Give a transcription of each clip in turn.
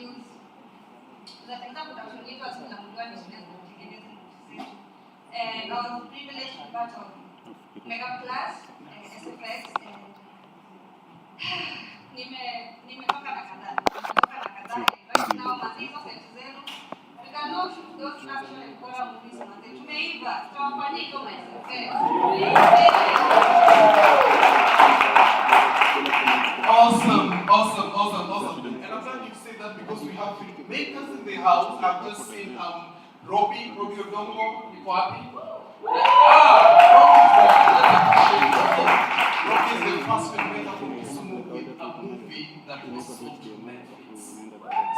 use za production yetu as Filamujuani shule kutengeneza notisi zetu. And I was privileged to be part of Mega Plus, SFX, and nimetoka na kadhaa. Right now, mazizo zetu zenu. We cannot shoot those action and horror movies maze. Tumeiva, tutawafanyia hiyo SFX. Awesome. And I'm glad you say that because we have filmmakers in the house. I've just seen Robbie Odongo, you happy? Robbie is the first filmmaker from Kisumu with a movie that was sold to Netflix.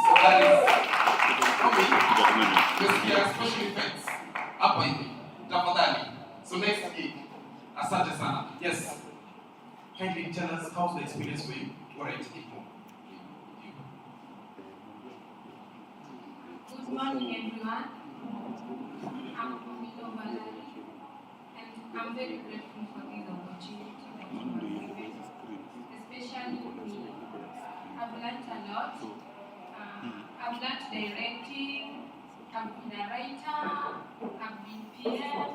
So that is Robbie, because we are special effects. Hapa hivi, tafadhali. So next gig. Asante sana. Yes. Kindly tell us how's the experience for you? All right, keep on. Good morning, everyone. I'm Kumiko Valerie, and I'm very grateful for this opportunity that you have given, especially me. I've learned a lot. I've learned directing, I've been a writer, I've been PM,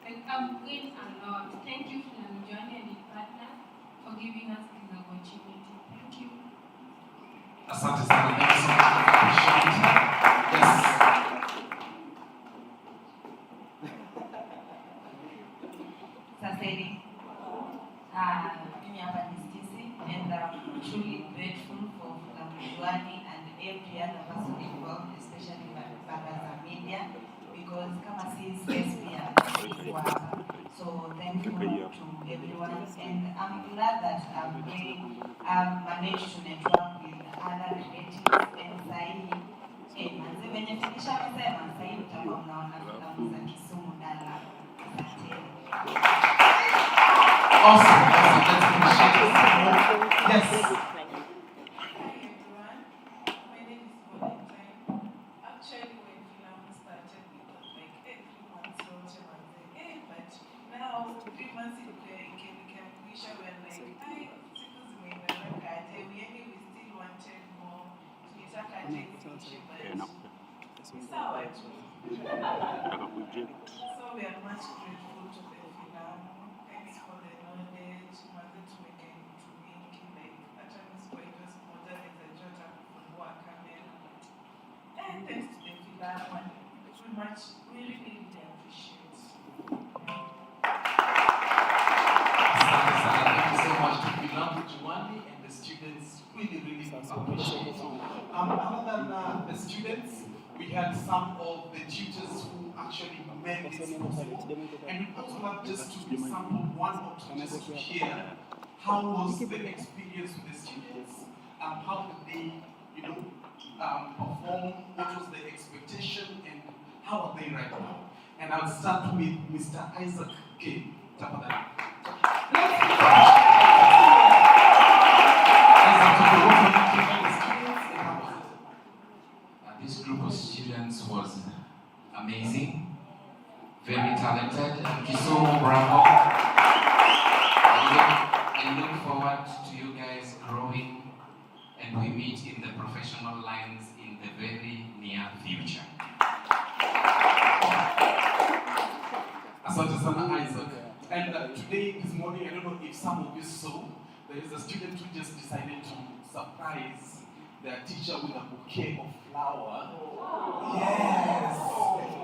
and I've gained a lot. Thank you, Filamujuani and his partner, for giving us this opportunity. Thank you. Asante sana. Thank you so much. Yes. Saseni, mimi hapa ni Stacy, and I'm truly grateful for Filamujuani and every other person involved, especially Baraza Media, because kama si space pia sikuwa hapa. So thank you to everyone, and I'm glad that I've managed to network with other creatives and sahi manze wenye fikisha msema sahi mtakuwa mnaona filamu za Kisumu dala. Awesome. Let's appreciate it. Yes. Hi everyone. My name is Valentine. Actually, when film started, it was like 3 months launch, but now 3 months in we show when like we still wanted more. So we are much grateful to the film. Thanks for the knowledge. And thanks to the film, we really appreciate. Thank you so much to Filamujuani and the students. Really appreciate. Other than the students, we had some of the tutors who actually made this possible. And we also have just to sample one or two just to hear how was the experience with the students, how did they, perform, what was the expectation, and how are they right now. And I'll start with Mr. Isaac K. Tapadana. This group of students was amazing, very talented. Kisumu, bravo. I look forward to you guys growing and we meet in the professional lines in the very near future. Asante sana, Isaac. And today, this morning, I don't know if some of you saw, there is a student who just decided to surprise their teacher with a bouquet of flowers. Yes!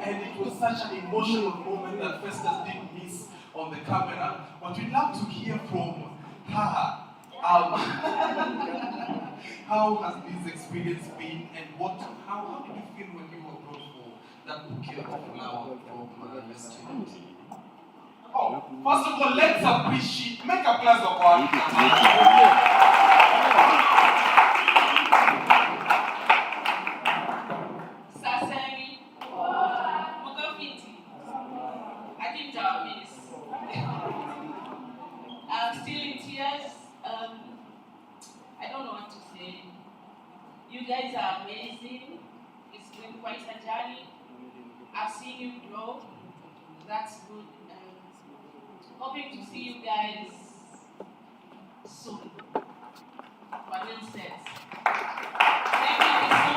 And it was such an emotional moment that Festus didn't miss on the camera. But we'd love to hear from her. How has this experience been, and how did you feel when you were brought for that bouquet of flowers from the student? Oh, first of all, let's appreciate, make a applause of our Sasani, Mokofiti, I think Jarvis. I'm still in tears. I don't know what to say. You guys are amazing. It's been quite a journey. I've seen you grow. That's good. Hoping to see you guys soon. But then says, thank you.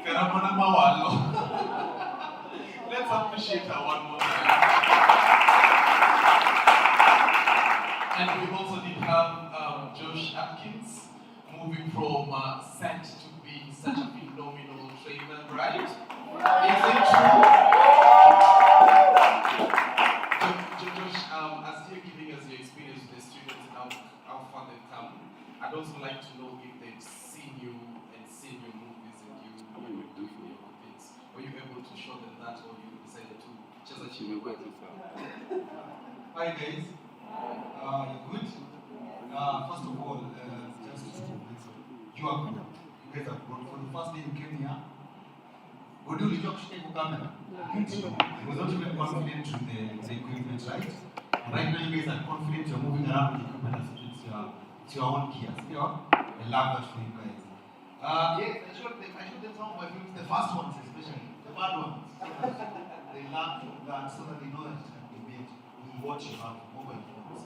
Karamana mawalo. Let's appreciate her one more time. And we also did have Josh Atkins moving from set to being such a phenomenal trainer, right? Is it true? Josh, as you're giving us your experience with the students, how far they've come, I'd also like to know if they've seen you and seen your movies and you when you're doing your things. Were you able to show them that, or you decided to just achieve your goals? Hi guys, you good? First of all, just you guys are good. For the first day you came here, would you look at the camera? I was not even confident with the equipment, right? And right now you guys are confident you're moving around with the equipment as if it's your own gear. I love that for you guys. Yes, I showed them some of my films, the first ones especially, the bad ones. They learn from that so that they know that it can be made with what you have, mobile phones.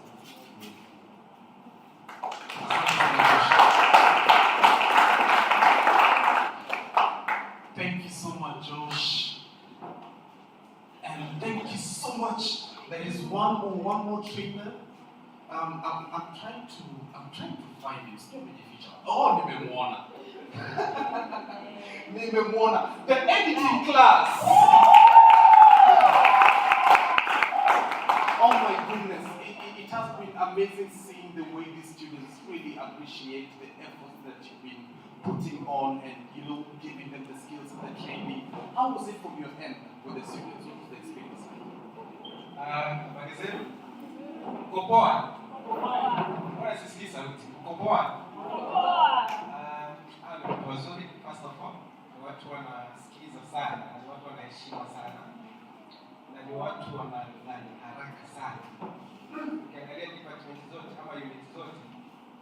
Thank you so much, Josh. And thank you so much. There is one more trainer. I'm trying to find him. Stop in the future. Oh, Nimemwona. The editing class. Oh my goodness. It has been amazing seeing the way these students really appreciate the effort that you've been putting on and giving them the skills and the training. How was it from your end with the students? What was the experience like? Kopoa. Bora sisi sauti. Kopoa. Wazuri first of all. Watu wanasikiza sana, ni watu wanaheshima sana. Na ni watu wana haraka sana. Ukiangalia department zote ama unit zote,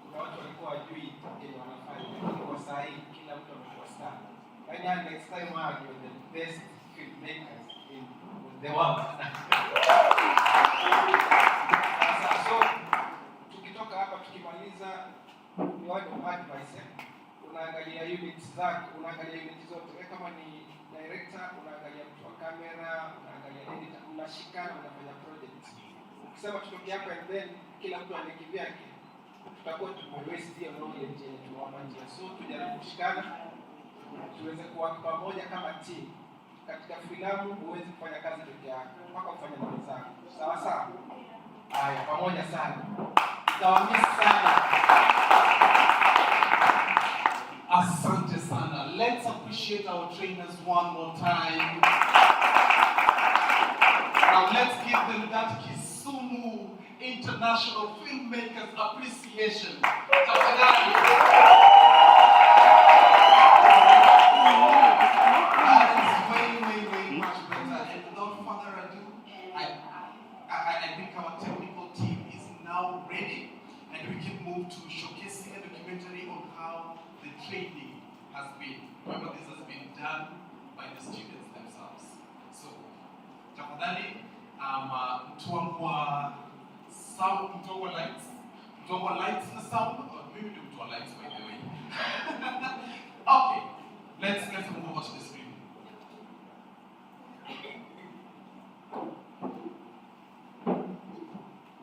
kuna watu walikuwa wajui kile wanafanya. Lakini kwa saa hii kila mtu amekuwa star. Yaani next time wao ni the best filmmakers in the world. So, tukitoka hapa tukimaliza ni watu advice. Unaangalia units zako, unaangalia units zote. Wewe kama ni director, unaangalia mtu wa camera, unaangalia editor, mnashikana mnafanya project. Ukisema tutoke hapa and then kila mtu anakimbia yake, tutakuwa tumewaste hiyo knowledge yetu tunawapatia. So tujaribu kushikana, tuweze kuwa pamoja kama team. Katika filamu huwezi kufanya kazi peke yako, mpaka ufanye na wenzako. Sawa sawa? Haya, pamoja sana. Tutawaambia sana. Asante sana. Let's appreciate our trainers one more time. Now let's give them that Kisumu International Filmmakers Appreciation. Tafadhali. That is way much better. And without further ado, I think our technical team is now ready, and we can move to showcasing a documentary on how the training has been. Remember, this has been done by the students themselves. So, tafadhali, mtuangwa sound, mtuangwa lights na sound, or maybe mtuangwa lights by the way. Okay, let's move over to the screen.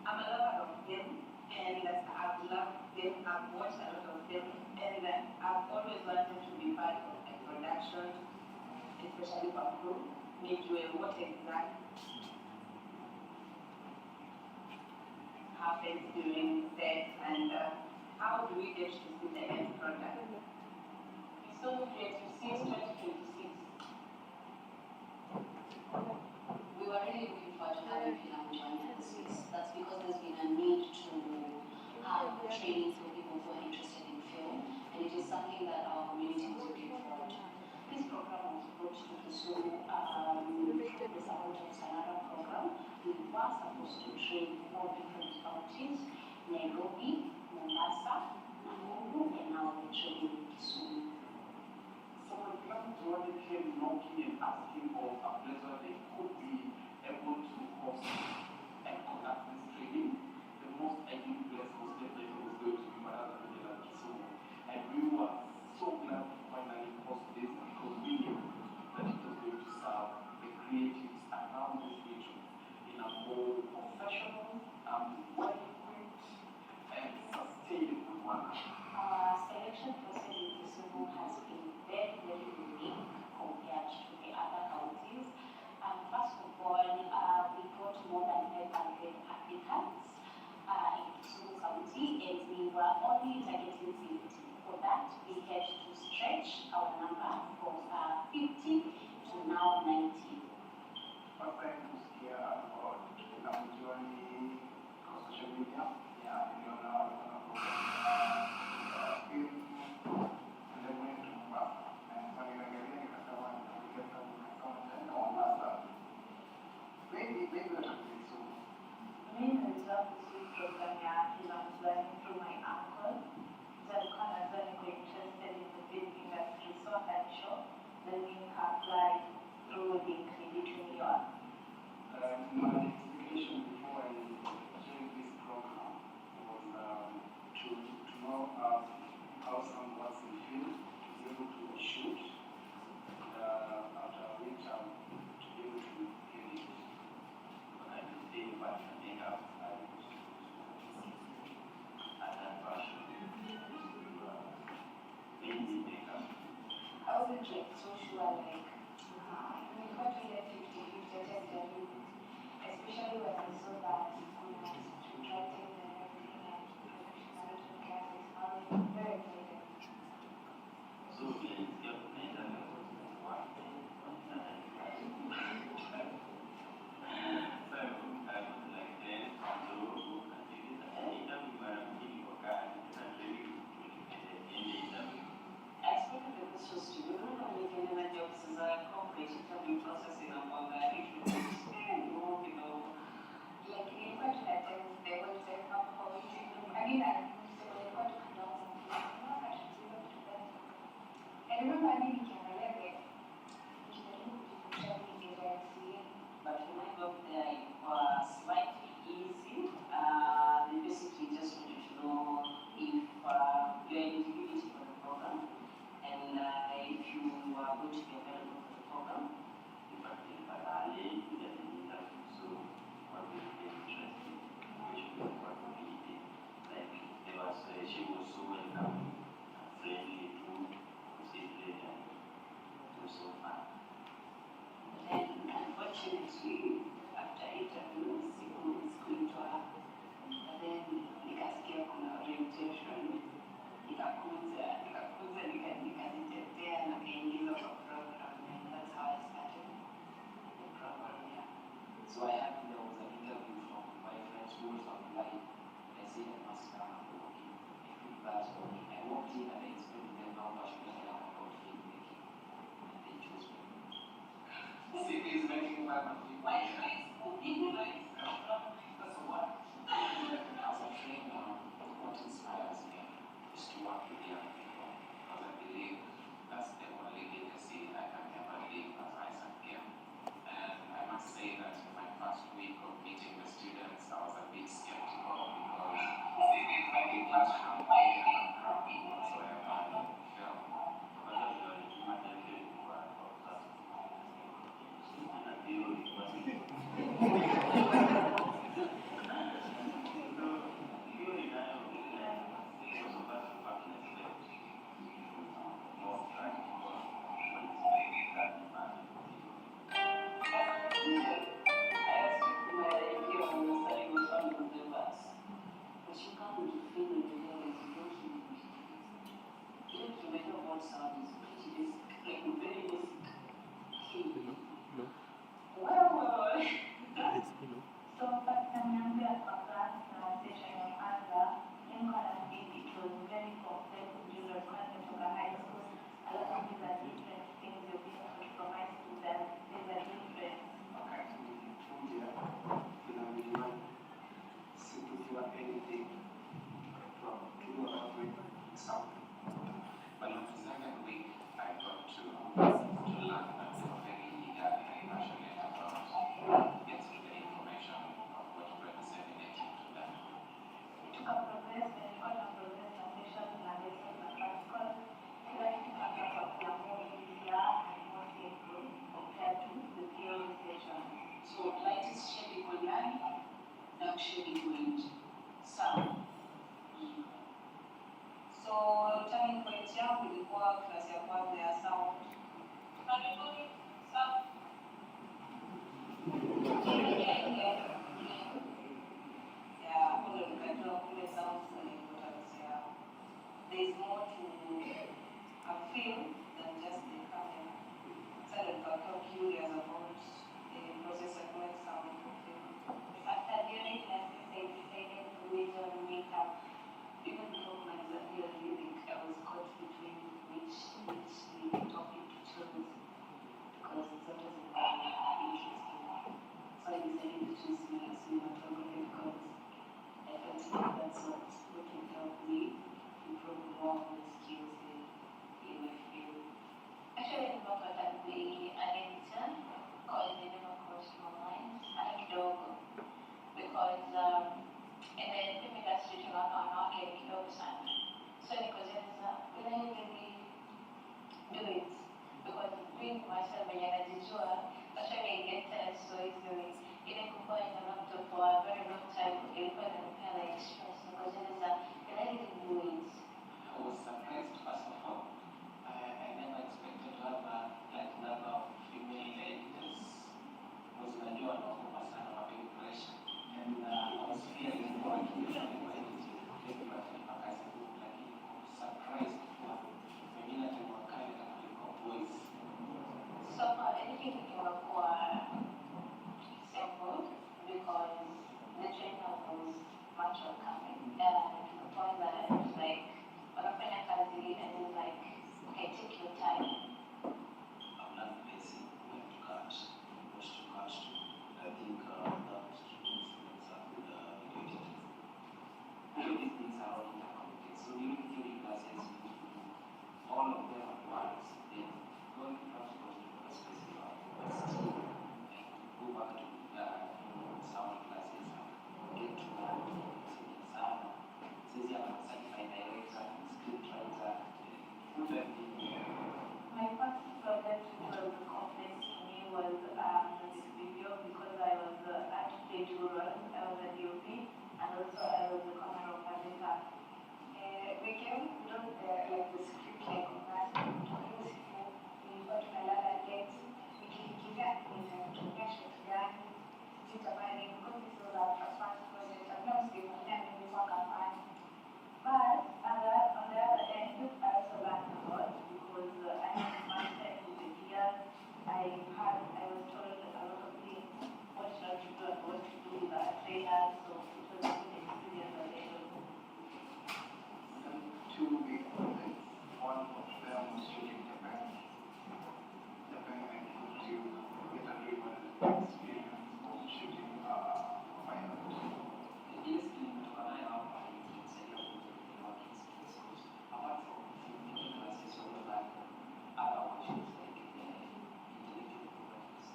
I'm a lover of film, and I've loved film. I've watched a lot of film, and I've always wanted to be part of a production, especially for crew. Nijue what exactly happens during set, and how do we get to see the end product? It's so creative since 2026. We were really looking forward to having Filamujuani at this space. That's because there's been a need to have training for people who are interested in film, and it is something that our community is looking forward to. This program was brought to Kisumu with the support of SANARA program. We were supposed to train 4 different counties: Nairobi, Mombasa, Nakuru, and now we're training in Kisumu. So when Filamujuani came knocking and asking for a place where they could be able to host and conduct this training, the most ideal place was definitely Our selection process in Kisumu has been very, very unique compared to the other counties. First of all, we got more than 500 applicants in Kisumu County, and we were only targeting 50. For that, we had to stretch our number from 50 to now 90. First time kusikia about Filamujuani kwa social media. Yeah, niliona film and then went to Mombasa. And so niliangalia nikasema nitapiga kama nitaenda Mombasa. Maybe watakulisu. Mimi nilitaka kusikia program ya Filamujuani through my uncle. Alikuwa anajua niko interested in the film industry, so akanishow, then we applied through the credit union. My expectation before I joined this program was to know how someone works in film, to be able to shoot, after which to be able to edit. When I did but I think I used to that version mainly makeup. I wasn't like so sure, like, we got to get 50-50 especially when I saw that scriptwriting and everything and professionalism classes, I was very excited. So let's get made up one thing. So I was like then so I did interview where I'm giving a guy and really interview. I expected that this was to be really making jobs as a corporate interview processing among the Like, in fact, at times there was a waiting room. I mean, I got to come down and I remember I didn't get a leg. But when I got there, it was slightly easy. They basically just wanted to know if your eligibility for the program and if you are going to be available for the program. In fact, if I did an interview, so what was very interesting, which was what we did. Like, there was, she was so welcoming, friendly, too, disciplined, and it was so fun. Then, unfortunately, after interview, siku sikuitwa. Then nikasikia kuna orientation, nikakuja nikajitetea na nikaingizwa kwa program, and that's how I started the program. Yeah. So I had there was an interview from my friends who was online. I said I must come and work in that. I walked in and I explained to them how much I am about filmmaking, and they chose me. CV is making fun of you. Why should I school? That's what. As a trainer, what inspires me is to work with young people, because I believe that's the only legacy I can ever leave as Isaac Game. And I must say that in my first week of meeting the students, I was a bit skeptical because I did not have any background whatsoever in film. But on the second week, I got to learn that they were very eager and very passionate about getting the information of what we're disseminating to them. So light is shedding on light, dark shedding on sound. yangu ilikuwa klasi ya kwanza ya sound. Karibuni sound. Yeah, kule nikajua kule sound ni importance yao. There is more to a film than just the camera. So I got curious about the process of making sound for film. After during classes, I decided to major in makeup. Even before my exam lyric, I was caught between which lyric topic to choose because it's always interesting. So I decided to choose cinematography because I felt like that's what would help me improve more of the skills in my field. Actually, I got an editor called the Never Crossed My Mind, kidogo, because in the film industry tunaona wanawake ni kidogo sana. So nikajiuliza, will I really do it? Because being myself mwenye najijua, actually I get tired so easily. Ile kukuwa in a laptop for a very long time, ilikuwa inanipea like stress. Nikajiuliza, will I really do it? I was surprised, first of all. I never expected to have like number of female editors. Was unajua wanaogopa sana mapeer pressure. And I was fearing for actually my editing. Lakini surprised kwa wengine tuliwakali na kuliko boys. So far, anything imekuwa simple because the trainer was much welcoming. And the point that I was like, wanafanya kazi and it's like, okay, take your time. I'm not busy when to cut, push to cut. I think that students with editors. These things are all interconnected. So during theory classes, all of them at once, then going from course to a specific but still go back to sound classes and get to learn SANARA. Since you have a certified director, script writer, full everything. My first project which was complex to me was this video because I was at play two roles. I was a DOP and also I was the camera operator. We came, we don't like the script like on that. Tulikuwa tunalala late, nikifikiria nitatumia shot gani, sitamani because this was our first project. Hakuna msingefanya mimi kwa kafanya. But on the other end, I also learned a lot because I had much time with the years. I was told a lot of things, what not to do and what to do with our trainers, so it was a good experience at the end of it. Two big projects. One of them was shooting Japan. Japan, I came to get a really good experience of shooting pilot. Yes, apart from thinking classes, all of that, other workshops like intellectual properties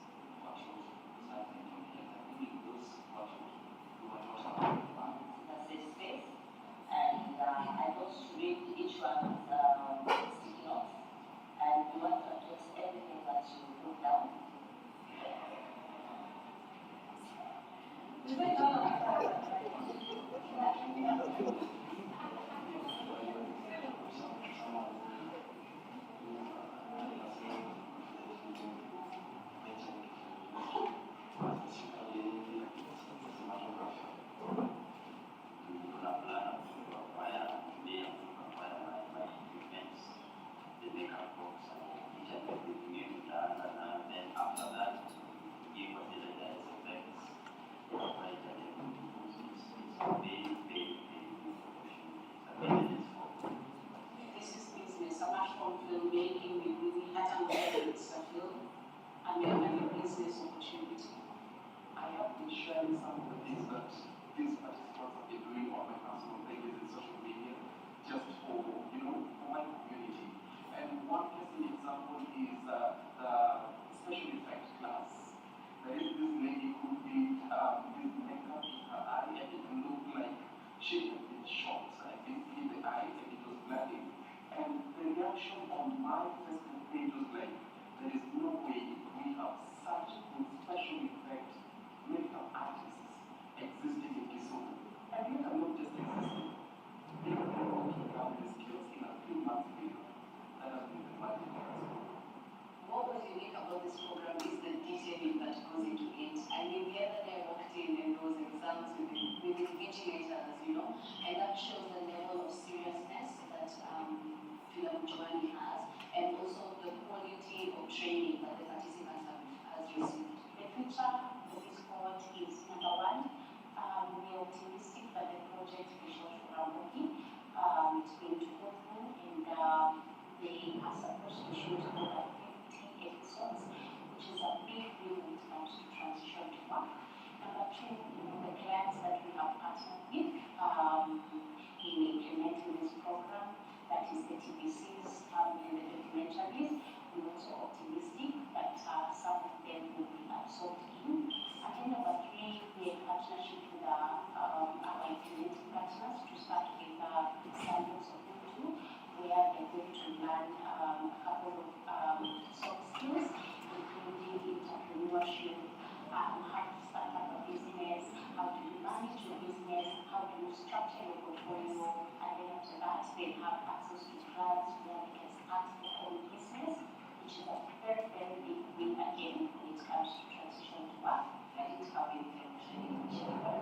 workshops, something like that. I think those workshops we were taught about. That's a space, and I was to read each one's sticky notes, and you want to address everything that you put down. This is business, apart from filmmaking, we had to learn it's a film, and we have a business opportunity. I have been sharing some of the things that these participants have been doing on my personal pages and social media, just for my community. And one case example is the special effect class. There is this lady who did this makeup to her eye, and it looked like she had been shot. I can see the eye, and it was bleeding. And the reaction on my Facebook page was like, there is no way we have such good special effect makeup artists existing in Kisumu. And they are not just existing. They have been working out the skills in a few months period. they are supposed to shoot over 50 episodes, which is a big deal when it comes to transition to work. Number two, the clients that we have partnered with in implementing this program, that is the TVCs and the documentaries, we're also optimistic that some of them will be absorbed in. And then number three, we have partnership with our implementing partners to start with samples of YouTube, where they're going to learn a couple of soft skills, including entrepreneurship, how to start up a business, how do you manage your business, how do you structure your portfolio, and then after that, they have access to grants where they can start their own business, which is a very, very big win again when it comes to transition to work. I didn't have anything training but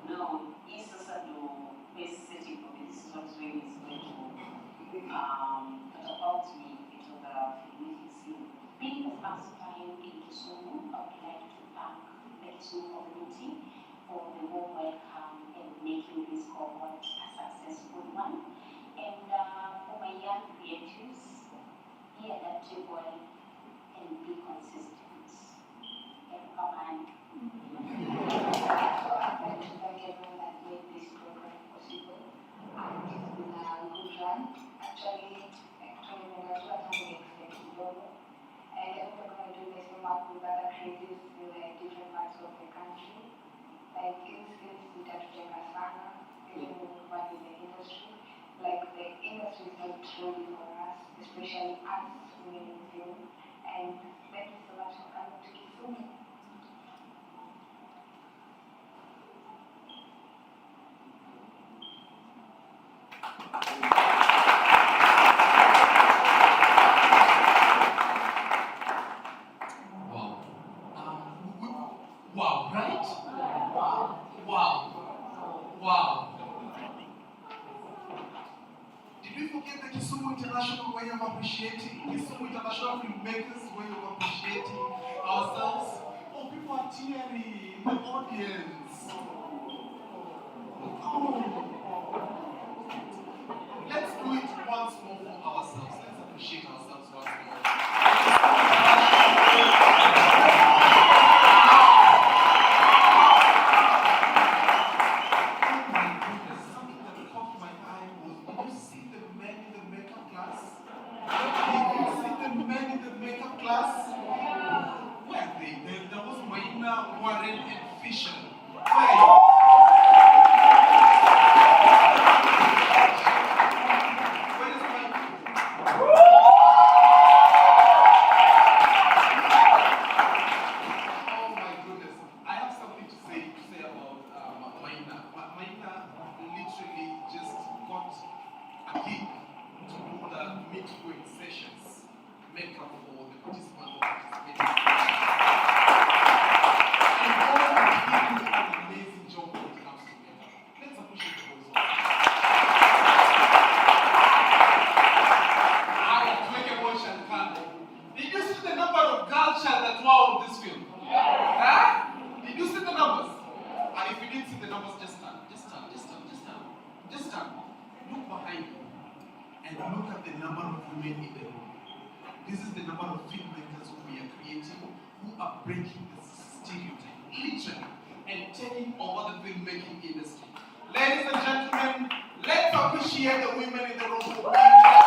no, it's also no base setting for this is what really is going to but about me, it was a filmmaking scene. Being the first time in Kisumu, I would like to thank the Kisumu community for the warm welcome and making this cohort a successful one. And for my young creatives, be adaptable and be consistent. And come on. So I'd like to thank everyone that made this program possible. And it's been a good run. Actually, nimejua tangu expect kidogo. And I hope we're going to do the same work with other creatives in like different parts of the country. Like hizi skills zitatujenga sana, even when in the industry. Like the industry is not truly for us, especially us women in film. And thank you so much for coming to Kisumu. Wow. Wow, right? Wow. Wow. Did we forget the Kisumu International way of appreciating? Kisumu International Filmmakers way of appreciating ourselves? Oh, people are teary in the audience. Oh. Let's do it once more for ourselves. Let's appreciate ourselves once more. Something that caught my eye was, did you see the men in the makeup class? Did you see the men in the makeup class? Where are they? There was Maina, Warren, and Fisher. Where are you? Where is my... Oh my goodness. I have something to say about Maina. Maina literally just got a gig to do the midway sessions, makeup for the participants who participated. And all of them did an amazing job when it comes to makeup. Let's appreciate the boys. Did you see the number of girl child that were on this film? Huh? Did you see the numbers? And if you didn't see the numbers, just stand. Just stand. Just stand. Just stand. Just stand. Look behind you and look at the number of women in the room. This is the number of filmmakers who we are creating, who are breaking the stereotype, literally, and taking over the filmmaking industry. Ladies and gentlemen, let's appreciate the women in the room for being here.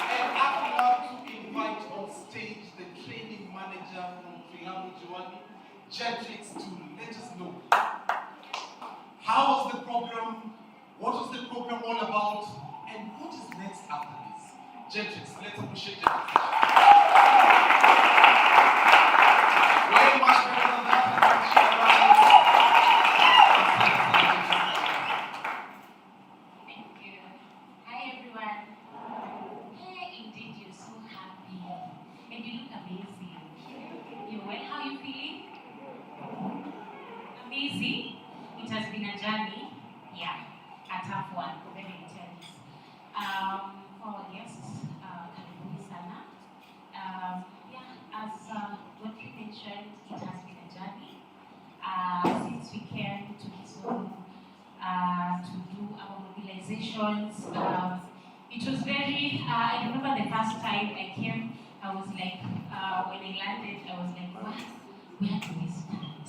And I'd love to invite on stage the training manager from Filamujuani, Jetrix, to let us know how was the program, what was the program all about, and what is next after this. Jetrix, let's appreciate Jetrix. Way much better than that. Thank you. Hi everyone. Hey, indeed you're so happy. And you look amazing. You well? How are you feeling? Amazing. It has been a journey. Yeah, a tough one. Very intense. For our guests, karibuni sana. Yeah, as Godfrey mentioned, it has been a journey. Since we came to Kisumu to do our mobilization mobilizations. It was very, I remember the first time I came, I was like, when I landed, I was like, what? Where do we start?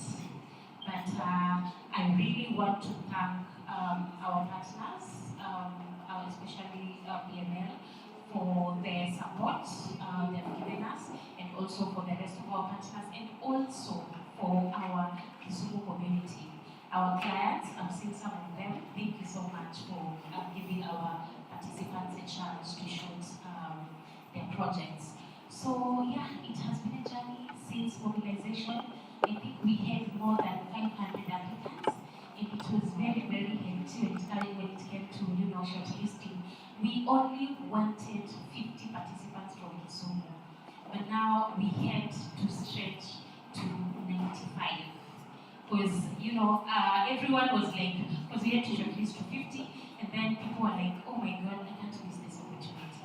But I really want to thank our partners, especially PML, for their support they've given us, and also for the rest of our partners, and also for our Kisumu community. Our clients, I've seen some of them. Thank you so much for giving our participants a chance to shoot their projects. So yeah, it has been a journey since mobilization. I think we had more than 500 applicants, and it was very, very hectic when it came to shortlisting. We only wanted 50 participants from Kisumu, but now we had to stretch to 95. Because everyone was like, because we had to shortlist to 50, and then people were like, oh my god, I can't miss this opportunity.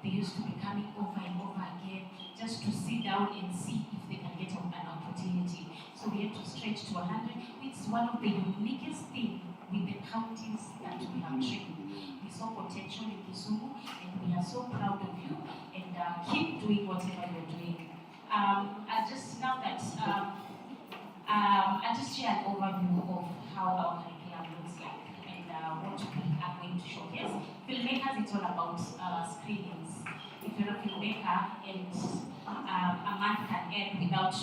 They used to be coming over and over again just to sit down and see if they can get an opportunity. So we had to stretch to 100. It's one of the uniquest things with the counties that we have trained. We saw potential in Kisumu, and we are so proud of you, and keep doing whatever you're doing. I'll just share an overview of how our curriculum looks like and what we are going to showcase. Filmmakers, it's all about screenings. If you're a filmmaker and a month can end without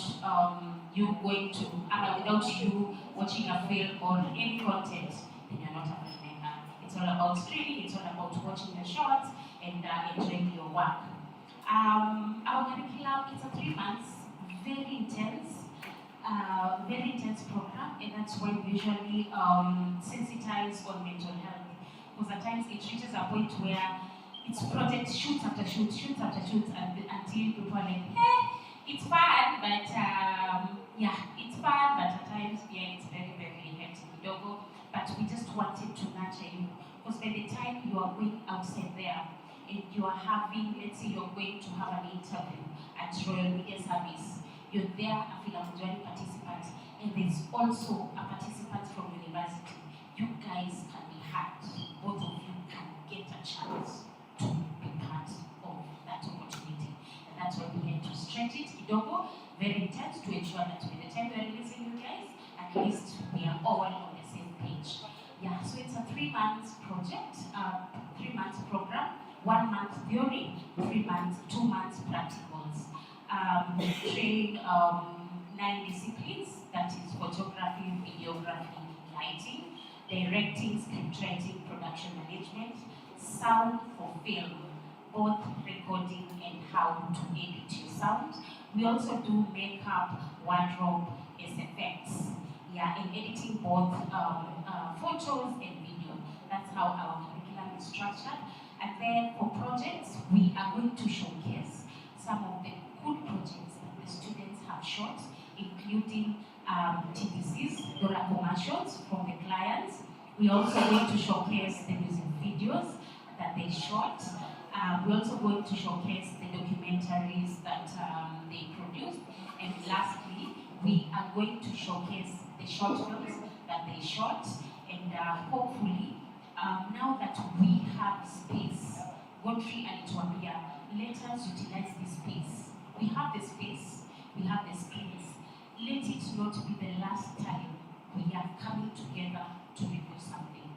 without you watching a film or any content, then you're not a filmmaker. It's all about screening, it's all about watching the shots and enjoying your work. Our curriculum is a 3 months, very intense program, and that's why we usually sensitize on mental health. Because at times it reaches a point where it's project shoot after shoot, and until people are like, hey, it's fun, but it's fun, but at times, it's very, very hectic. But we just wanted to nurture you. Because by the time you are going outside there, and you are having, let's say you're going to have an interview at Royal Media Service, you're there, a Filamujuani participant, and there's also a participant from university. You guys can be heard. Both of you can get a chance to be part of that opportunity. And that's why we had to stretch it, kidogo, very intense, to ensure that by the time we're releasing you guys, at least we are all on the same page. Yeah, so it's a 3 months project, 3 months program, 1 month theory, 3 months, 2 months practicals. We train 9 disciplines, that is photography, videography, lighting, directing, scriptwriting, production management, sound for film, both recording and how to edit your sound. We also do makeup, wardrobe, SFX, and editing both photos and video. That's how our curriculum is structured. And then for projects, we are going to showcase some of the good projects that the students have shot, including TVCs, dollar commercials from the clients. We're also going to showcase the music videos that they shot. We're also going to showcase the documentaries that they produced. And lastly, we are going to showcase the short films that they shot. And hopefully, now that we have space, Godfrey and Tuambia, let us utilize this space. We have the space, we have the screens. Let it not be the last time we are coming together to review something.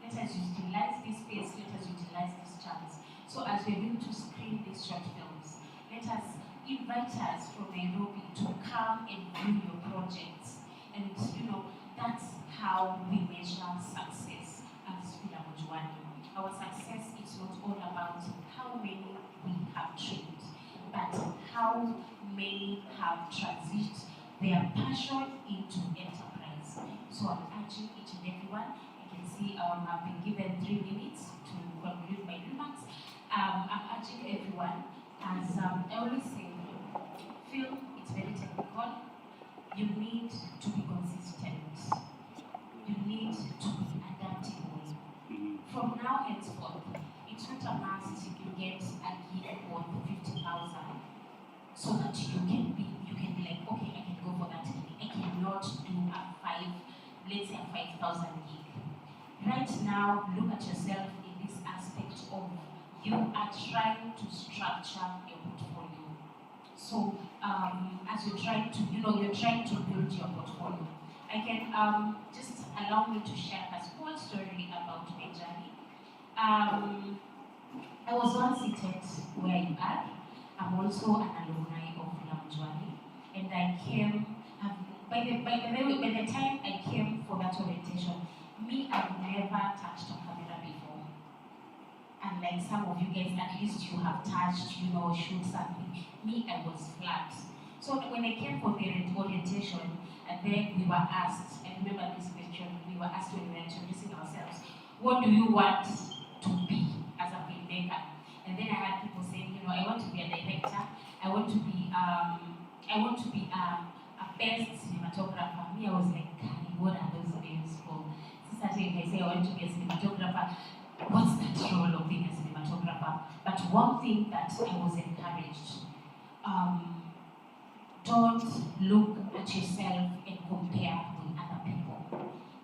Let us utilize this space, let us utilize this chance. So as we're going to screen these short films, let us invite us from Nairobi to come and view your projects. And that's how we measure success as Filamujuani. Our success is not all about how many we have trained, but how many have transitioned their passion into enterprise. So I'm urging each and everyone, you can see I've been given 3 minutes to conclude my remarks. I'm urging everyone, as I always say, film, it's very technical. You need to be consistent. You need to be adaptable. From now henceforth, it's not a must you get a gig worth 50,000 so that you can be like, okay, I can go for that. I cannot do let's say a 5,000 gig. You right now, look at yourself in this aspect of you are trying to structure your portfolio. So as you're trying to, you're trying to build your portfolio. I can just allow me to share a small story about my journey. I was once seated where you are. I'm also an alumni of Filamujuani, and I came. By the time I came for that orientation, I've never touched a camera before. Unlike some of you guys, at least you have touched, shoot something. I was flat. So when I came for the orientation, and then we were asked, I remember this question, we were asked when we were introducing ourselves, what do you want to be as a filmmaker? And then I had people saying, I want to be a director, I want to be a best cinematographer. I was like, what are those names for? So certainly if I say I want to be a cinematographer, what's that role of being a cinematographer? But one thing that I was encouraged, don't look at yourself and compare with other people.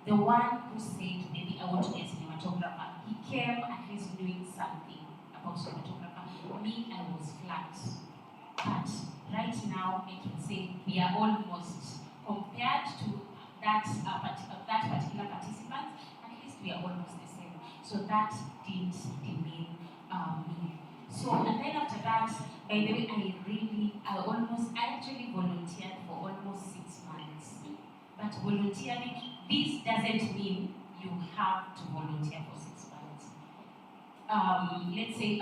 The one who said, maybe I want to be a cinematographer, he came at least doing something about cinematographer. I was flat. But right now, I can say we are almost, compared to that particular participant, at least we are almost the same. So that didn't demean me. So, and then after that, by the way, I actually volunteered for almost 6 months. But volunteering, this doesn't mean you have to volunteer for 6 months. Let's say,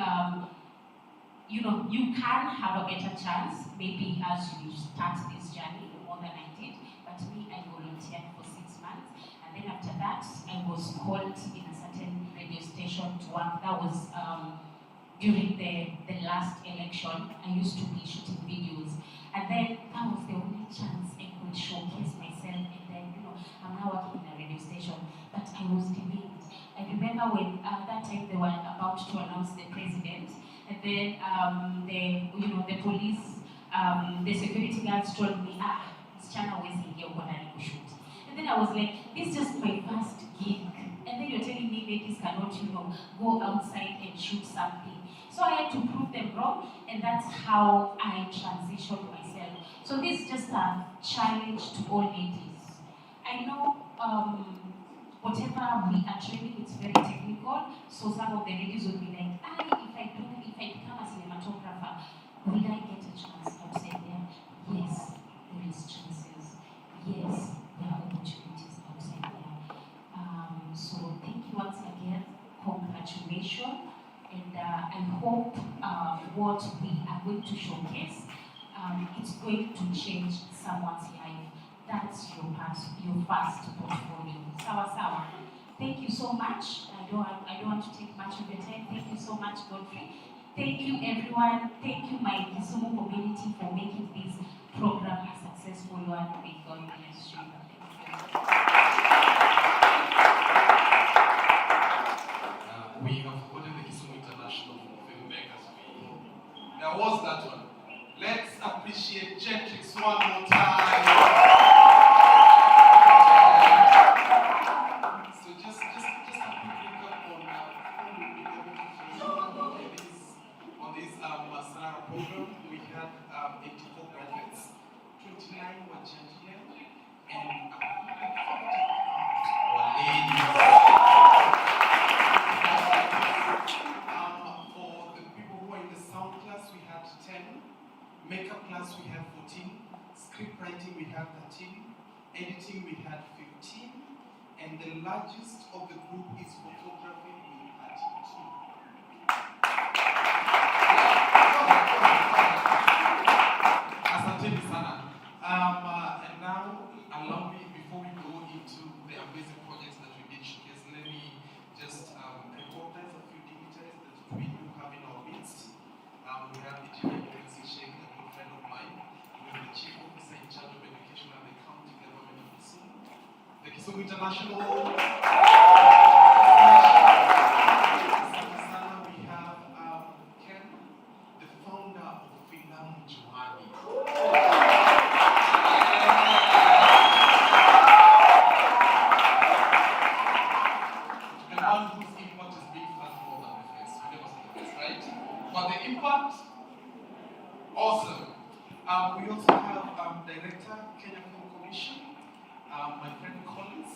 you can have a better chance, maybe as you start this journey, more than I did, but I volunteered for 6 months, and then after that, I was called in a certain radio station to work. That was during the last election. I used to be shooting videos, and then that was the only chance I could showcase myself, and then, I'm now working in a radio station, but I was delayed. I remember when that time they were about to announce the president, and then the police, the security guards told me, msichana huwezi ingia huko ndani kushoot. And then I was like, this is just my first gig. And then you're telling me ladies cannot, go outside and shoot something. So I had to prove them wrong, and that's how I transitioned myself. So this is just a challenge to all ladies. I know whatever we are training, it's very technical, so some of the ladies will be like, if I become a cinematographer, will I get a chance outside there? Yes, there is chances. Yes, there are opportunities outside there. So thank you once again, congratulations, and I hope what we are going to showcase, it's going to change someone's life. That's your first portfolio. Sawa. Thank you so much. I don't want to take much of your time. Thank you so much, Godfrey. Thank you, everyone. Thank you, my Kisumu community, for making this program a successful one. May God bless you. We have supported the Kisumu International Filmmakers Week. There was that one. Let's appreciate Gentrix one more time. SANARA program, we had 84 graduates, 29 were champion, and for the people who were in the sound class, we had 10, makeup class, we had 14, script writing, we had 13, editing, we had 15, and the largest of the group is photography, we had 2. And now, allow me, before we go into the amazing projects that we did showcase, let me just recognize a few dignitaries that we do have in our midst. We have the Engineer Sheikh, a good friend of mine. We have the Chief Officer in charge of education at the county government of Kisumu. The Kisumu International. We have Ken, the founder of Filamujuani. one whose impact is being felt more than the face. We never say the face, right? But the impact, awesome. We also have Director, Kenya Film Commission, my friend Collins,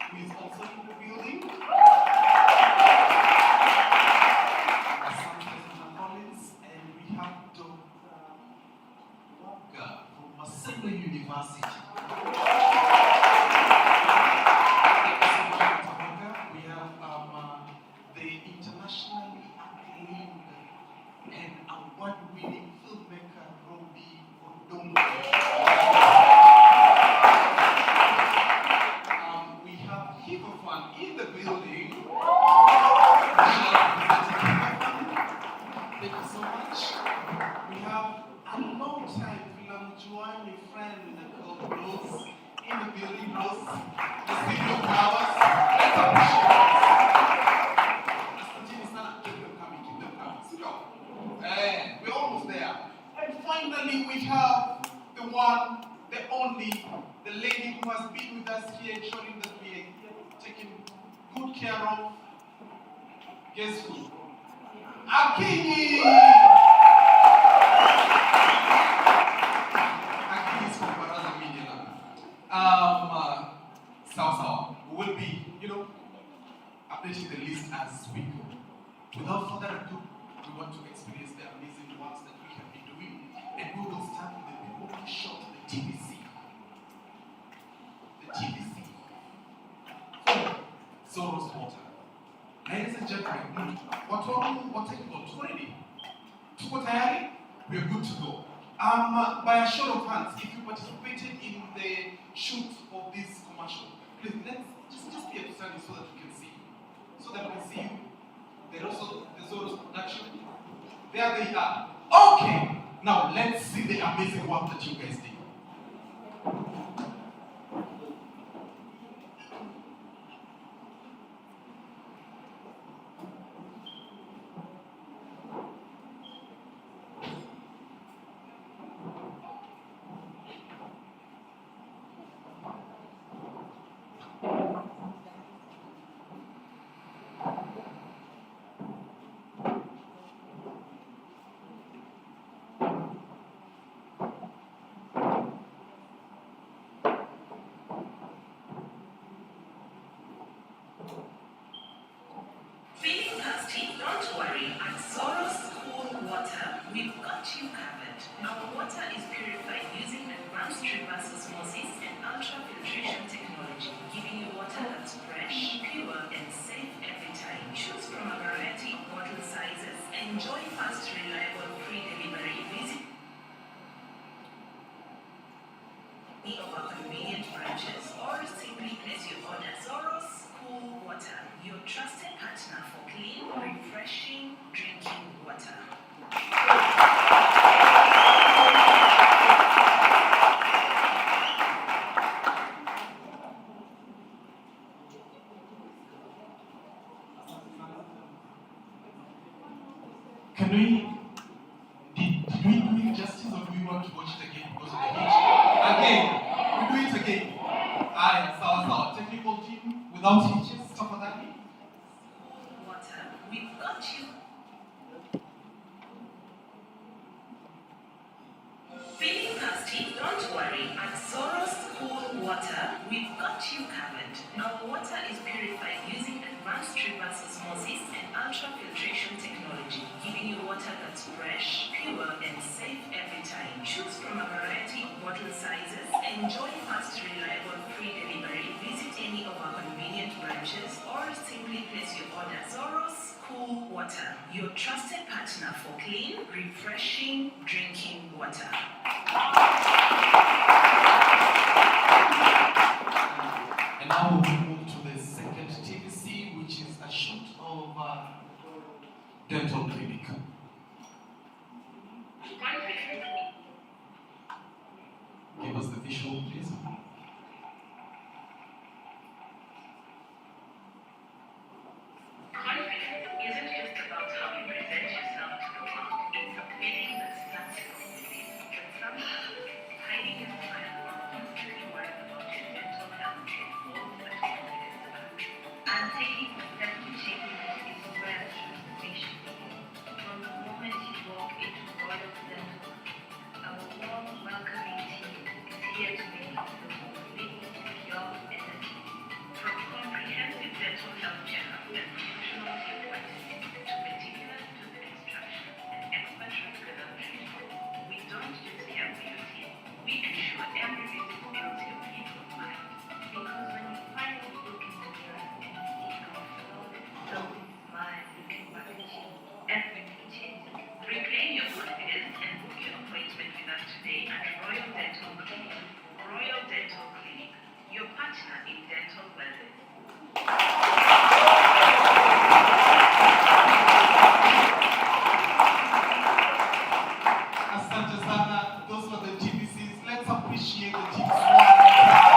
who is also in the building. Collins, and we have Dr. Walker from Maseno University. We have the internationally acclaimed and award-winning filmmaker Robbie Odongo. We have Hifofan in the building. Thank you so much. We have a long-time Filamujuani friend called Rose in the building. Rose, the studio powers. Let's appreciate it. Keep them coming. Sit down. We're almost there. And finally, we have the one, the only, the lady who has been with us here, ensuring that we are taking good care of. Guess who? Akini! Akini is from Baraza Media. Sawa. We will be, updating the list as we go. Without further ado, we want to experience the amazing works that we have been doing, and we will start with the people who shot the TVC. The TVC. Soros Water. Ladies and gentlemen, watu tuko ready? Tuko tayari? We are good to go. By a show of hands, if you participated in the shoot of this commercial, please let's just be standing so that we can see. So that we can see you. There's also the Soros production. There they are. Okay! Now let's see the amazing work that you guys did. Feeling thirsty? Don't worry. At Soros Cool Water, we've got you covered. Our water is purified using advanced reverse osmosis and ultrafiltration technology, giving you water that's fresh, pure, and safe every time. Choose from a variety of bottle sizes. Enjoy fast, reliable, free delivery. Visit any of our convenient branches or simply place your order. Soros Cool Water, your trusted partner for clean, refreshing drinking water. Did we do it justice, or do we want to watch it again because of the heat? Again, we do it again. Aye, sawa. Technical team without hitches, stuff like that. Water, we've got you. Feeling thirsty? Don't worry. At Soros Cool Water, we've got you covered. Our water is purified using advanced reverse osmosis and ultrafiltration technology, giving you water that's fresh, pure, and safe every time. Choose from a variety of bottle sizes. Enjoy fast, reliable, free delivery. Visit any of our convenient branches or simply place your order. Soros Cool Water, your trusted partner for clean, refreshing drinking water. And now we move to the second TVC, which is a shoot of dental clinic. Give us the visual, please. Confidence isn't just about how you present yourself to the world. It's a feeling that starts from within. But sometimes, hiding your smile or constantly worrying about your dental health can hold a confidence back. I'm taking a step to and professional equipment to meticulous tooth extraction and expert root canal treatment. We don't just care for your teeth, we ensure every visit builds your peace of mind. Because when you finally look in the mirror and see our flawless, smile looking back at you, everything changes. Reclaim your confidence and book your appointment with us today at Royal Dental Clinic. Royal Dental Clinic, your partner in dental wellness. Asante sana. Those were the TVCs. Let's appreciate the TVCs one more time.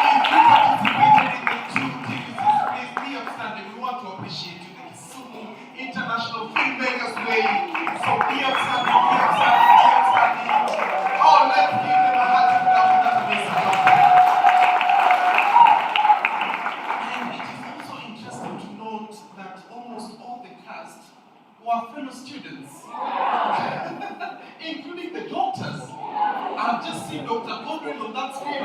If you participated in the two TVCs, please be upstanding. We want to appreciate you. The Kisumu International Filmmakers Way. So be upstanding, be upstanding, be upstanding. Oh, let's give them a hearty clap for that amazing job. And it is also interesting to note that almost all the cast were fellow students, including the doctors. I've just seen Dr. Godwin on that screen.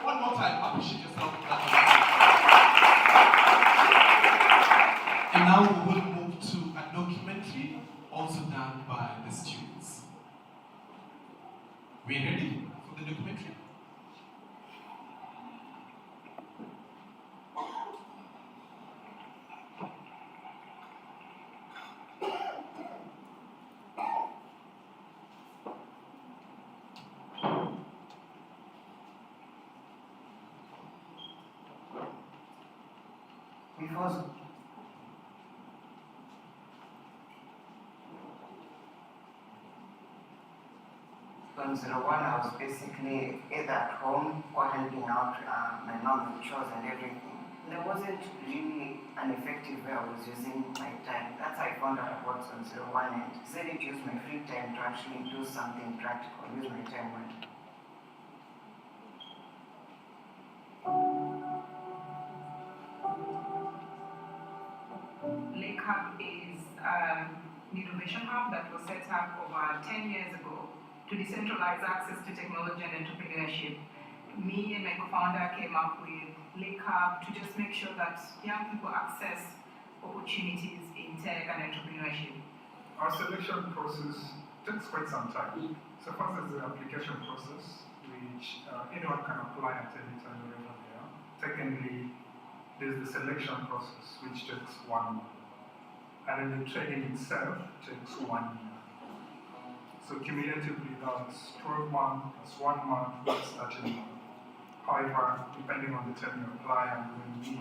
One more time, appreciate yourself. And now we will move to a documentary also done by the students. We ready for the documentary? Because from 01, I was basically either at home or helping out my mom with chores and everything. There wasn't really an effective way I was using my time. That's how I found out about Zone 01 and decided to use my free time to actually do something practical, use my time well. Lake Hub is an innovation hub that was set up over 10 years ago to decentralize access to technology and entrepreneurship. Me and my co-founder came up with Lake Hub to just make sure that young people access opportunities in tech and entrepreneurship. Our selection process takes quite some time. So first there's the application process, which anyone can apply at any time wherever they are. Secondly, there's the selection process, which takes 1 month. And then the training itself takes 1 year. So cumulatively, that's 12 months plus 1 month plus 13 months. However, depending on the time you apply and when we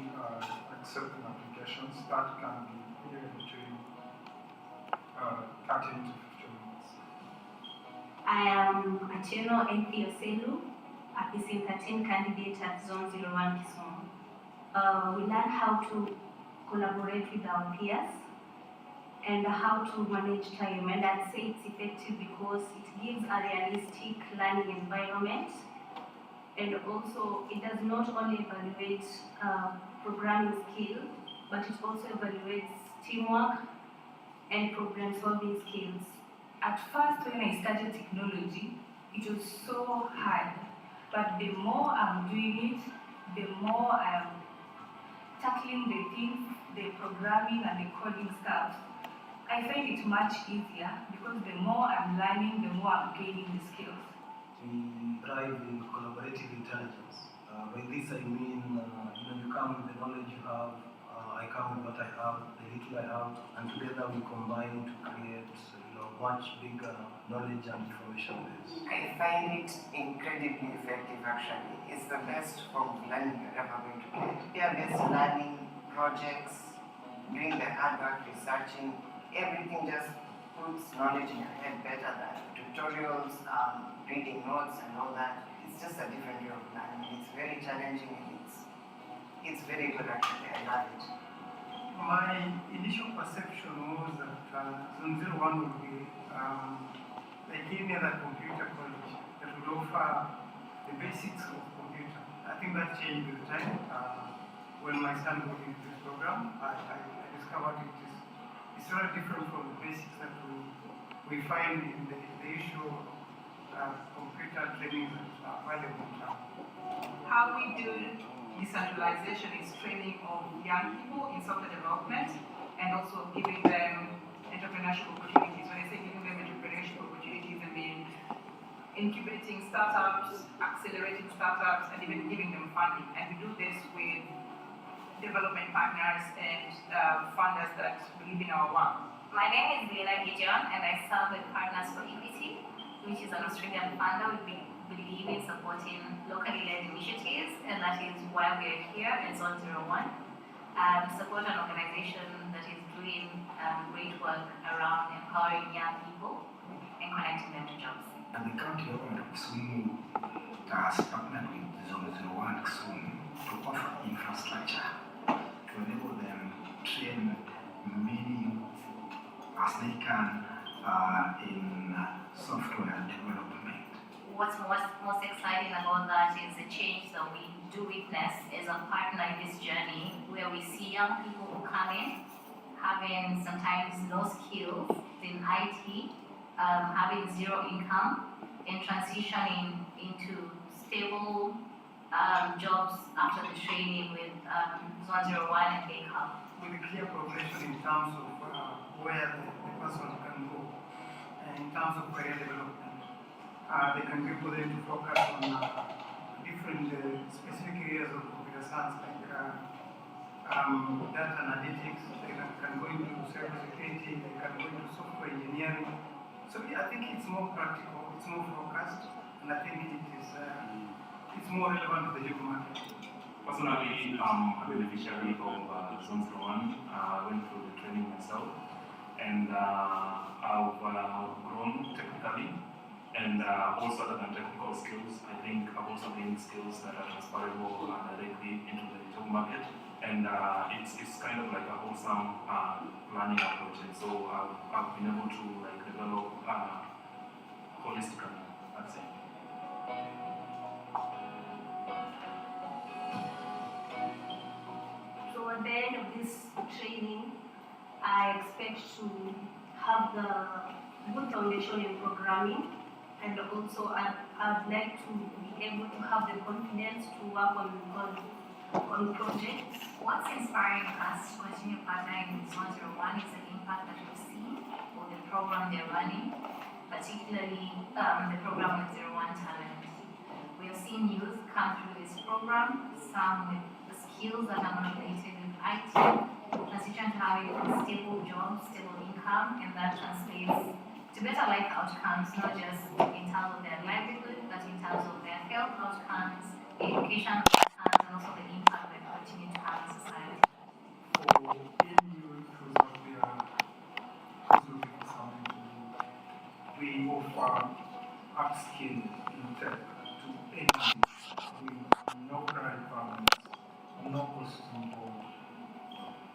accept the applications, that can be anywhere between 13 to 15 months. I am Atieno Oselu, a PC13 candidate at Zone 01 Kisumu. We learn how to collaborate with our peers and how to manage time, and I'd say it's effective because it gives a realistic learning environment, and also it does not only evaluate programming skill, but it also evaluates teamwork and problem solving skills. At first, when I started technology, it was so hard, but the more I'm doing it, the more I'm tackling the things, the programming and the coding stuff, I find it much easier because the more I'm learning, the more I'm gaining the skills. We thrive in collaborative intelligence. By this I mean, you come with the knowledge you have, I come with what I have, the little I have, and together we combine to create much bigger knowledge and information base. I find it incredibly effective actually. It's the best form of learning you're ever going to get. Peer-based learning, projects, doing the hard work, researching, everything just puts knowledge in your head better than tutorials, reading notes and all that. It's just a different way of learning. It's very challenging and it's very good actually. I love it. My initial perception was that Zone 01 would be like any other computer college that would offer the basics of computer. I think that changed with time. When my son got into this program, I discovered it's very different from the basics that we find in the issue of computer training that are available now. How we do decentralization is training of young people in software development and also giving them entrepreneurship opportunities. When I say giving them entrepreneurship opportunities, I mean incubating startups, accelerating startups, and even giving them funding. And we do this with development partners and funders that believe in our work. My name is Lena Gideon, and I serve with Partners for Equity, which is an Australian funder. We believe in supporting locally led initiatives, and that is why we are here at Zone 01. Support an organization that is doing great work around empowering young people and connecting them to jobs. And the county government of Kisumu has partnered with Zone 01 Kisumu to offer infrastructure to enable them train many as they can in software development. What's most exciting about that is the change that we do witness as a partner in this journey, where we see young people who come in having sometimes no skills in IT, having zero income, and transitioning into stable jobs after the training with Zone 01 and Big Hub. With a clear progression in terms of where the person can go, and in terms of career development, they can be able to focus on different specific areas of computer science, like data analytics. They can go into cybersecurity, they can go into software engineering. So I think it's more practical, it's more focused, and I think it's more relevant to the job market. Personally, I'm a beneficiary of Zone 01. I went through the training myself, and I've grown technically, and also other than technical skills, I think I've also gained skills that are transferable directly into the job market, and it's kind of like a wholesome learning approach, and so I've been able to like develop holistically, I'd say. So at the end of this training, I expect to have the good foundation in programming, and also I'd like to be able to have the confidence to work on projects. What's inspiring us to continue partnering with Zone 01 is the impact that we've seen of the program they're running, particularly the program with 01 Talent. We have seen youth come through this program, some with the skills that are not related with IT, transition to having stable jobs, stable income, and that translates to better life outcomes, not just in terms of their livelihood, but in terms of their health outcomes, education outcomes, and also the impact they continue to have in society. For any youth who's out there who's looking for something to do, we offer upskilling in tech to any with no credit requirements, no cost involved.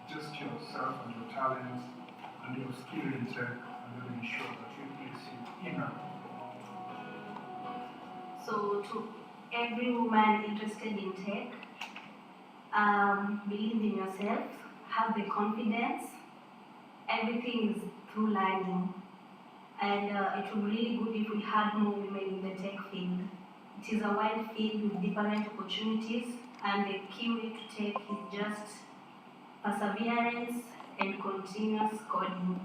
Just yourself and your talents and your skill in tech, and then ensure that you place it in. So to every woman interested in tech, believe in yourself, have the confidence. Everything is through learning, and it would be really good if we had more women in the tech field. It is a wide field with different opportunities, and the key way to take is just perseverance and continuous coding.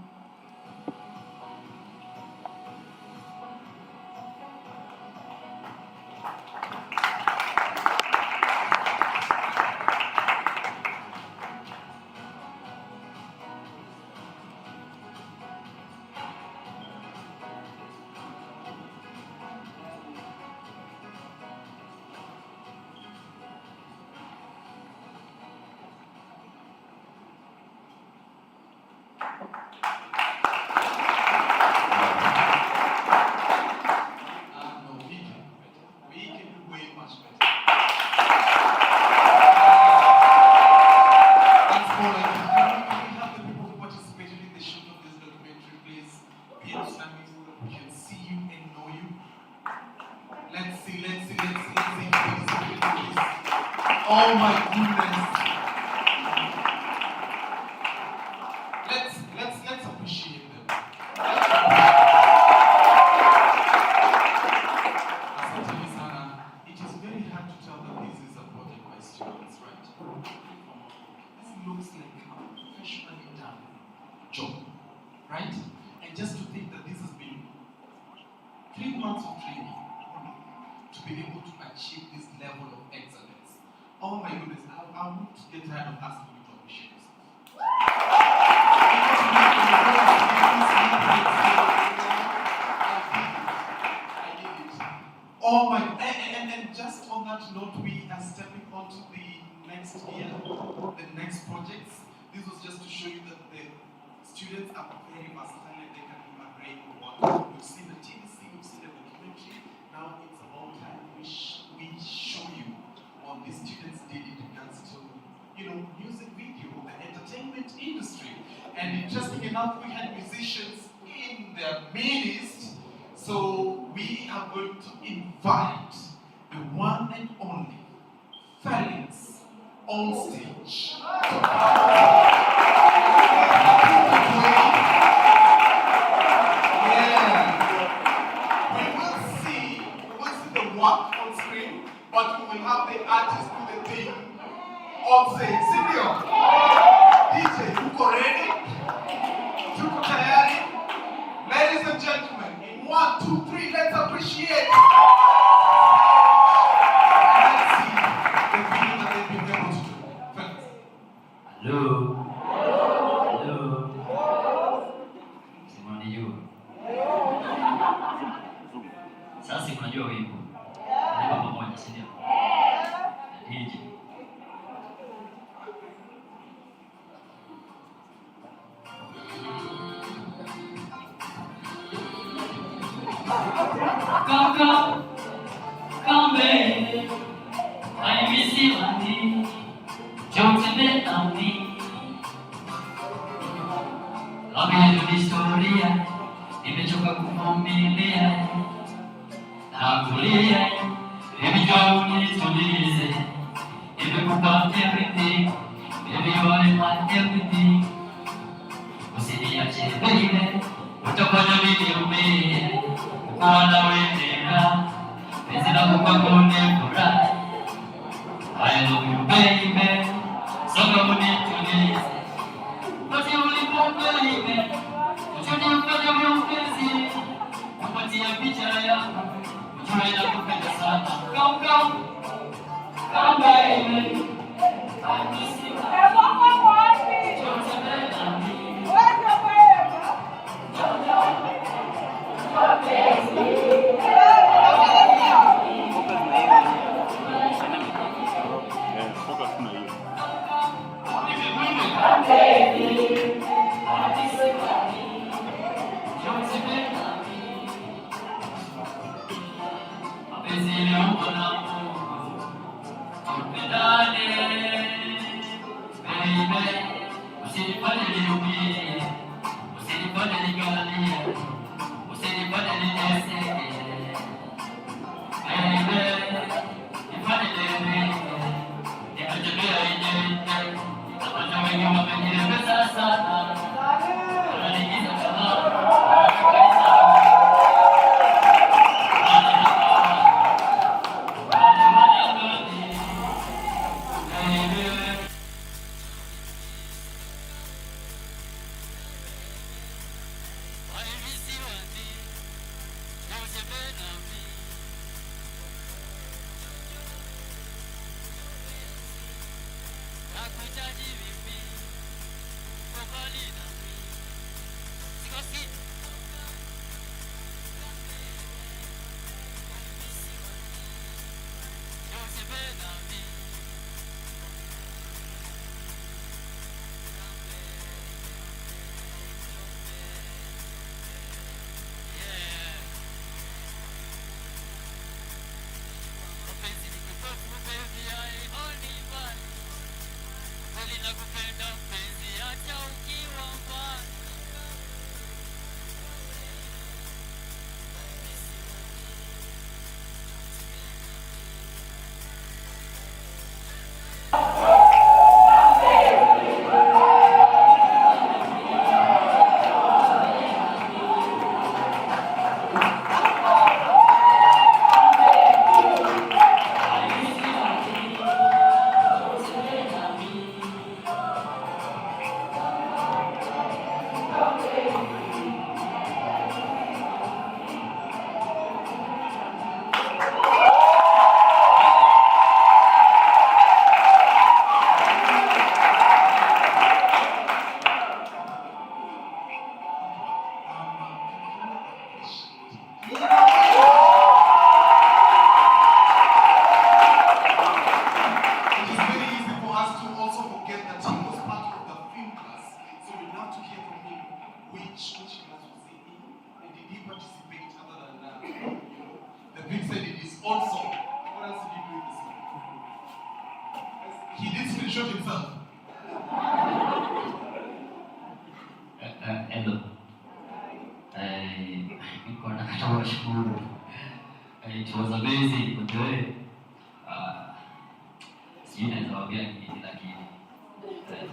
Oh my goodness. Let's appreciate them. Asante sana. It is very hard to tell that this is about the questions. Oh my goodness, I won't get tired of asking you to appreciate yourself. I did it. Oh my, and just on that note, we are stepping on to the next year, the next projects. This was just to show you that the students are very versatile and they can do a great work. We've seen the TDC, we've seen the documentary. Now it's about time we show you what the students did in regards to, music video, the entertainment industry. And interesting enough, we had musicians in their midst. So we are going to invite the one and only Felix on stage. We will see the work on screen, but we will have the artist do the thing on stage. Silvio, DJ, tuko ready? Tuko tayari? Ladies and gentlemen, in 1, 2, 3, let's appreciate. Let's see the video that they've been able to do. Felix. Hello. Simoni juu. Sasa unajua wimbo. Ndio pamoja, si ndio? DJ. Come baby, I miss you and me. Don't you bet on me. Lamento di storia, nimechoka kuvumilia. Nakulia, baby njoo unitulize. Nimekupa everything, baby you are my everything. Usiniache baby, utafanya mimi niumie. Kuwa na wewe tena, penzi langu kwako ni furaha. I love you baby, songa unitulize. Upati ulipo baby, utanifanya mpenzi. Kupatia picha yako, ujue nakupenda sana. Come baby, I miss you. Nakupenda which class was he in? And did he participate other than the big said it is also. What else did he do in this one? He did screenshot himself. Hello. It was amazing, but sijui naweza waambia nini, lakini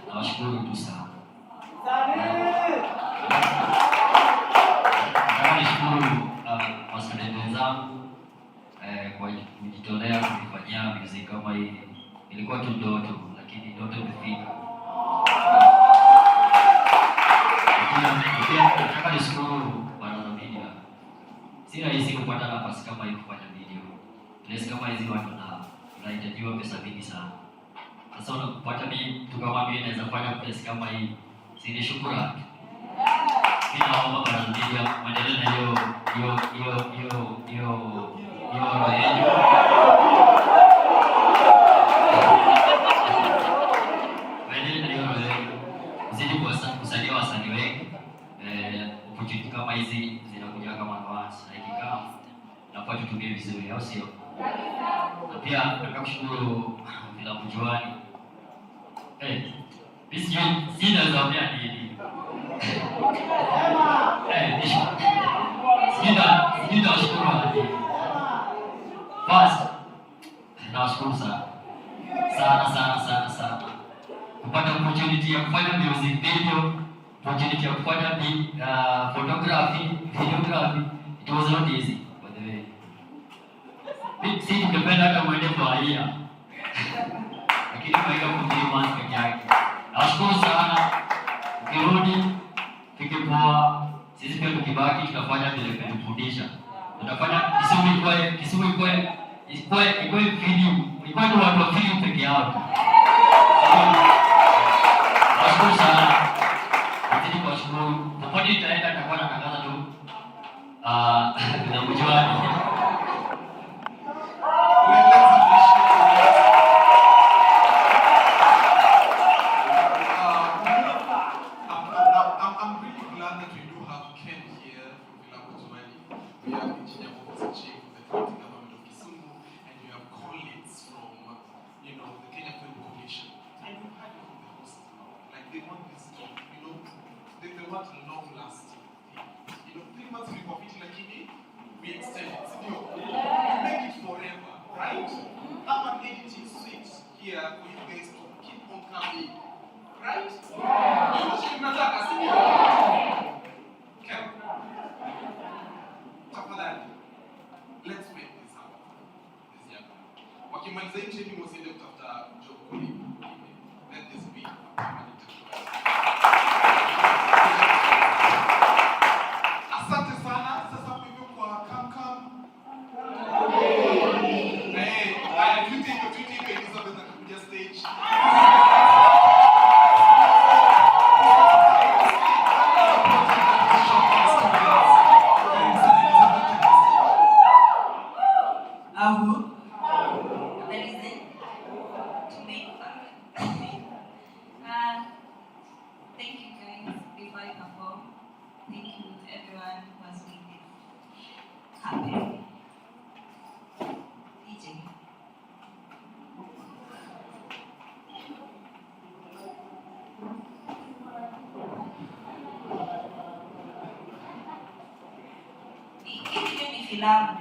nawashukuru tu sana. Nataka nishukuru wastudenti wenzangu kwa kujitolea kunifanyia music kama hii. Ilikuwa tu ndoto, lakini ndoto imefika. Pia nataka nishukuru baraza media. Si rahisi kupata nafasi kama hii kufanya video. Place kama hizi watu tunahitajiwa pesa mingi sana. Sasa unapata mimi tu kama mimi naweza fanya place kama hii. Si ni shukrani. Mimi naomba baraza media muendelee na hiyo roho yenu. Muendelee na hiyo roho yenu. Mzidi kusaidia wasanii wengi. Opportunity kama hizi zinakuja kama advance na ikikaa nafaa tutumie vizuri, au sio? Na pia nataka kushukuru Filamujuani. Mimi sijui naweza ongea nini. Sijui nawashukuru wapi. Basi nawashukuru sana. Sana. Kupata opportunity ya kufanya music video, opportunity ya kufanya photography, videography, it was not easy, by the way. Si ningependa hata mwende kwa aia. Lakini kwa hiyo kwa peke yake. Nashukuru sana. Ukirudi, fike poa. Sisi pia tukibaki tutafanya vile tunafundisha. Tutafanya Kisumu ikuwe video, ikuwe ni watu wa film peke yao. Nashukuru sana. Nataka kuwashukuru. Popote nitaenda nitakuwa natangaza tu Filamujuani. I'm really glad that we do have Ken here from Filamujuani. We have Engineer Chief from the county government of Kisumu, and we have colleagues from, the Kenya Film Commission. And we've had from the host now. Like they want this to, they want long-lasting thing. 3 months we compete like we extend it. We make it forever, right? Have an editing suite here for you guys to keep on coming. Right? Let's make this happen. Wakimaliza hii training wasiende kutafuta job kule. Let this be a permanent employee. Asante sana. Sasa hivyo kwa Kamkam. Tweeting Elizabeth atakuja stage. Thank you guys. Before I perform, thank you everyone who has made this happen. DJ. Hii ni filamu.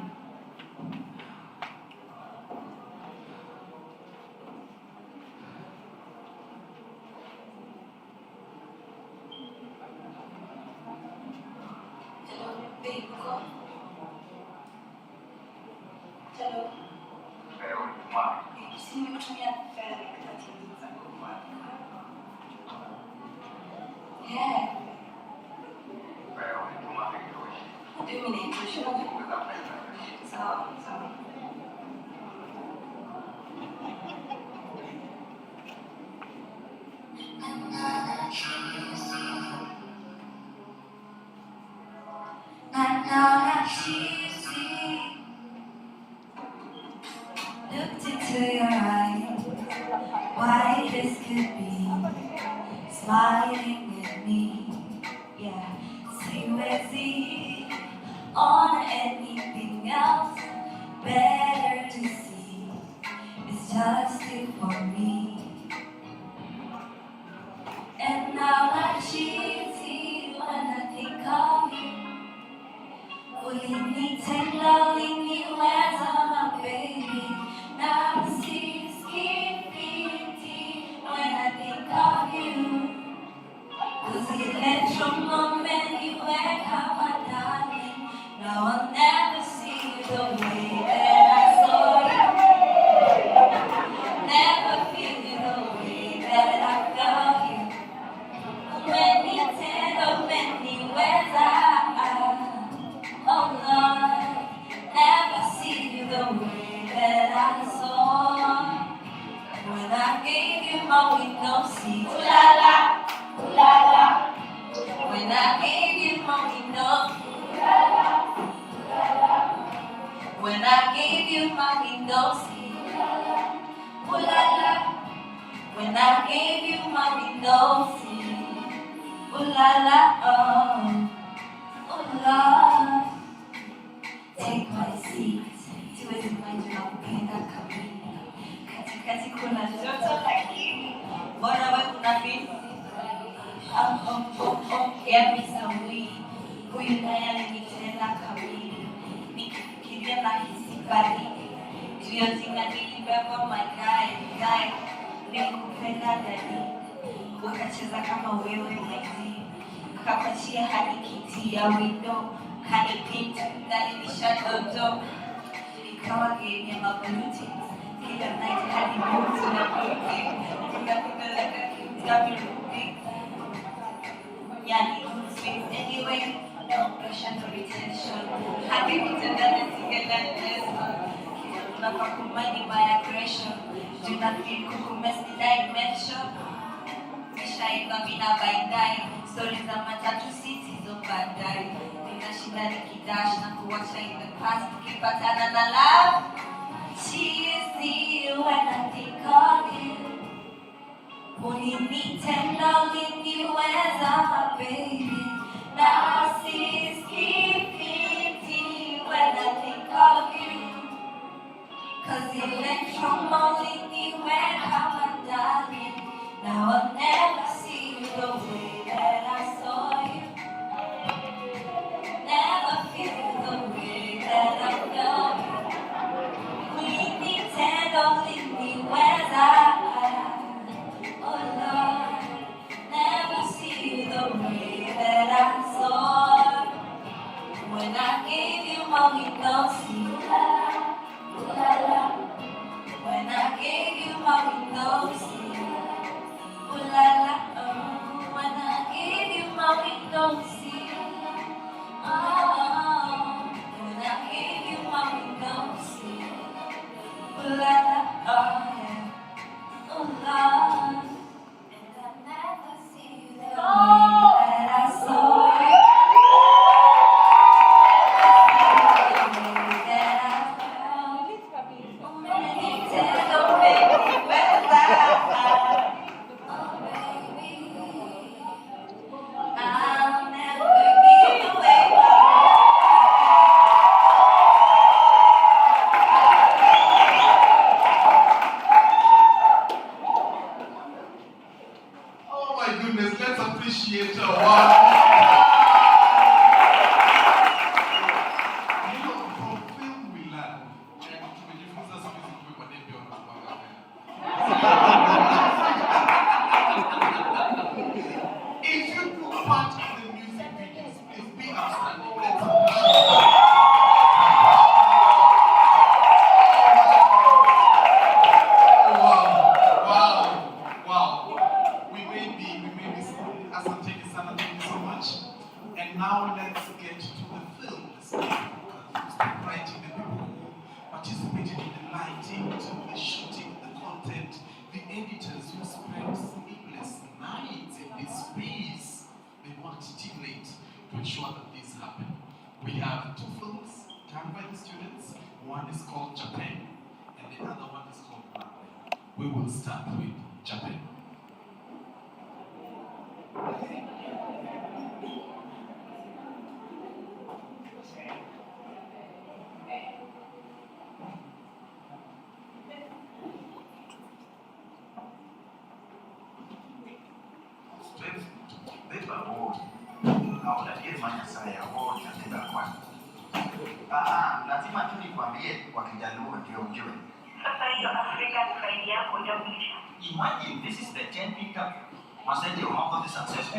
Looked into your eyes, why this could be, smiling at me, yeah, busy on anything else. Better to see it's just you for me. And now I cheesy when I think of you. Where's my baby? Now I see skipping when I think of you. Cause the electron moment you went out, my darling. Now I'll never see you the way that I saw you. Never feel you the way that I felt you. Many tender, many weather. Oh Lord, never see you the way that I saw. When I gave you my window seat, ooh la la, ooh la la. When I gave you my window, ooh la la, ooh la la. When I gave you my window seat, ooh la la. When I gave you my window seat, ooh la la, oh, oh Lord. Take my seat, siwezi mind unapenda kabisa. Katikati kuna joto lakini mbona wewe kuna vipi? Every Sunday huyu naye alinitenda kamili. Nikifikiria nahisi baridi. Juu ya zinga nilibeba my guy. Nilikupenda dadi. Ukacheza kama wewe maizi. Kakachia hadi kiti ya window. Kanipita ndani nishadodo. Ikawa game ya mabuti. Kila night hadi mood tunabuti. Tunakupeleka kitabirudi. Yani sweet anyway. No pressure, no retention. Hadi kitandani together. Unafaa kumani my aggression. Do not feel kukumess the dimension. Nishaiva mina baindai. Stories za matatu city zo bandai. Ninashinda nikidash na kuwacha in the past. Tukipatana na love. Cheesy when I think of you. Ulinitenda uliniweza my baby. Now I see skipping when I think of you. Cause the electron uliniweka my darling. Now I'll never see you the way that I saw you. Never feel the way that I felt you. We need tender in the weather. Oh Lord, never see you the way that I saw you. When I gave you my window seat, ooh la la. When I gave you my window seat, ooh la la. Oh, when I gave you my window seat, oh, when I gave you my window seat, ooh la la. Oh yeah, oh Lord. And I never see you the way that I saw you. Oh my goodness, let's appreciate her. Wow. You know, from film we learn. Tumejifunza siku hizi kuwe kwa debe wanapanga If you took part in the music videos, please be outstanding. Let's appreciate it. And now let's get to the film. Writing the people who participated in the lighting, to the shooting, the content, the editors who spent sleepless nights in this space. They worked till late to ensure that this happened. We have two films done by the students. One is called Japan, and the other one is called Mapei. We will start with Japan. Ahora quiero mañana saya wote nataka kwani. Lazima tu nikwambie kwa Kijaluo ndio ujue. Sasa hiyo Afrika faili yako utakuisha. Imagine this is the 10th interview. Must I do half of the success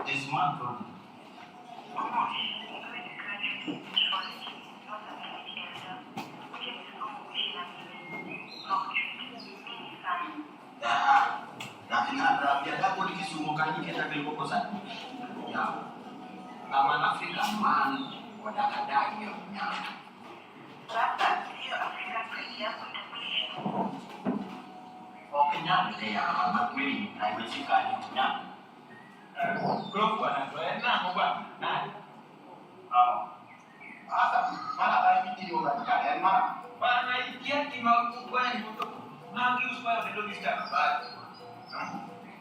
this month? Biadapo di Kisumu kali kita belum kosan. Ya. Taman Afrika man wadakadai ya. Sasa hiyo Afrika faili yako utakuisha. Nyama ya makweli haiwezekani nyama. Kwa anatoenda ngoba nani? Hata mara baada video katika mara bana ikia kimakubwa ni mtu mangi usipaya ndio lista bad.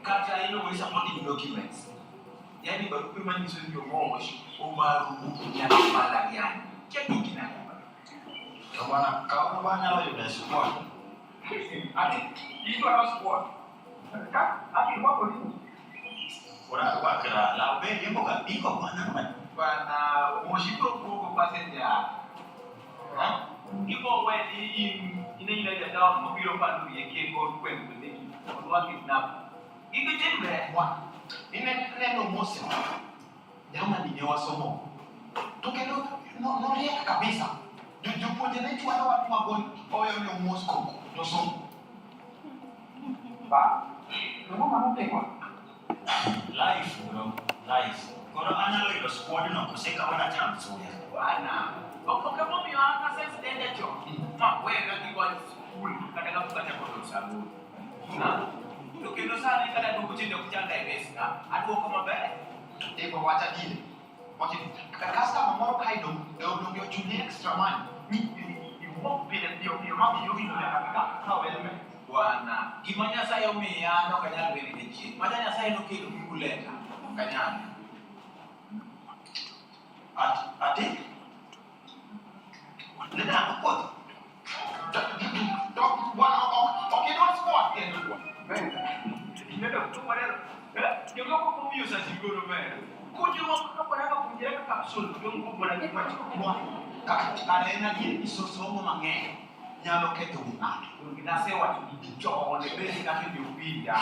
Kata hilo we supporting documents. Yaani baru pema ni sio ndio moshi umaru ya mala yani. Cheki kina. Kwa bana kama bana wewe unasupport. Ati itu harus kuat. Ati wako ni. Ora wakira la ube yemo kabiko bwana. Bwana moshiko kwa passenger. Ipo wewe ina ya dawa mobile pandu yake kwa kwenda ni. Kwa kidnap. Iko tembe bwana. Neno mosi. Jamani ni wasomo. Tukendo no rieka kabisa. Jupoje netu wala watu wagoni oyo ni Moscow. Doso. Ba. Ndio maana tekwa. Life bro. Life. Kora ana leo squad na kuseka wana chance oya. Bwana. Boko kama mimi ana sense dende cho. Ma wewe ni kwa school kataka kupata kwa sababu. Na tukendo sana ikada ndugu chini kuchanga MS na atuo kama bale. Eko wacha dile. Wakati kasta mamoro kaido ndio junior extra man. Won't be the mama you will have how element. Bwana, kimanya saya umeana kanyana wewe nje. Majanya saya no kitu kuleta. Kanyana. Ati nenda hapo. Dok bwana okay don't spot then. Nenda kutoa leo. Ndio kwa hiyo sasa siguro mbele. Kujua kama bwana kujenga kapsule ndio bwana ni kwa karena dia isosomo mang'eny nyalo ketho ng'ato. Ginase wacho ni chon e besi kaka jopinja.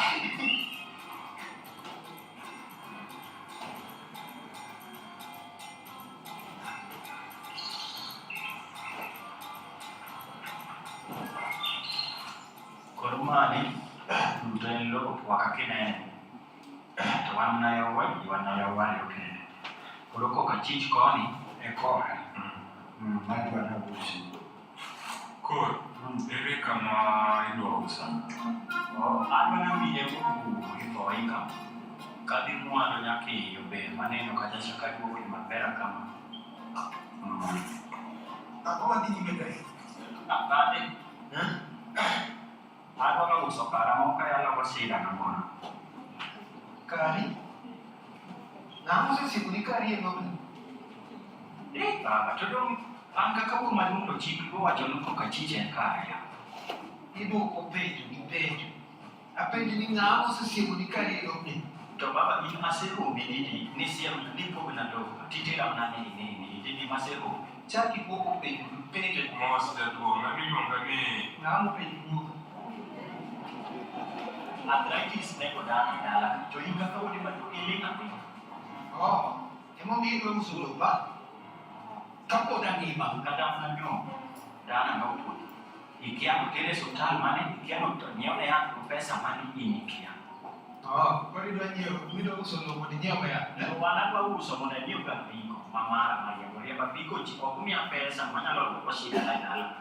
Korumani mtendo wakakene wanayo kene. Koloko kachich koni ekore. Mambo yanayohusu ere kama ilo usa. Ana mimi Mungu hivyo inga. Kadi mwana yake yobe maneno kaja shakati kwa mapera kama. Akoma dini megari. Akade. Ada uso karamo kaya la wasira na mwana. Kari. Namu siku ni kari eno. Baba tudong angka kau malundo chiko wacho nuko kachiche kaya. Ibo opejo ni pejo. Apejo ni ngao sisimu ni kari lomi. To baba ni masero bididi ni siam lipo na do titela mnani ni masero. Chaki ko opejo pejo master to na mimi ngani ngamo pejo. Arthritis neko dala. To inga kau di batu ilinga. Oh, emang dia belum suruh ba? Kapo dani bang kadang nanyo dana no put ikiano tele sultan mane ikiano to nyone ya pesa mane inikia kwa hiyo ndio uso ndo mwenyewe ya no wana kwa uso mwana ndio kwa biko mama maya kwa hiyo biko chiko kumia pesa mana lo kwa shida la dala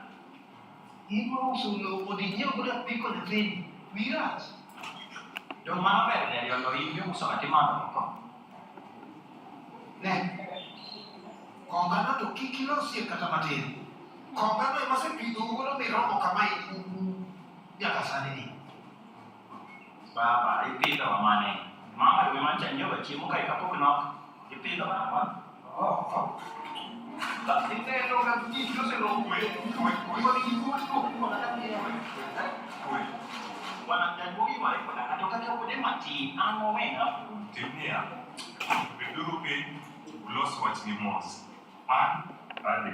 ibo uso ndo mwenyewe kwa biko na vini mirat do mama berde yo lo hivyo uso katimano kwa ne kongana to kikilo si kata materi. Kongana masih pidu gono miromo kama ibu ya kasane ni. Baba ipilo amane. Mama do mancha nyoba chimu kai kapo kno. Ipilo mama. Oh. La tinte no ga ti yo se lo kue. Kue ni ibu ko na ni. Kue. Wana jangu mai ko na to kata ko de mati amo wenga. Timia. Beduru piny, ulos wach ni mos. An, adhi.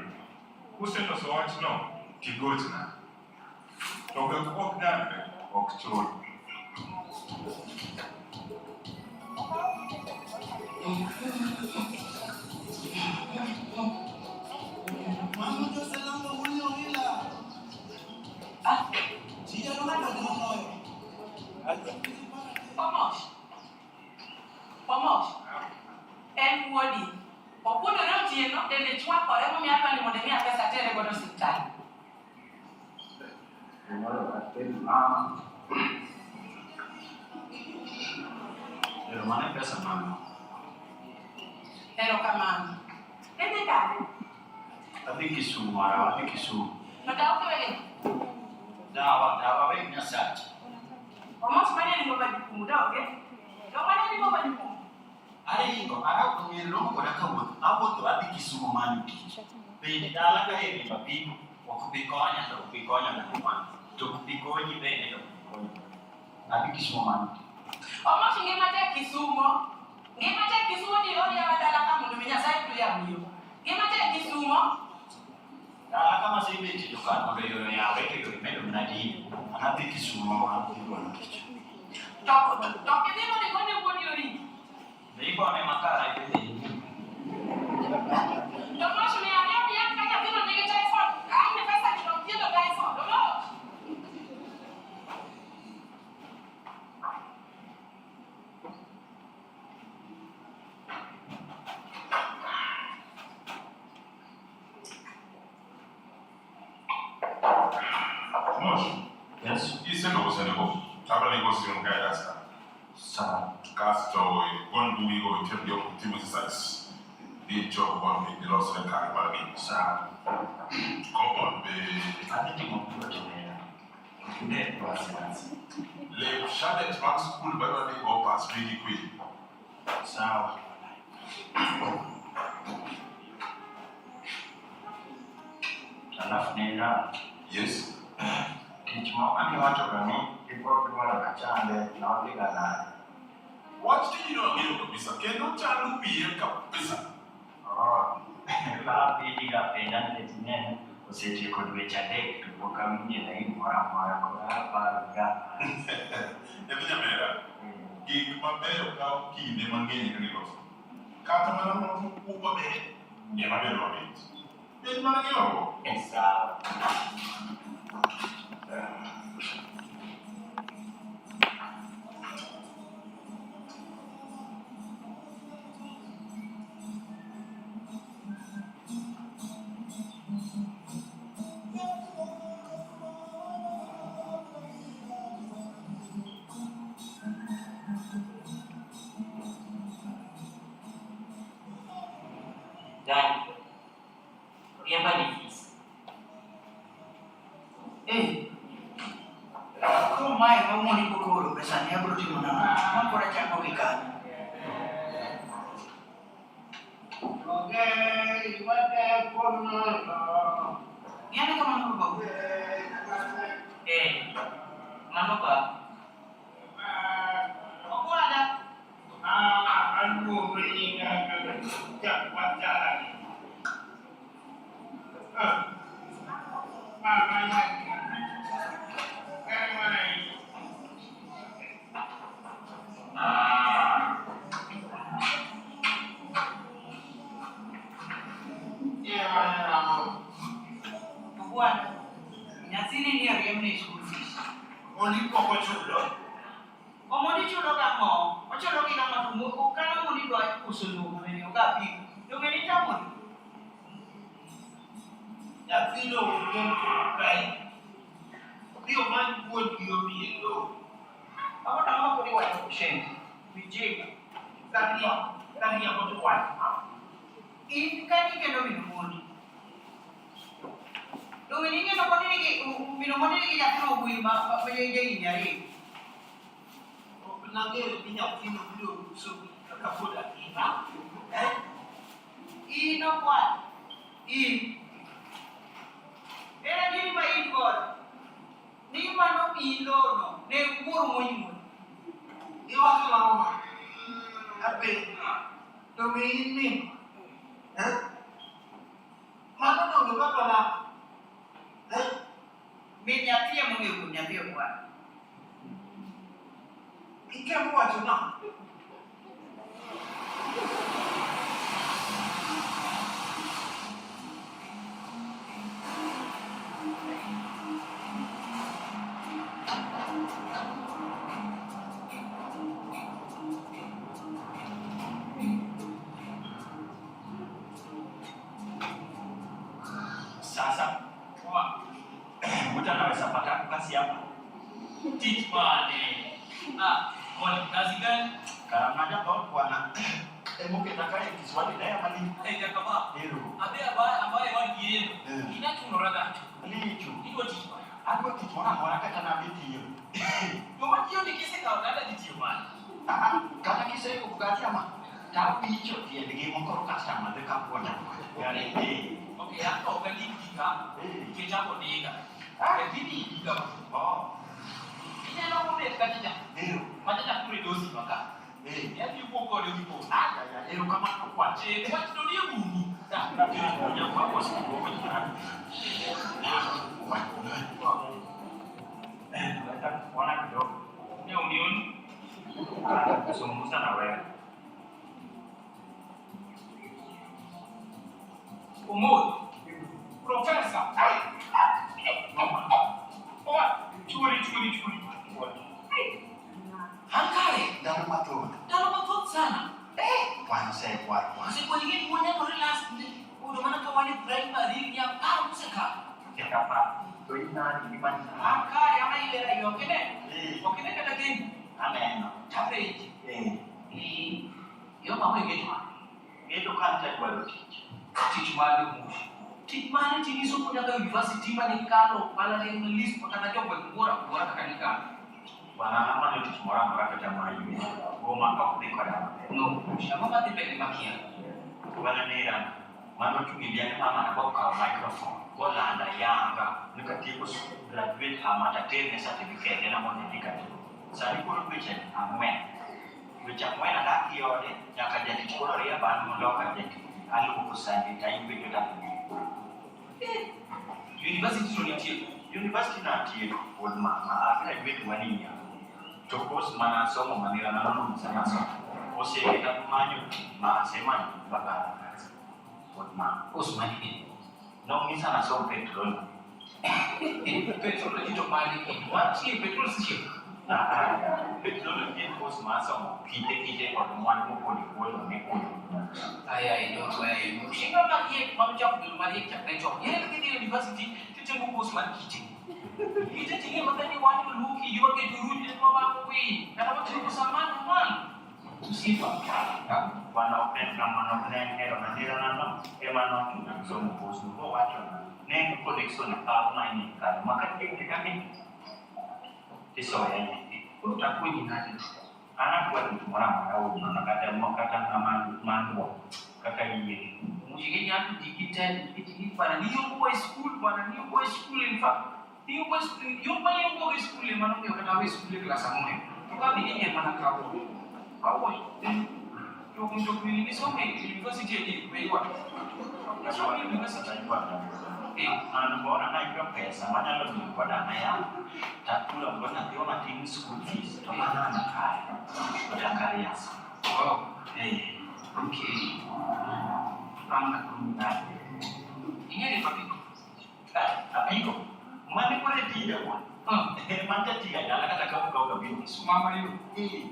Useloso wach no, tigochna. To be ok dalre, ok chul. Pomosh. En wuodi. Opuonjore otieno, dende chwakore momiyo apani mondo mi pesa tere godo osiptal. Pero mana pesa mano. Erokamano. Idhi kare? Adhi Kisumu, mara adhi Kisumu. To dawa kewegi? Dawa weg Nyasache. Pomosh mane ni baba jukumu doge? Dong mane ni baba jukumu? Aringo, arauto ng'eyo longo koda kawuotho. Awuotho adhi Kisumu manyo tich. Bende dala ka eri mapimo, ok bi konya to ok bi konya ng'ama. To ok bi konyi bende to ok bi konyi. Adhi Kisumu manyo tich. Pomosh ngima tek Kisumo. Ngima tek Kisumo ni ori yawa dala ka mondo mi Nyasaye tu yamiyo. Ngima tek Kisumo. Dala kama sibeti to kan mondo yore yawe to yore medo mnadini. An adhi Kisumu adhi dwaro tich. To kidhi mondo igone wuodi ori. Igone makara ibende. Pomosh mi adiyo biya ka nyathino nigi typhoid. An ni pesa ni dong thiedho typhoid. Pomosh. Mosh. Yes. Isendo useneko. Tabla ni gosi yung kaya dasta. Sa. Kasto gondu wigo item yo timu size. Di job one big loss na kaya malami. Sa. Cohort be. Ati timo kwa chomera. Kude kwa simansi. Le shadet max school baba ni go pass really quick. Sawa. Alafu nenda. Yes. Tich mo ani wacho kani ipo dwaro kachande na odhiga naye. Wach tiji no ng'eyo kabisa kendo chalo wiye kabisa. La pediga pena de tinene osetieko dweche adek to pok awinje lain moro amora koro aparoga. Nyathi nyamera, gik mabeyo kawo kinde mang'eny ka giloso. Kata mana mokuongo maber, ema bedo mamit. Bed mana gi oro. Sawa. Dan, riemba difícil. Koro mae mamoni kokoro pesa ni abro timo nang'o? Makora chako gi kanyo. Okay, wate kono. Viene kamano baba. Mano ba? Okwada. Anu beri jak pacaran. Makanya Bwana, nyathini ni oriemne school fees. Mondi pok ochulo. Omondi chulo kang'o? Ochulo gi kama tumo kama mondi dwa uso lowo bende oka pi. Donge ni tamoni? Nyathino onge kae. Odhi omany wuon gi omiye lowo. Ako tama ko ni wacho kushendi. Vijega. Tania koto wacho. In kani kendo mino mondi. Donge ni ng'eno koni nigi mino mondi nigi nyathino obui ma inyare. Nang'eyo ni nyathino biro uso kaka pod atima. In okwal. In. Era gini ma in godo. Ni mano ilono ne wuoro monyuol. Iwacho nang'o ma? Abe to ini. Mana dong bapak lah? Minyak dia mengikuti dia buat. Ikan buat cuma. Sasa, muda naweza pata kazi hapa. Titmane. Kazi gani? Karena ada kau bwana. Mungkin takaya Kiswahili naye mali. Jakaba. Ndio. Ambaye wani kinachonoraga. Nicho. Iko titma. Ako titma mwana kata na biti hiyo. Ndio hiyo nikisema unaenda titio bwana. Kata kiseko kugati ama. Tapi hicho dia ndege mkoro customer de kaponya. Yaani okay, hapo ukandika kijapo diga. Lakini diga. Ina na ngombe katika. Ndio. Matata kule dozi maka. Yaani yuko kwa leo yuko. Ndio kama kwa che. Kwa ndio mungu. Ndio kwa kwa siku kwa jana. Nataka kuona kidogo. Ni unioni? Kuzungumza na wewe. Umur, Profesa. Curi. Hankare. Dalam matot sana. Wan saya kuat. Saya boleh ingin punya berlas. Udah mana kawannya primary yang tahu sekali. Kita apa? Tuina di mana? Hankare, apa ini lagi? Oke deh. Oke deh kata gini. Amen. Capek. Yo mau gitu. Itu kan saya baru teach mali mushi. Teach mali tini so punya ke university mani kalo pala yang list makana job ngora kanika. Bana nama ni teach mora mara ka jama yumi. Go maka ko dikora. No, shama ba te pele makia. Bana nera. Mano tumilia mama na boka microphone. Ko la anda yanga nikatipo graduate amata tene certificate na monifica. Sari ko picha amen. Picha mwana daki yode yakajati choro ya bana mondoka jeti. Alipokusanya time video tatu. University na tie old mama graduate waninya. Tokos mana somo manira na nono sana sana. Ose kita tumanyo ma sema baka. Old mama Osmani. No ni sana somo petrol. Petrol itu mali ini. Wati petrol sih. Petrol ni kos masa mo kite orang mana mo poli ni poli. Ayah itu saya. Siapa lagi mau jawab dulu mari kita jawab. Ya kita di university kita mau kos mana kita. Kita tinggal makan di warung dulu. Kita ke dulu di rumah kuih. Karena waktu itu sama normal. Siapa? Mana open mana era manira nana. Mana kita semua kos dulu wajar. Neng koneksi tahu ini kan. Maka kita kami. Disoalnya. Udah punya nanti. Anak buat orang tahu mana kata mau kata nama mandu kata ini. Musiknya tu digital, ini pada new boy school in fact. New boy school mana punya kata school kelas amun. Tu kan ini yang mana kau. Untuk ini semua university ini berbuat. Semua university buat. Anak orang naik ke pesa mana lebih pada ayah. Tak pula buat nanti orang tinggi school fees. Mana anak kaya, pada karya. Oh, okay. Anak kemudian. Ini ada apa itu? Mana boleh tidak buat? Mana tidak? Jangan kata kau kebiu. Semua mana itu?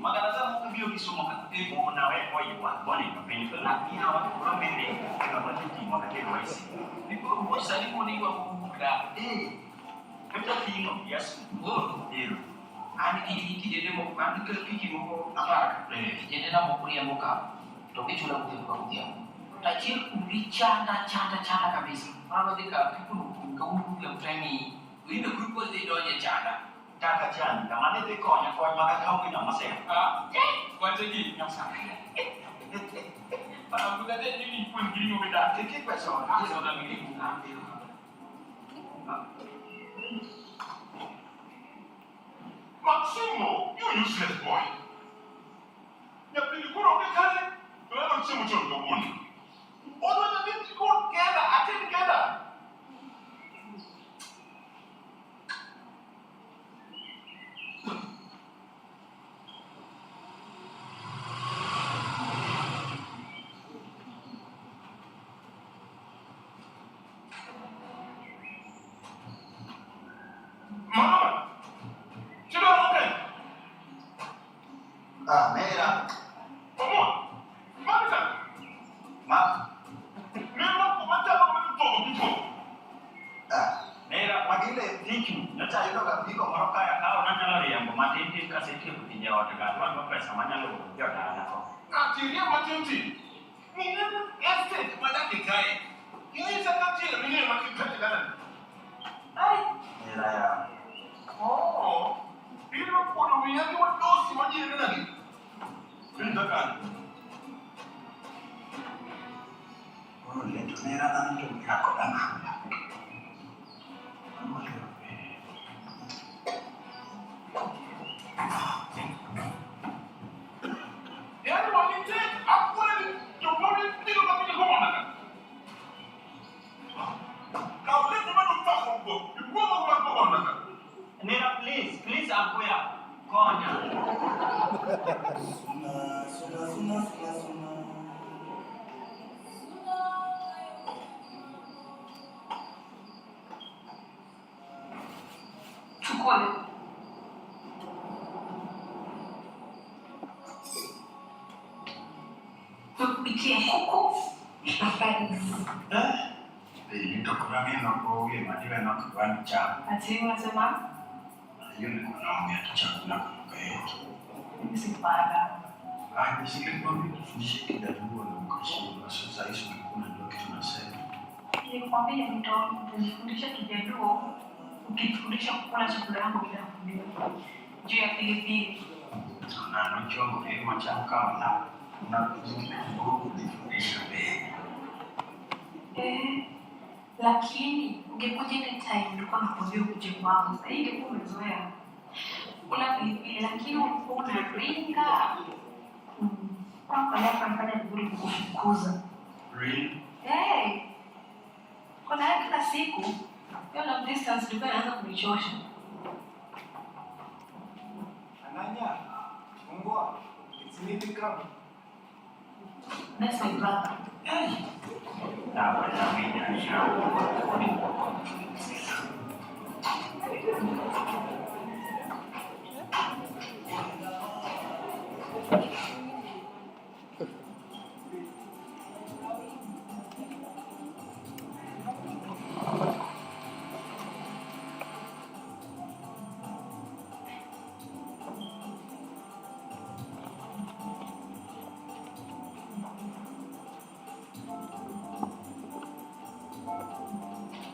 Maka rasa mau kebiu semua kan? Mau naik kau iwan, boleh. Tapi nak ni awak kurang pendek. Kalau nanti mau kerja dua isi. Itu bos saya mau ni awak buka. Kita tinggal biasa. Ani kiji dia mau kan ke kiji mau apa? Jadi nak mau kuliah muka. Tapi cuma kuliah. Tajir uri canda kabisa. Apa dia kau yang training. Ini grup pun dia doanya canda. Canda. Kamane dia kau maka kau ni nama saya. Kau jadi yang sana. Para bukan dia ni pun gini mau beda. Kiki pasal. Asal dah begini ambil. Maximo, you useless boy. Ya pilih kurang ke kali. Lalu macam Mera. ¿Cómo? Mata. Mera, ¿cómo te hago con todo tipo? Mera, magile tiki. Nata yuko kapiko moroka ya kao na nyalo ya matindi kaseti kutinja watu kadwa kwa pesa manyalo yoda hapo. Atiria matindi. Nina estate madaki kai. Ini sakati na mimi makikati kana. Mera ya. Oh. Bilo kono miyaki wa dosi majire nani? Binda kan. Oh, leto mera na ndo yako dana. Yani wanite akweli joponi ndio mapige kwa mwana. Kau leto manu mfako mbo. Kwa mwana. Nera, please, Akoya. Konya. Suna. Chukole. Tupikie huko. Nito kuna neno kwa uwe madiwe na kubani cha. Ati unasema? Hiyo ni kunaongea tu chakula kwa yetu. Nisipanda. Nisike kwa mimi tufundishe kidaruo na mkashuru na sasa hizo kuna ndio kitu nasema. Nikwambia nitajifundisha kijaluo ukifundisha kukula chakula yangu bila kuliwa. Juu ya pilipili. Na mchongo ni machaka na kujifundisha wewe. Lakini ungekuja ile time nilikuwa nakwambia ukuje kwangu. Sasa hivi ungekuwa umezoea kula pilipili lakini ulikuwa unaringa. Kwa leo anafanya vizuri kukufukuza. Really? Kuna kila siku hiyo long distance ilikuwa inaanza kunichosha. Ananya, fungua. It's me to come. That's my brother.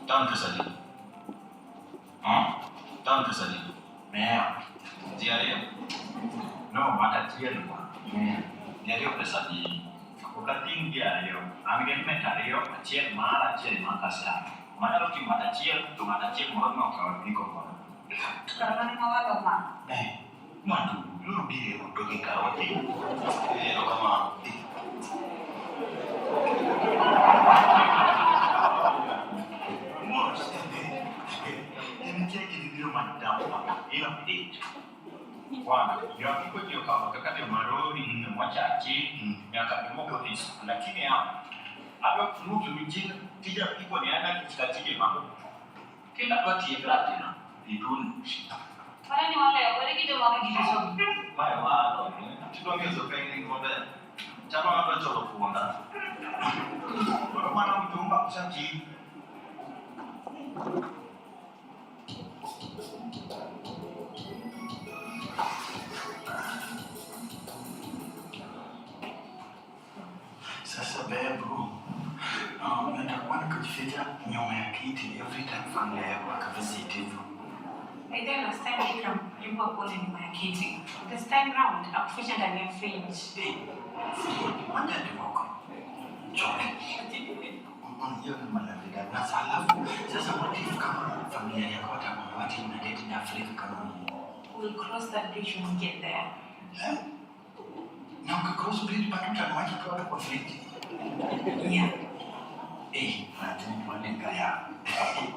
Tahun kesali. Tahun kesali. Mea. Diario. No, mata diario. Mea. Diario kesali. Kukating diario. Amgen metario. Ciel mara ciel makasa. Mana lo mata ciel mau kau ni kau. Sekarang ni mawala ma. Matu, lu bile untuk kau ni. Lo kama. Bwana, yako ndio kama kakati marori ni mwachachi, miaka mmoja hizo. Lakini hapo mtu mjinga tija ipo ni ana kichikatike mambo. Kila watu yeplatina idun. Wale ni wale wale kidogo wakijisomo. Wao tuongeze pengine ngombe. Chama hapo cholo kuonda. Kwa maana mtumba kusachi. Sasa bebu, natakuwa nikujificha nyuma ya kiti every time familia yako akavisit hivyo. I think last time you were put in my kitchen. This time round, I'm fishing at your fringe. Manja di wako. Choke. Hiyo ni malavida. Na salafu, sasa motifu kama familia yako watakwati unadeti na Afrika kama hii. We'll cross that bridge when we get there. Na ukacross bridge bado utaniwacha kwa kwa fridge. Yeah. Nataka tuone kaya.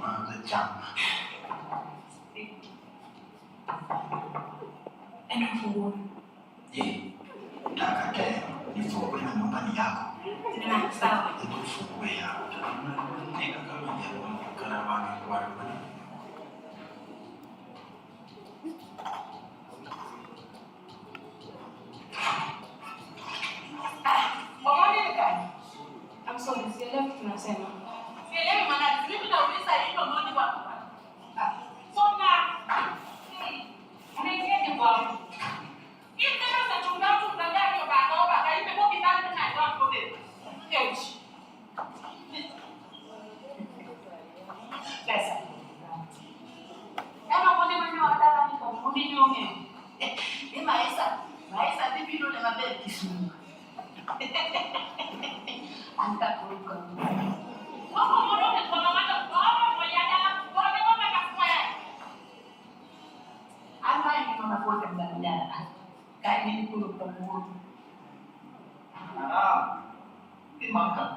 Kwanza chama. And for Takate nifungue na nyumbani yako. Na sawa. Nifungue yako. Nika kama jambo karavani kwa rubani. maber Kisumu. Anta kuruka. Moko mono ke kono ngata kono moyada kono ke mama ka kwaya. Anta ini mama kuota mdana. Kai ni kuruka muru. Di maka.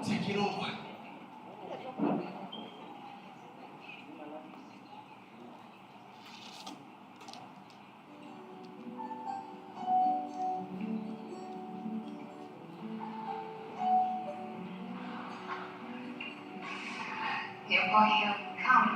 Take it over. Here, boy, here, come.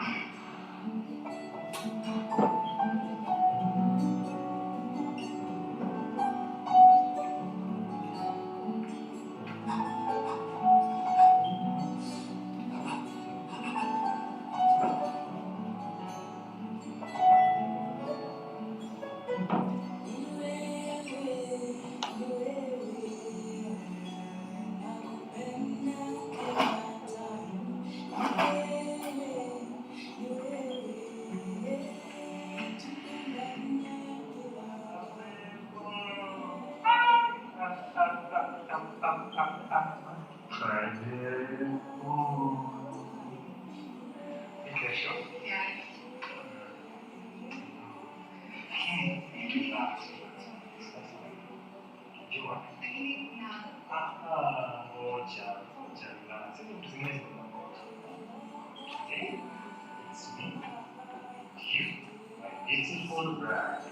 Beautiful bride.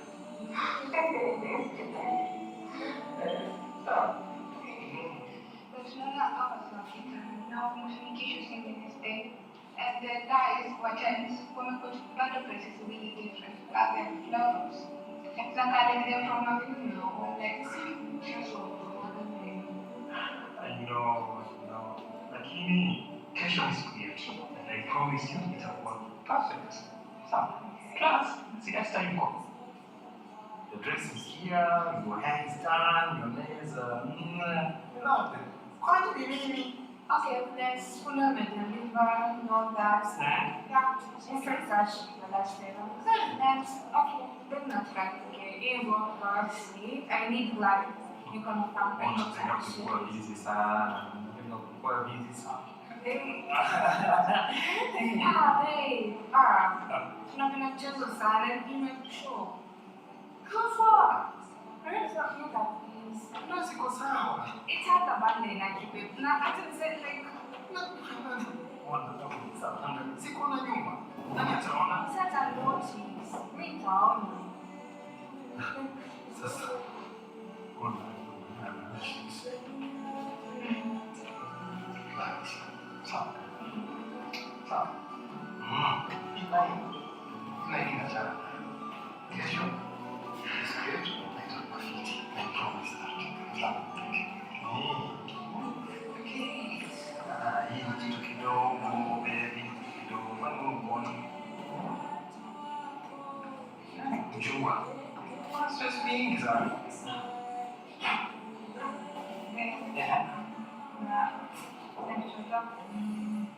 But Nana hours of it, now communication in this day. And the guys who attend, women go to other places really different. Have their flowers. It's like I did them from a funeral or like funeral. I know. Lakini, kesho is clear too. And I promise you itakuwa perfect. Sawa. Plus, that's time for. The dress is here, your hair is done, your nails are... Quite be. Okay, let's full-on and deliver, not that. Yeah, just like such, the last level. And, okay, then not right, okay. In work, I need light. You can find I have to go busy, son. Go busy, son. Hey. Tunapenda sana imechua. How far? It's not you that is. No, siko sawa. It's hard to abandon like you. Now, I just said like, siko na nyuma. Nani ataona? Sasa notice. Mimi nitaona. Sasa. Kuna. Ina inachara. Kesho. Kesho.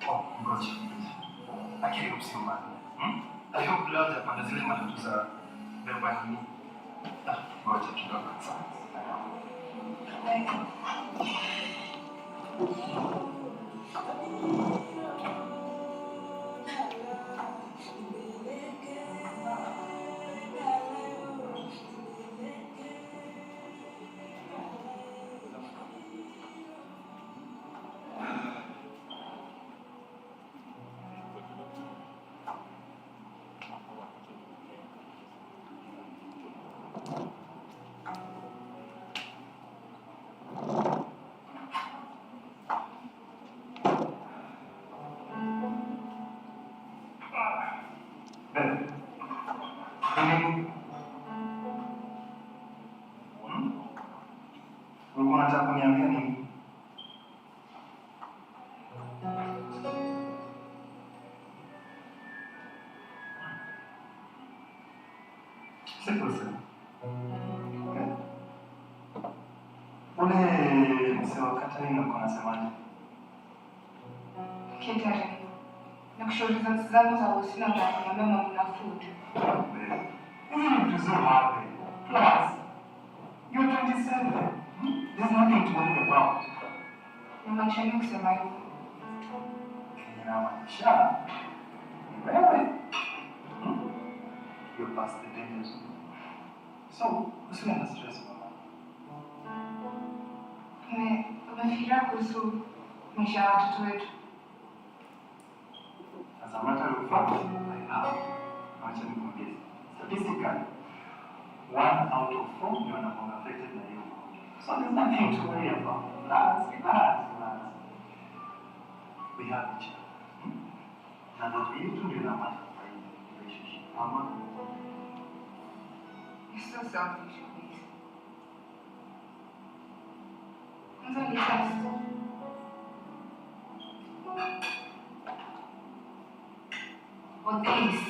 Oh, ngoja. Akili usiumane. I hope leo hajapanda zile matatu za beba nini. Ngoja kidogo sana. Ulikuwa unataka kuniambia nini? Sipo sana. Ule mzee wa Katarina alikuwa anasemaje? Catering. Nakushauri zangu za usina za kuniambia mambo na food. Hizi ni vitu zio happen. Plus, you're 27. There's nothing to worry about. Namaanisha nini kusema hivyo? Inamaanisha ni wewe. You're past the danger zone. So, usiwe na stress mama. Umefikiria kuhusu maisha ya watoto wetu? As a matter of fact, I have. Acha nikwambie. Statistically, 1 out of 4 ndio wanakuwa affected na hiyo. So there's nothing to worry about. Relax. We have each other. Na ndoto yetu ndio inamata kwa hii relationship. Mama. You're so selfish, please. Kwanza listen. For this.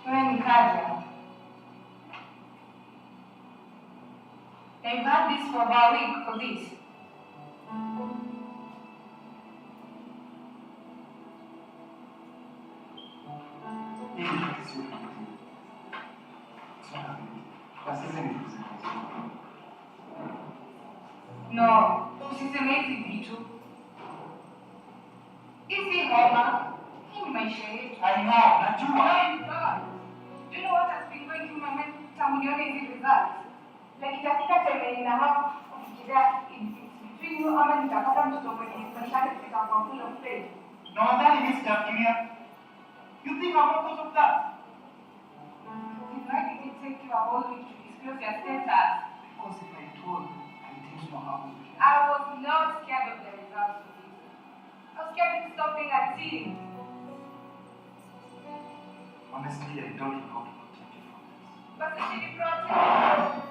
Wewe ni Kaja. They've had this for about a week for this. No, usiseme hizi vitu. Hizi homa, hii ni maisha yetu. I know, najua. My God. Do you know what has been going through my mind tangu nione hizi results? Like itafika time yenye nafaa kufikiria it's between you ama nitapata mtoto mwenye maisha yake itakuwa full of pain. Na wadhani mimi sijafikiria. You think I'm not of that? Why did it take you a whole week to disclose your status? Because if I told you, I didn't know how to. I was not scared of the results of it. I was scared of stopping a team. Honestly, I don't know how to protect you from this. But she did protect.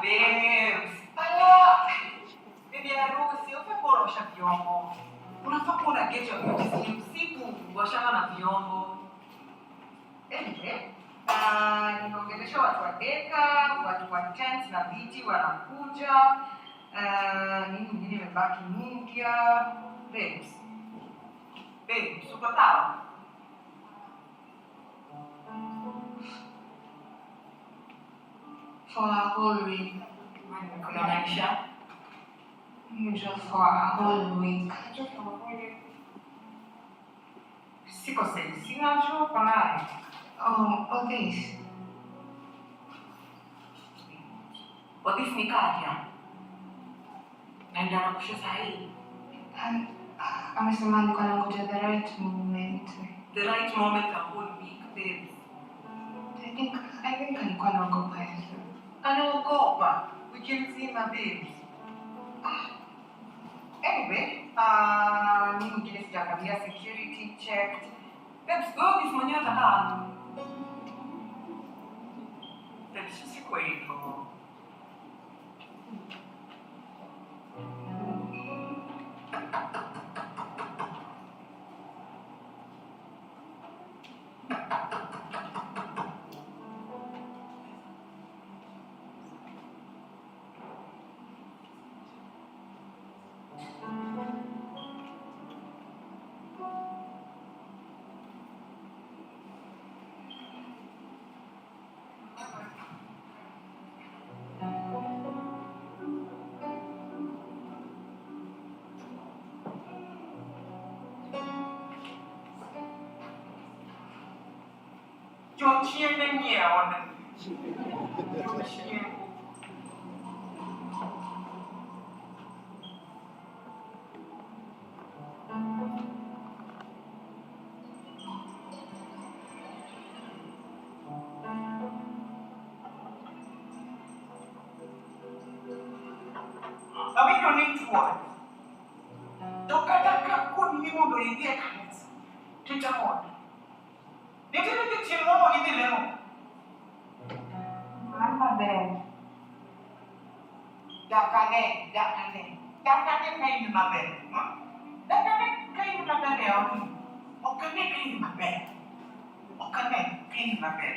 Babes, ala, bibi harusi, ufai kuwa unaosha vyombo. Unafaa kuwa una get your beauty sleep usiku, kuoshana na vyombo. Nimeongelesha watu wa deka, watu wa tent na viti wanakuja. Nini nyingine imebaki media. Babes, uko sawa? For a whole week. Kuna maisha? Just for a whole week. Siko safe. Sinajua uko naye. Oh, this. This ni Kaja. Naenda nakusha sahi. Amesema niko nangoja the right moment. The right moment a whole week, babes. I think alikuwa anaogopa Yesu. Anaogopa? Wiki nzima, babes. Anyway, mimi mwingine sijaangalia security checked. Let's go, this mwenyewe nataka. Let's see kwa hivyo. Chiene nyeone. Chiene. Tapi don't need to worry. Dokada kod ni mondo idhi e kanisa. Titamon. Nitiere chieng' moro idhi lemo. Mama ber. Dakane ka in maber. Dakane ka in maber e odi. Okane ka in maber. Okane ka in maber.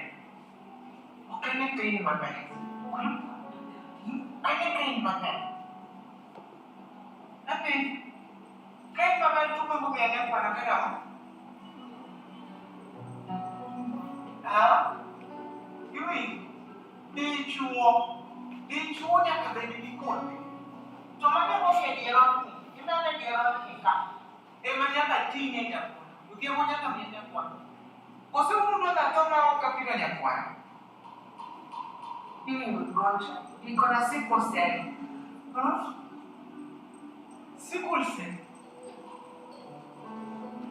Okane ka in maber. Okane ka in maber. Tapi, ka in maber tuko mbumiane kwana kaya. Yui, dichuo nyaka bed ni kode. To mane moke dierot ni, imane dierot ni ka. Ema nyaka ting'e nyakwana. Udhiemo nyaka miye nyakwana. Kose mundu na toma ukapira nyakwana. Mimi mgonjwa, niko na sickle cell. Sickle cell.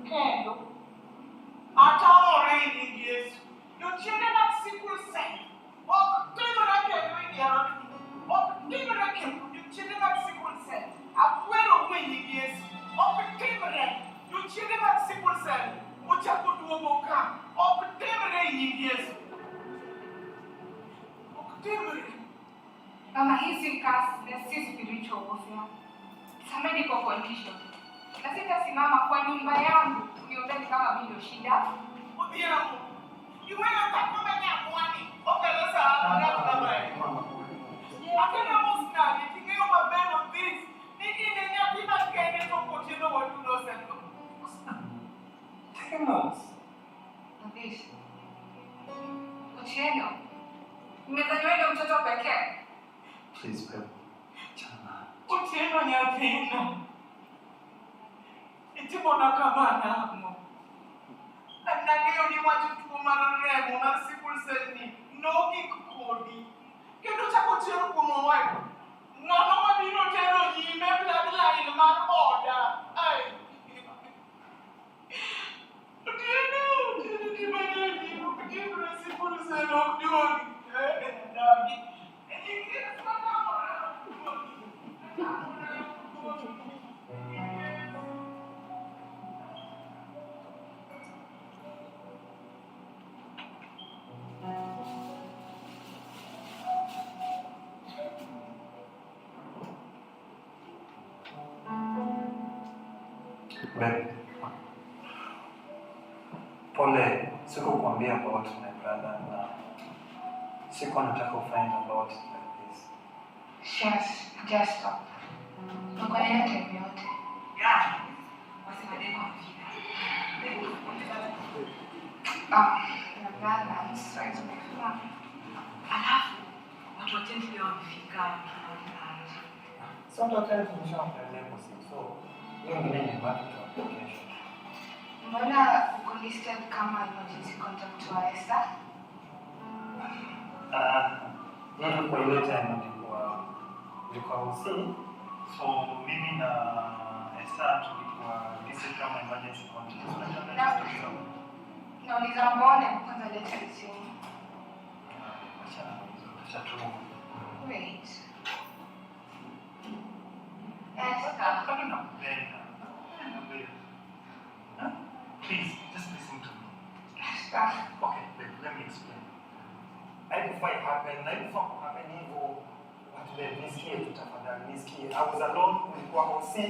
Kendo, ataore ni Yesu. Yuchinde na sickle cell. Okutino na kendo idierot ni. Okutino na kendo, yuchinde na sickle cell. Akwero mwenye Yesu. Okutimre, yuchinde na sickle cell. Uchako duomo ka. Okutimre ni Yesu. Okutimre. Mama, hizi kasi na si spiritual warfare. It's a medical condition. Na sitasimama kwa nyumba yangu niombeni kama mimi ndio shida. Odiamo. Iwena takoma nyamwani. Okeleza hapo kama hiyo. Akena mosna, nitingeyo mabeno this. Nini nenya pima kende tokotino watu no sendo. Temos. Nabishi. Ochieno. Nimezaliwa ile mtoto pekee. Please, babe. Ochieno nyathina. Itimona kama namo. Anang'eyo ni wach tuo mar remo mar sickle cell ni nogik kodi. Kendo chako chero kuom owego. Ng'ano mabiro tero nyime bloodline mar oda. Ai. Otieno gimanyoni oktimre sickle cell ok duogi. Dagi. Babe, pole, sikukuambia about my brother na sikuwa nataka ufanye about like this. Just stop. Uko na yote yote. Yeah. Wasimade kwa mfika. Your brother, I'm sorry to make you laugh. Alafu, watu watendi leo wamefika. So totally tumeshampelea kwa siku. So, hiyo ngine ni back to application. Mbona uko listed kama emergency contact wa Esther? Ndio kwa ile time nilikuwa usi. So, mimi na Esther tulikuwa listed kama emergency contact. Nauliza mbona kwanza leta simu. Acha tu. Wait. Esther. No. Okay, let me explain. Before it happened, I was alone with Wahosi.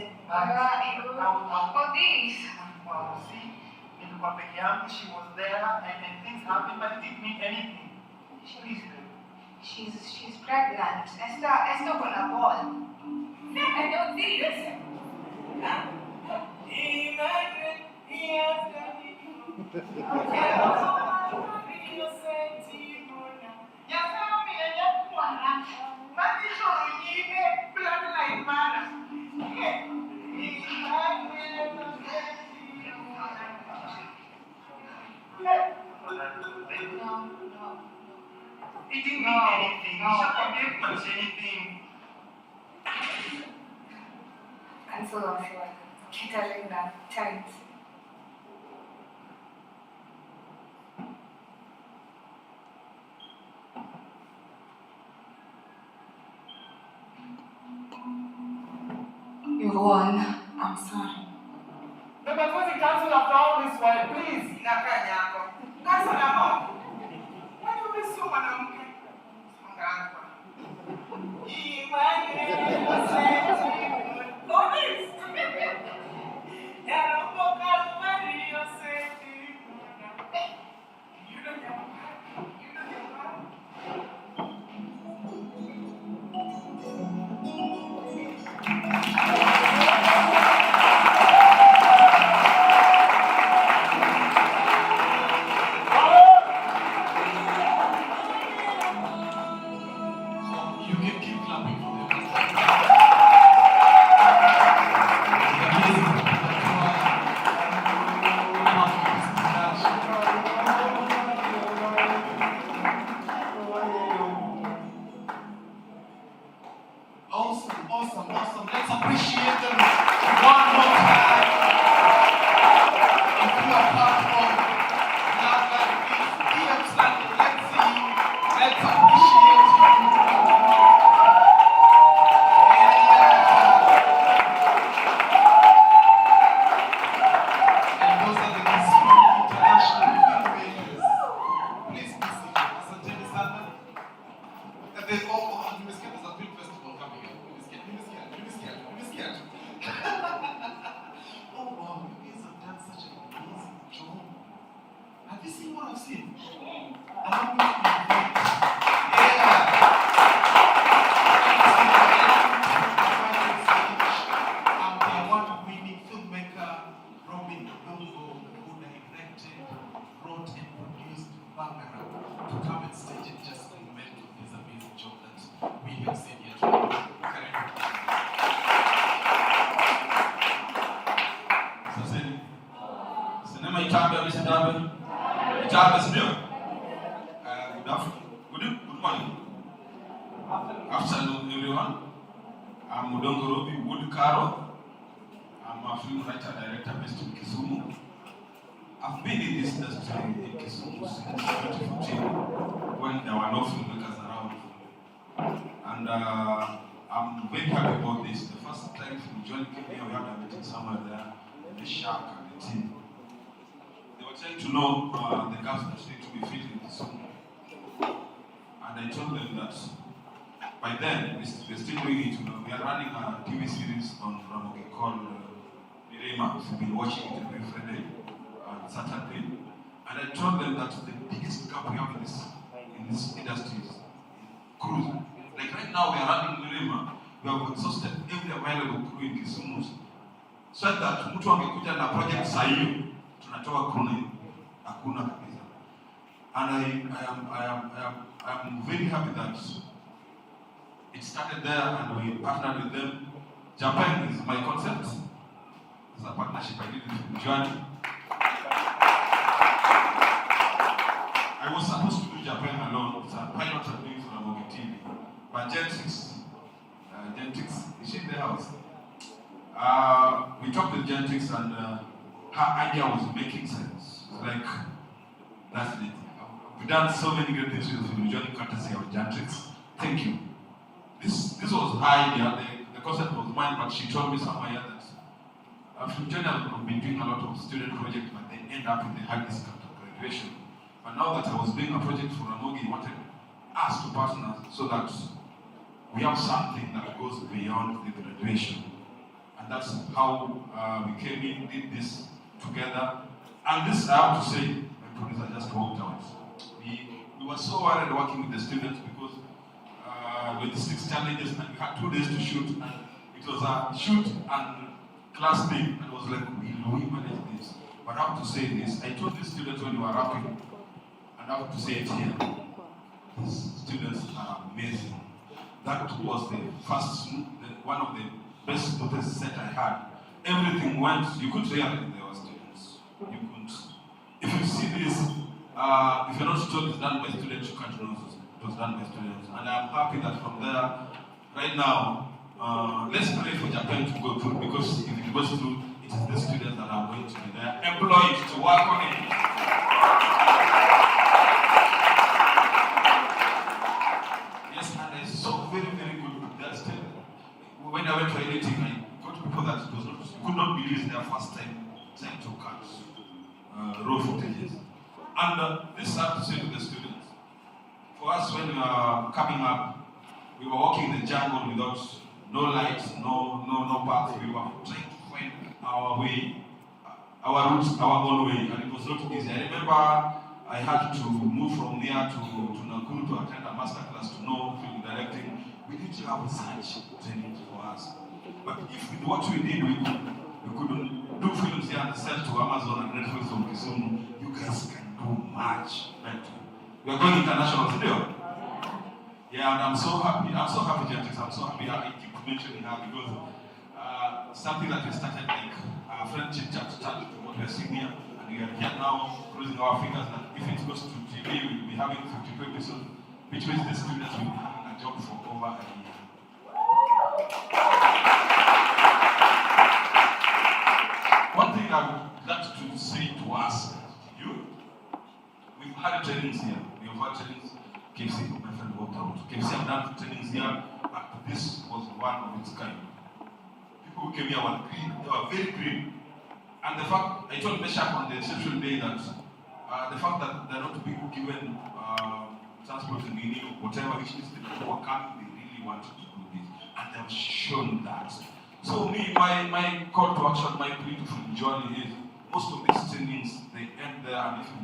She was there and things happened, but it didn't mean anything. She's pregnant. Esther gonna ball. I don't see this. It didn't mean anything. She didn't much anything. And so telling that tight. You won. I'm sorry. But what the council have done this way, please. Council have done. Why do we so much? Awesome. Let's appreciate them one more time. If you are part of love like this, let's see you. Let's appreciate you. And those are the Kisumu International Filmmakers. Please be seated. Asanteni sana. And there's there's a film festival coming up. Oh wow, you guys have done such an amazing job. Have you seen what I've seen? Allow me to invite. The award-winning filmmaker Robin Dongo, who directed, wrote, and produced Bangara, to come and stage and just comment on this amazing job that we have seen here today. Sinema itambe au isitambe? Itambe, sindio? Good morning. Afternoon, everyone. I'm Mudongo Robi Wood Karo. I'm a film writer director based in Kisumu. I've been in this industry in Kisumu since 2014 when there were no filmmakers around. And I'm very happy about this. The first time Filamujuani came here, we had a meeting somewhere there in the Shark and the team. They were trying to know the gaps that need to be filled in Kisumu. And I told them that by then, we're still doing it. We are running a TV series on Ramogi called Mirema. We've been watching it every Friday and Saturday. And I told them that the biggest gap we have in this industry is crews. Like right now, we are running Mirema. We have exhausted every available crew in Kisumu. So that mtu angekuja na project sahihi, tunatoa crew hakuna kabisa. And I am very happy that it started there and we partnered with them. Japan is my concept. It's a partnership I did with Filamujuani. I was supposed to do Japan alone. It's a pilot I'm doing for Ramogi TV. But Gen6, is she in the house? We talked with Gen6 and her idea was making sense. Like, that's it. We've done so many great things with Filamujuani courtesy of Gen6. Thank you. This was her idea. The concept was mine, but she told me somewhere that Filamujuani have been doing a lot of student projects, but they end up in the hard discount of graduation. But now that I was doing a project for Ramogi, he wanted us to partner so that we have something that goes beyond the graduation. And that's how we came in, did this together. And this, I have to say, my producer just walked out. We were so worried working with the students because with the 6 challenges, and we had 2 days to shoot, and it was a shoot and class day, and it was like, will we manage this? But I have to say this, I told the students when we were wrapping, and I have to say it here, these students are amazing. That was the first, one of the best protest set I had. Everything went, you could realize there were students. You couldn't. If you see this, if you're not told it's done by students, you can't know it was done by students. And I'm happy that from there, right now, let's pray for Japan to go through, because if it goes through, it is the students that are going to be there, employed to work on it. Yes, and I saw very, very good. That's still, when I went to editing, I got people that it was not, you could not believe it's their first time trying to cut raw footages. And this I have to say to the students. For us, when we were coming up, we were walking in the jungle without no lights, no paths. We were trying to find our way, our routes, our own way, and it was not easy. I remember I had to move from there to Nakuru to attend a master class to know film directing. We didn't have such training for us. But if with what we did, we could do films here and sell to Amazon and Netflix from Kisumu. You guys can do much better. We are going international still. Yeah, and I'm so happy, Genetics. I'm so happy I keep mentioning her because something that we started like a friendship chat started from what we're seeing here. And we are here now closing our fingers that if it goes to TV, we'll be having 52 episodes, which means the students will be having a job for over a year. One thing I would like to say to us, you, we've had trainings here. We've had trainings, KFC, my friend walked out. KFC have done trainings here, but this was one of its kind. People who came here were green, they were very green. And the fact, I told Meshach on the reception day that the fact that they're not being given transport in Guinea or whatever, which means the people who are coming, they really wanted to do this. And they've shown that. So me, my call to action, my plea to Filamujuani is, most of these trainings, they end there, and if you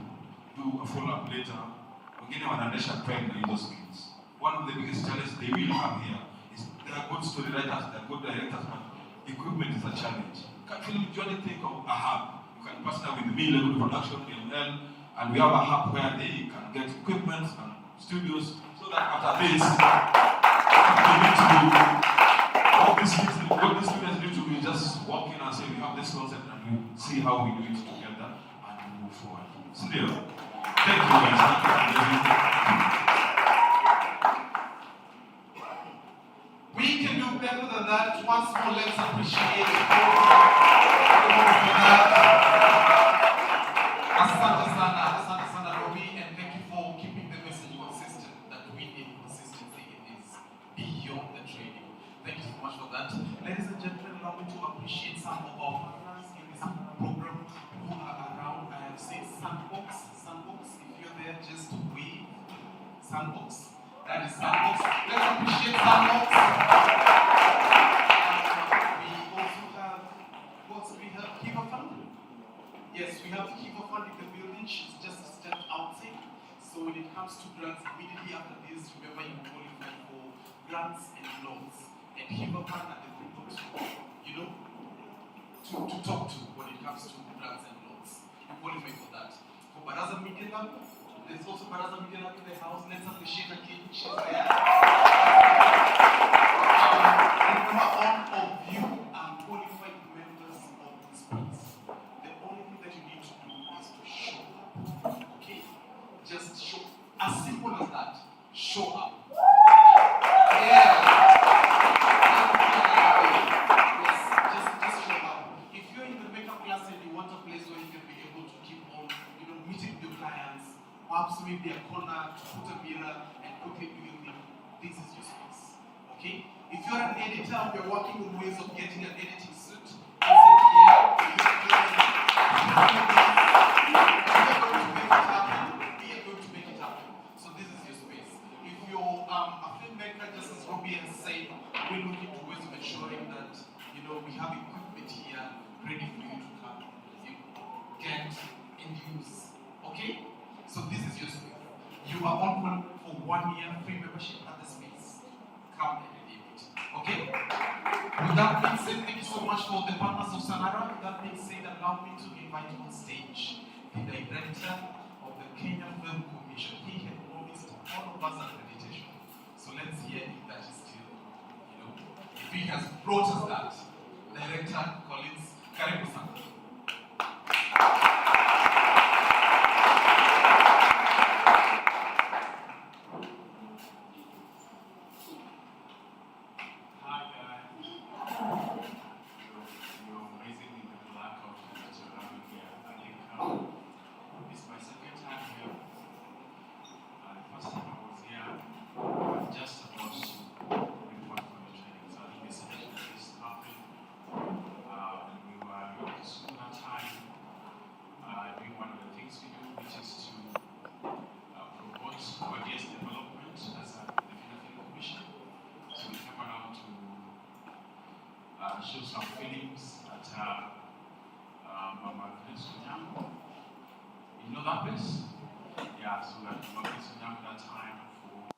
do a follow-up later, wengine wanaendesha trend na hizo skills. One of the biggest challenges they will have here is they are good story writers, they are good directors, but equipment is a challenge. Can Filamujuani think of a hub? You can partner with me, Level Production, ML, and we have a hub where they can get equipment and studios, so that after this, they need to do what the students need to do is just walk in and say, we have this concept and we see how we do it together and we move forward. Still, thank you guys. We can do better than that. Once more, let's appreciate Asante sana, Robbie, and thank you for keeping the message consistent, that we need consistency. It is beyond the training. Thank you so much for that. Ladies and gentlemen, allow me to appreciate some of our partners in this program who are around. I have said Sandbox. Sandbox, if you're there, just wave. Sandbox. That is Sandbox. Let's appreciate Sandbox. We also have, we have Kiva Fund. Yes, we have Kiva Fund in the building. She's just stepped outside. So when it comes to grants, immediately after this, remember you qualify for grants and loans. And Kiva Fund are the people to talk to when it comes to grants and loans. You qualify for that. For Baraza Media Lab, there's also Baraza Media Lab in the house. Let's appreciate her kid. She's there. Remember, all of you are qualified members of this place. The only thing that you need to do is to show up. Okay? Just show. As simple as that. Show up. Yeah. Yes, just show up. If you're in the makeup class and you want a place where you can be able to keep on, meeting your clients, perhaps maybe a corner to put a mirror and quickly do your thing, this is your space. Okay? If you're an editor, we're working on ways of getting an editing suit. Is it here? Be have equipment here ready for you to come, get and use. Okay? So this is your space. You are open for 1 year free membership at the space. Come and redeem it. Okay? With that being said, thank you so much for the partners of SANARA. With that being said, allow me to invite on stage the director of the Kenya Film Commission. He had promised all of us accreditation. So let's hear if that is still, if he has brought us that. Director Collins, karibu sana. Show some films at Mama Kisumu. You know that place? Yeah, so at Mama Kisumu that time for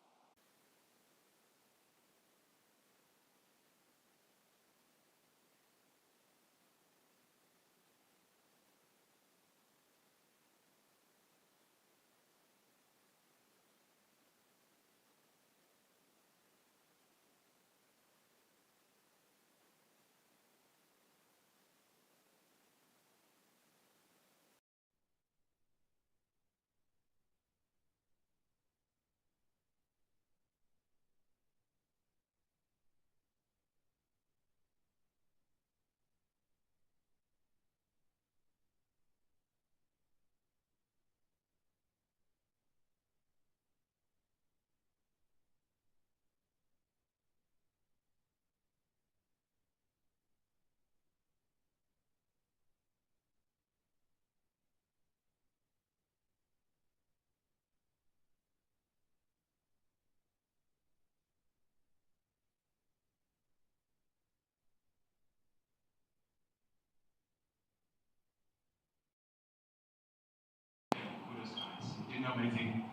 everything.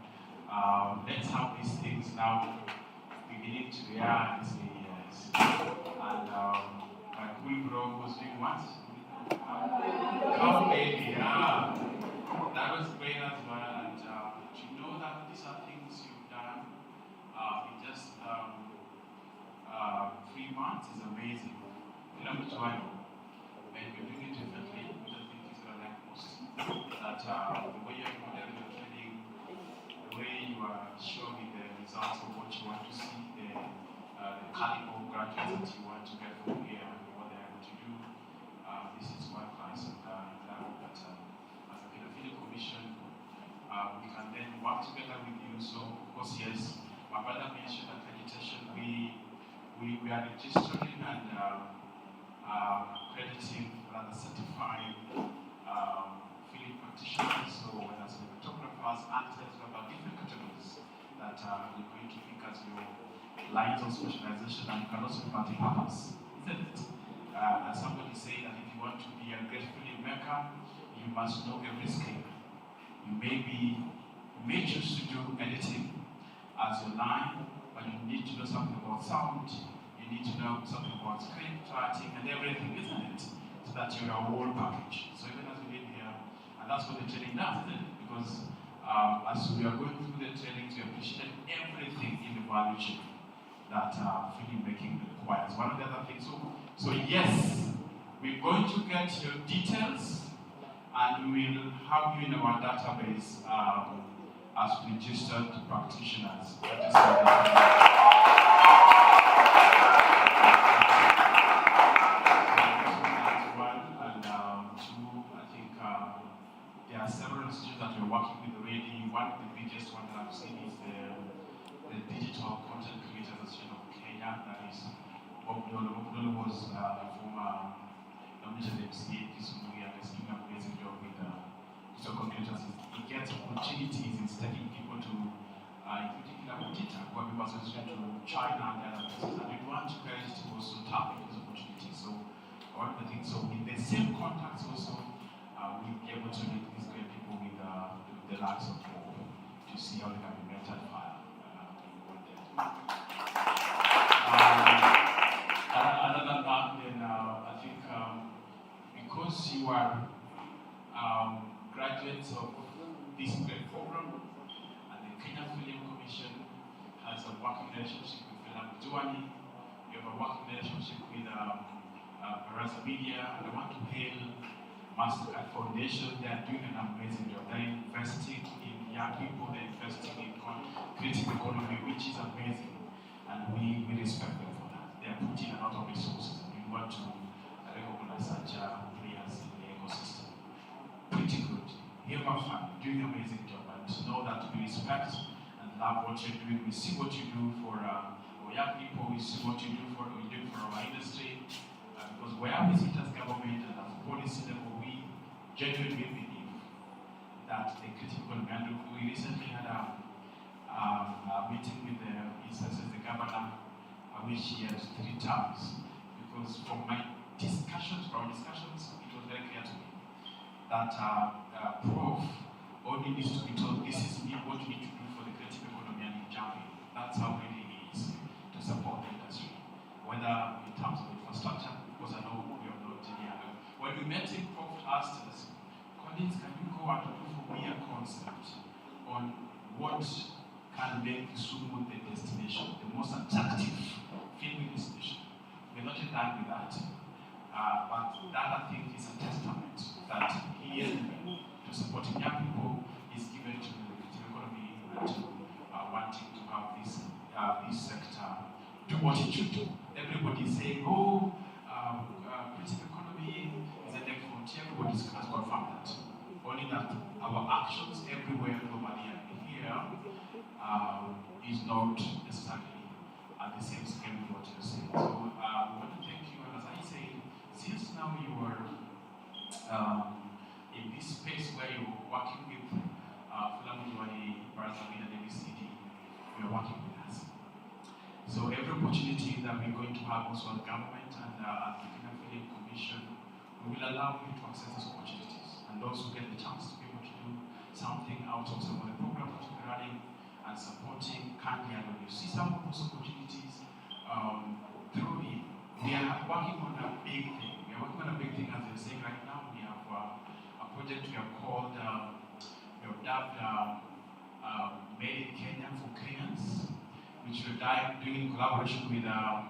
Let's have these things now beginning to react and say yes. And my cool bro was doing what? Oh baby, yeah. That was great as well. And you know that these are things you've done in just 3 months is amazing. Filamujuani. And you're doing it differently, which I think is what I like most. That the way you're modeling your training, the way you are showing the results of what you want to see, the caliber of graduates that you want to get from here and what they're able to do. This is world class, and I'm glad that as a Philadelphia Commission, we can then work together with you. So, of course, yes, my brother mentioned accreditation. We are registering and accrediting, rather certifying film practitioners. So, whether it's photographers, actors, we have different categories that we're going to pick as your lines of specialization, and you can also be multi-purpose, isn't it? As somebody said that if you want to be a great filmmaker, you must know every skill. You may choose to do editing as your line, but you need to know something about sound. You need to know something about script writing and everything, isn't it? So that you're a whole package. So even as we did here, and that's what the training does, isn't it? Because as we are going through the trainings, we appreciate everything in the value chain that filmmaking requires. One of the other things. So yes, we're going to get your details, and we will have you in our database as registered practitioners. There are several institutions that we're working with already. One of the biggest ones that I've seen is the Digital Content Creators Association of Kenya. That is Bob Dolo. Bob Dolo was a former nominated MCA in Kisumu, and is doing an amazing job with digital creators. He gets opportunities in taking people to, in particular, Mutita, who have been associated to China and other places. And we want you guys to also tap into these opportunities. So on the thing. So with the same contacts also, we'll be able to meet these great people with the likes of hope to see how they can be mentored fire. Other than that, then I think because you are graduates of this great program, and the Kenya Film Commission has a working relationship with Filamujuani. We have a working relationship with Baraza Media, and I want to hail Mastercard Foundation. They are doing an amazing job. They're investing in young people, they're investing in creative economy, which is amazing. And we respect them for that. They are putting a lot of resources, and we want to recognize such players in the ecosystem. Pretty good. You have fun, doing an amazing job, and to know that we respect and love what you're doing. We see what you do for young people, we see what you do for our industry. Because where we sit as government and as policy level, we genuinely believe that the critical economy, we recently had a meeting with the governor, which he had 3 terms, because from our discussions, it was very clear to me that Prof only needs to be told, this is what you need to do for the creative economy, and you jump in. That's how ready he is to support the industry, whether in terms of infrastructure, because I know we are not here. When we met him, Prof asked us, Collins, can you go and do for me a concept on what can make Kisumu the destination, the most attractive filming destination? We're not done with that. But that, I think, is a testament that he is to supporting young people, is given to the creative economy and to wanting to have this sector do what it should do. Everybody is saying, oh, creative economy is a next frontier. Everybody has confirmed that. Only that our actions everywhere globally and here is not necessarily at the same scale with what you're saying. So we want to thank you, and as I say, since now you are in this space where you're working with Filamujuani, Baraza Media, and ABCD, you're working with us. So every opportunity that we're going to have also as government and at the Kenya Film Commission, we will allow you to access those opportunities, and those who get the chance to be able to do something out of some of the programs that we're running and supporting kindly. And when you see some of those opportunities through him, we are working on a big thing. We are working on a big thing, as you're saying right now. We have a project we have called, we have dubbed Made in Kenya for Kenyans, which we're doing in collaboration with a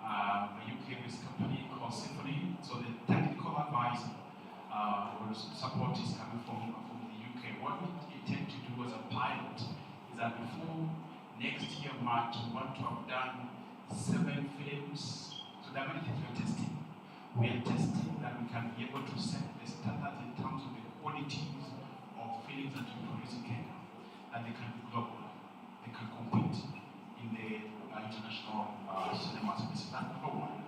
UK-based company called Symphony. So the technical advisor or support is coming from the UK. What we intend to do as a pilot is that before next year March, we want to have done 7 films. So there are many things we're testing. We are testing that we can be able to set the standards in terms of the qualities of films that we produce in Kenya, that they can be global, they can compete in the international cinema space. That's number one.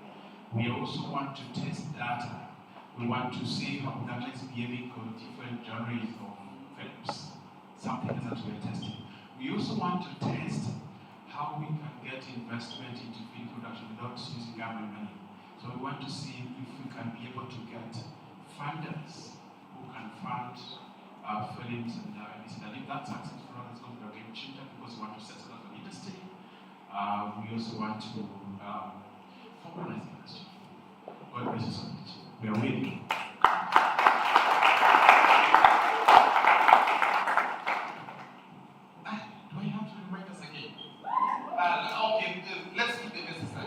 We also want to test data. We want to see how data is behaving for different genres of films. Something that we are testing. We also want to test how we can get investment into film production without using government money. So we want to see if we can be able to get funders who can fund films and and if that's successful, that's going to be a game changer because we want to settle as an industry. We also want to formalize the industry. God bless you so much. We are waiting. Let's keep the necessary.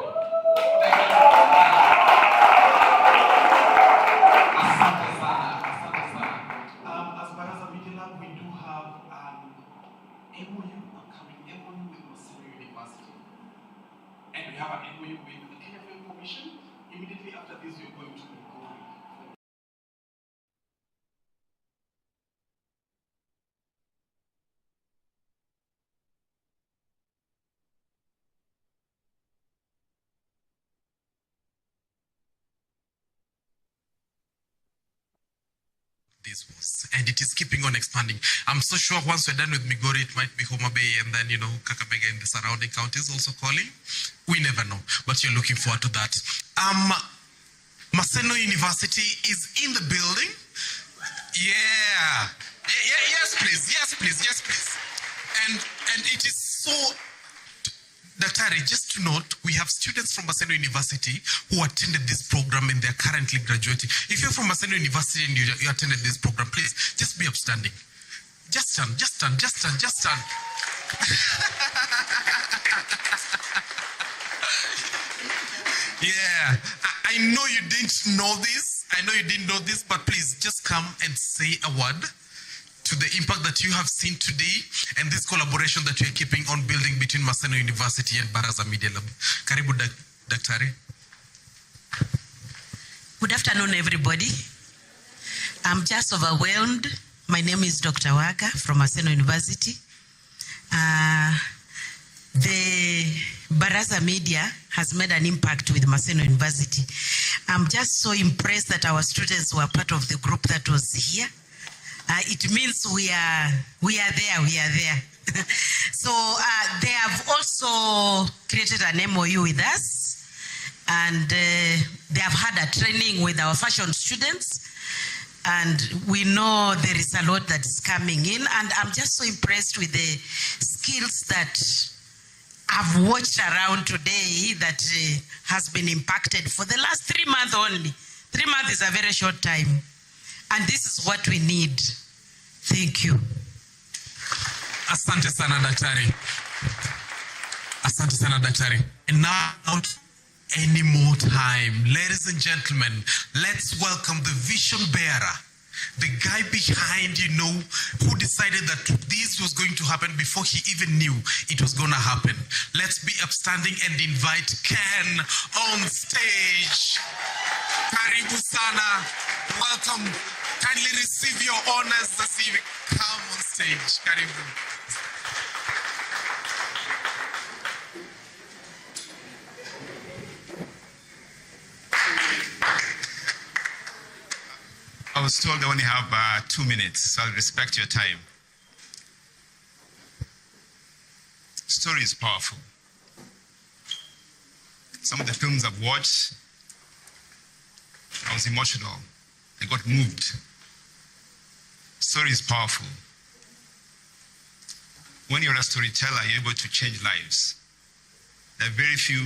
As Baraza Media Lab, we do have an MOU, upcoming MOU with Maseno University. And we have an MOU with the Kenya Film Commission. Immediately after this, we're going to go. This was, and it is keeping on expanding. I'm so sure once we're done with Migori, it might be Homa Bay, and then, Kakamega and the surrounding counties also calling. We never know, but you're looking forward to that. Maseno University is in the building. Yeah. Yes, please. Yes, please. Yes, please. And it is so, Daktari, just to note, we have students from Maseno University who attended this program and they're currently graduating. If you're from Maseno University and you attended this program, please just be upstanding. Just stand. Yeah, I know you didn't know this. But please just come and say a word to the impact that you have seen today and this collaboration that you're keeping on building between Maseno University and Baraza Media Lab. Karibu, Daktari. Good afternoon, everybody. I'm just overwhelmed. My name is Dr. Waka from Maseno University. The Baraza Media has made an impact with Maseno University. I'm just so impressed that our students were part of the group that was here. It means we are there. So they have also created an MOU with us, and they have had a training with our fashion students. And we know there is a lot that is coming in, and I'm just so impressed with the skills that I've watched around today that has been impacted for the last 3 months only. 3 months is a very short time. And this is what we need. Thank you. Asante sana, Daktari. Asante sana, Daktari. And now, not any more time. Ladies and gentlemen, let's welcome the vision bearer. The guy behind, who decided that this was going to happen before he even knew it was going to happen. Let's be upstanding and invite Ken on stage. Karibu sana. Welcome. Kindly receive your honors this evening. Come on stage. Karibu. I was told I only have 2 minutes, so I'll respect your time. Story is powerful. Some of the films I've watched, I was emotional. I got moved. Story is powerful. When you're a storyteller, you're able to change lives. There are very few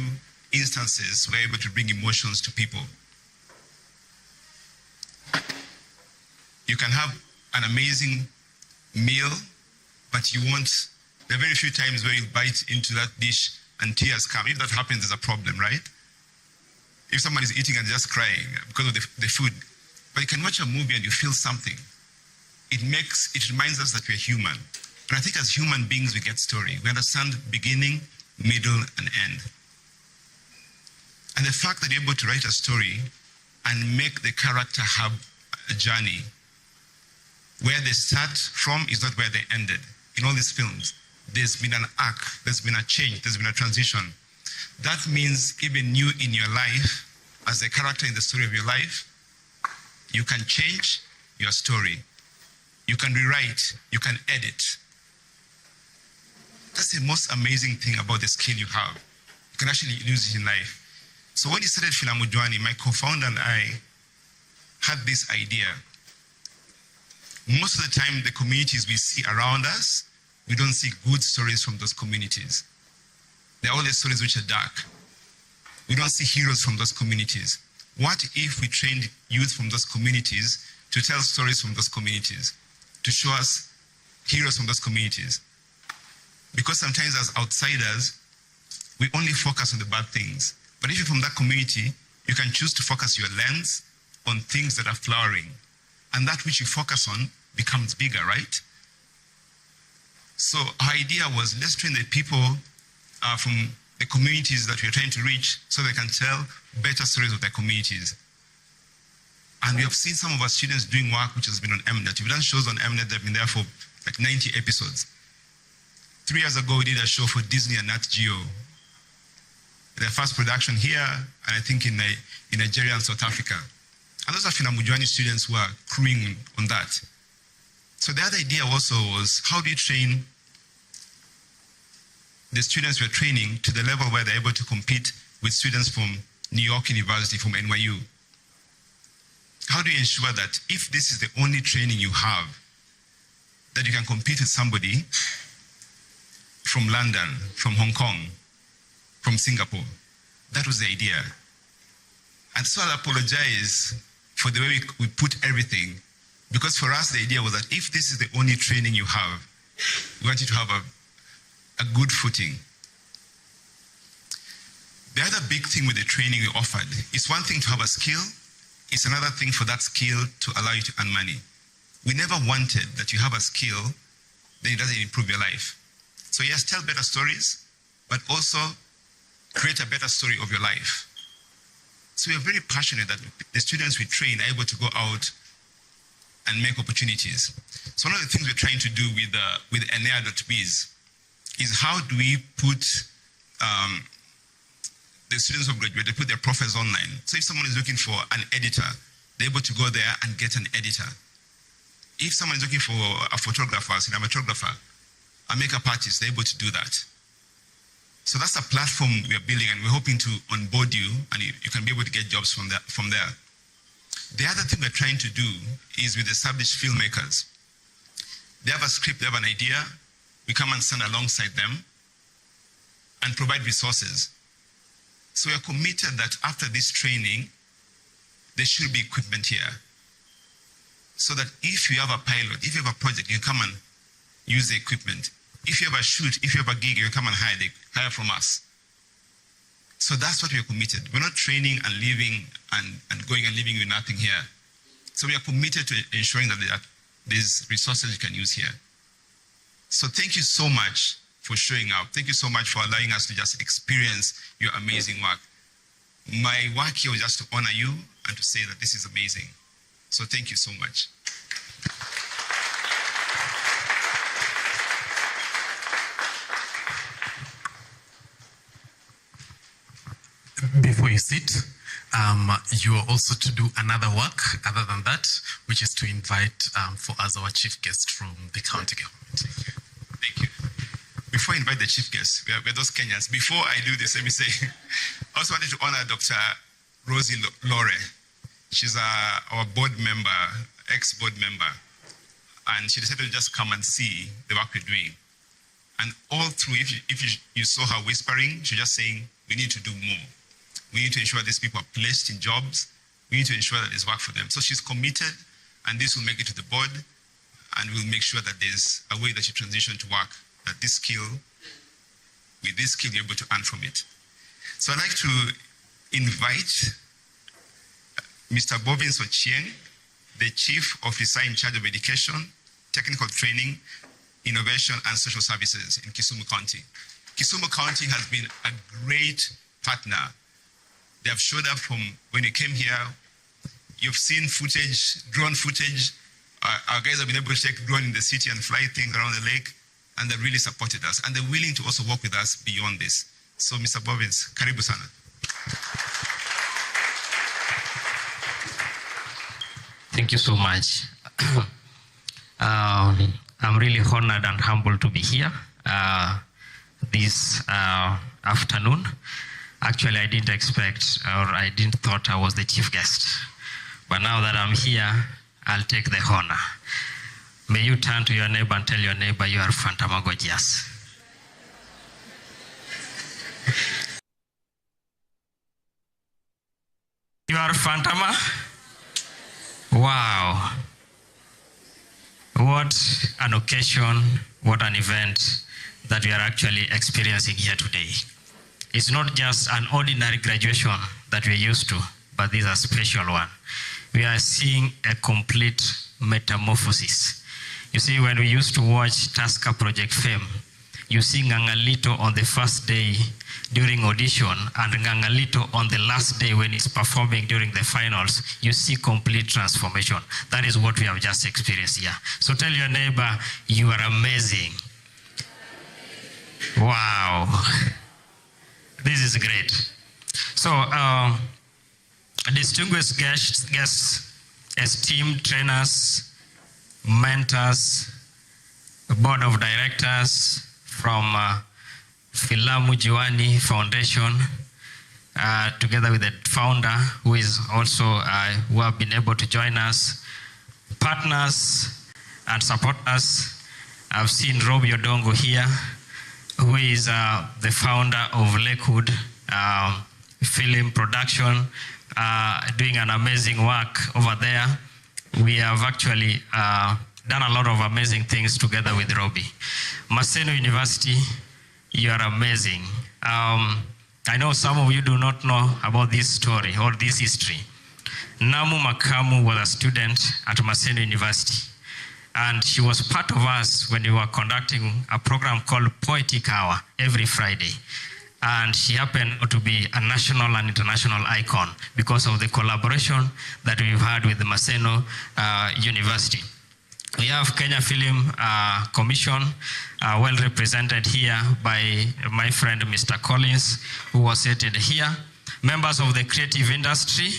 instances where you're able to bring emotions to people. You can have an amazing meal, but there are very few times where you bite into that dish and tears come. If that happens, there's a problem, right? If someone is eating and just crying because of the food. But you can watch a movie and you feel something. It reminds us that we're human. And I think as human beings, we get story. We understand beginning, middle, and end. And the fact that you're able to write a story and make the character have a journey, where they start from is not where they ended. In all these films, there's been an arc, there's been a change, there's been a transition. That means even you in your life, as a character in the story of your life, you can change your story. You can rewrite, you can edit. That's the most amazing thing about the skill you have. You can actually use it in life. So when we started Filamujuani, my co-founder and I had this idea. Most of the time, the communities we see around us, we don't see good stories from those communities. They're all the stories which are dark. We don't see heroes from those communities. What if we trained youth from those communities to tell stories from those communities, to show us heroes from those communities? Because sometimes as outsiders, we only focus on the bad things. But if you're from that community, you can choose to focus your lens on things that are flowering. And that which you focus on becomes bigger, right? So our idea was, let's train the people from the communities that we're trying to reach so they can tell better stories of their communities. And we have seen some of our students doing work which has been on Mnet. We've done shows on Mnet, they've been there for like 90 episodes. 3 years ago, we did a show for Disney and Nat Geo. Their first production here, and I think in Nigeria and South Africa. And those are Filamujuani students who are crewing on that. So the other idea also was, how do you train the students we're training to the level where they're able to compete with students from New York University, from NYU? How do you ensure that if this is the only training you have, that you can compete with somebody from London, from Hong Kong, from Singapore? That was the idea. And so I apologize for the way we put everything, because for us the idea was that if this is the only training you have, we want you to have a good footing. The other big thing with the training we offered, it's one thing to have a skill, it's another thing for that skill to allow you to earn money. We never wanted that you have a skill, then it doesn't improve your life. So yes, tell better stories, but also create a better story of your life. So we are very passionate that the students we train are able to go out and make opportunities. So one of the things we're trying to do with NAIA.biz is how do we put the students who have graduated, put their profiles online. So if someone is looking for an editor, they're able to go there and get an editor. If someone is looking for a photographer, a cinematographer, a makeup artist, they're able to do that. So that's a platform we are building, and we're hoping to onboard you, and you can be able to get jobs from there. The other thing we're trying to do is with established filmmakers. They have a script, they have an idea, we come and stand alongside them and provide resources. So we're committed that after this training, there should be equipment here. So that if you have a pilot, if you have a project, you come and use the equipment. If you have a shoot, if you have a gig, you come and hire from us. So that's what we are committed. We're not training and leaving and going and leaving with nothing here. So we are committed to ensuring that there's resources you can use here. So thank you so much for showing up. Thank you so much for allowing us to just experience your amazing work. My work here was just to honor you and to say that this is amazing. So thank you so much. Before you sit, you are also to do another work other than that, which is to invite for us our chief guest from the county government. Thank you. Before I invite the chief guest, we're those Kenyans. Before I do this, let me say, I also wanted to honor Dr. Rosie Lore. She's our board member, ex-board member, and she decided to just come and see the work we're doing. And all through, if you saw her whispering, she was just saying, we need to do more. We need to ensure these people are placed in jobs. We need to ensure that there's work for them. So she's committed, and this will make it to the board, and we'll make sure that there's a way that you transition to work, that this skill, with this skill, you're able to earn from it. So I'd like to invite Mr. Bovins Ochieng, the Chief Officer in charge of Education, Technical Training, Innovation and Social Services in Kisumu County. Kisumu County has been a great partner. They have showed up from when you came here. You've seen footage, drone footage. Our guys have been able to take drone in the city and fly things around the lake, and they really supported us. And they're willing to also work with us beyond this. So Mr. Bovins, karibu sana. Thank you so much. I'm really honored and humbled to be here this afternoon. Actually, I didn't expect, or I didn't thought I was the chief guest. But now that I'm here, I'll take the honor. May you turn to your neighbor and tell your neighbor you are fantamagorious. You are Fantama? Wow. What an occasion, what an event that we are actually experiencing here today. It's not just an ordinary graduation that we're used to, but this is a special one. We are seeing a complete metamorphosis. You see, when we used to watch Tusker Project Fame, you see Ngangalito on the first day during audition and Ngangalito on the last day when he's performing during the finals, you see complete transformation. That is what we have just experienced here. So tell your neighbor, you are amazing. Wow. This is great. So, distinguished guests, esteemed trainers, mentors, board of directors from Filamujuani Foundation, together with the founder, who is also who have been able to join us, partners and supporters. I've seen Robbie Odongo here, who is the founder of Lakewood Film Production, doing an amazing work over there. We have actually done a lot of amazing things together with Robbie. Maseno University, you are amazing. I know some of you do not know about this story or this history. Namu Makamu was a student at Maseno University, and she was part of us when we were conducting a program called Poetic Hour every Friday. And she happened to be a national and international icon because of the collaboration that we've had with the Maseno University. We have Kenya Film Commission, well represented here by my friend Mr. Collins, who was seated here. Members of the creative industry,